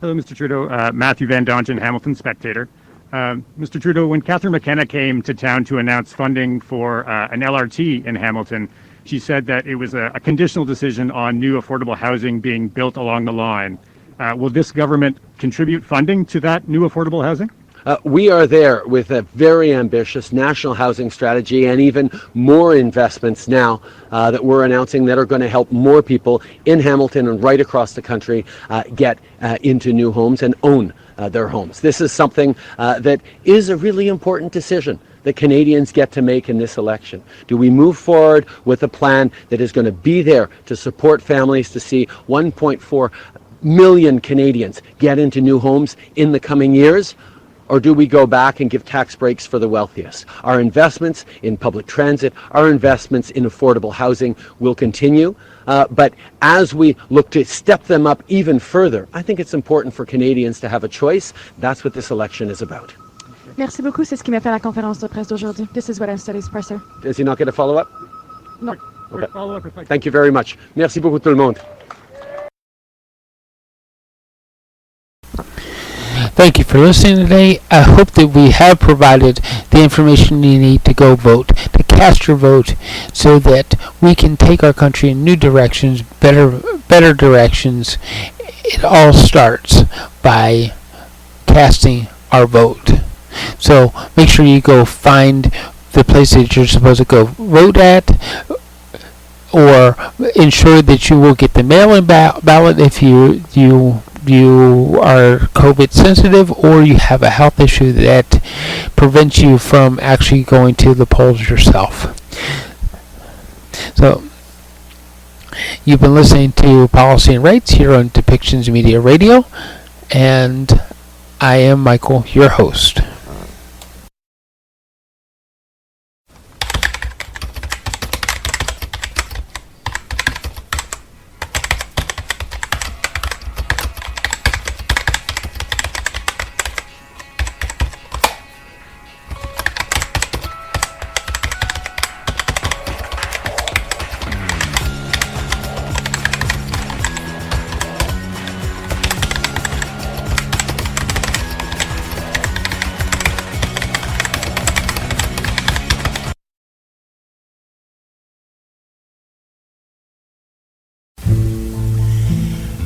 Hello, Mr. Trudeau. Matthew Van Dongen, Hamilton Spectator. Mr. Trudeau, when Catherine McKenna came to town to announce funding for an LRT in Hamilton, she said that it was a conditional decision on new affordable housing being built along the line. Will this government contribute funding to that new affordable housing? We are there with a very ambitious national housing strategy and even more investments now that we're announcing that are going to help more people in Hamilton and right across the country get into new homes and own their homes. This is something that is a really important decision that Canadians get to make in this election. Do we move forward with a plan that is going to be there to support families to see 1.4 million Canadians get into new homes in the coming years? Or do we go back and give tax breaks for the wealthiest? Our investments in public transit, our investments in affordable housing will continue. But as we look to step them up even further, I think it's important for Canadians to have a choice. That's what this election is about. Merci beaucoup. C'est ce qui m'a fait la conférence de presse d'aujourd'hui. This is what I'm studying, Professor. Does he not get a follow-up? No. Okay. Thank you very much. Merci beaucoup tout le monde. Thank you for listening today. I hope that we have provided the information you need to go vote, to cast your vote, so that we can take our country in new directions, better directions. It all starts by casting our vote. So make sure you go find the place that you're supposed to go vote at, or ensure that you will get the mail-in ballot if you are COVID sensitive, or you have a health issue that prevents you from actually going to the polls yourself. So, you've been listening to Policy and Rights here on Depictions Media Radio, and I am Michael, your host.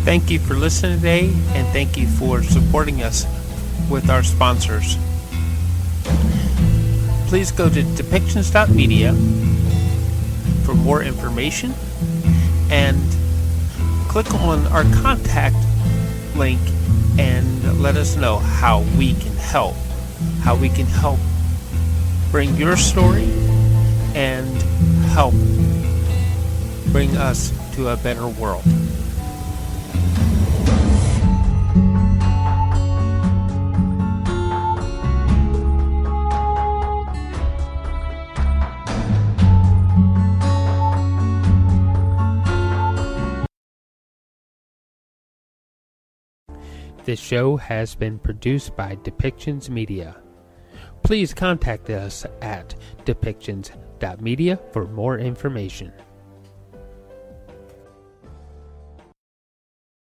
Thank you for listening today, and thank you for supporting us with our sponsors. Please go to depictions.media for more information, and click on our contact link and let us know how we can help bring your story and help bring us to a better world. This show has been produced by Depictions Media. Please contact us at depictions.media for more information.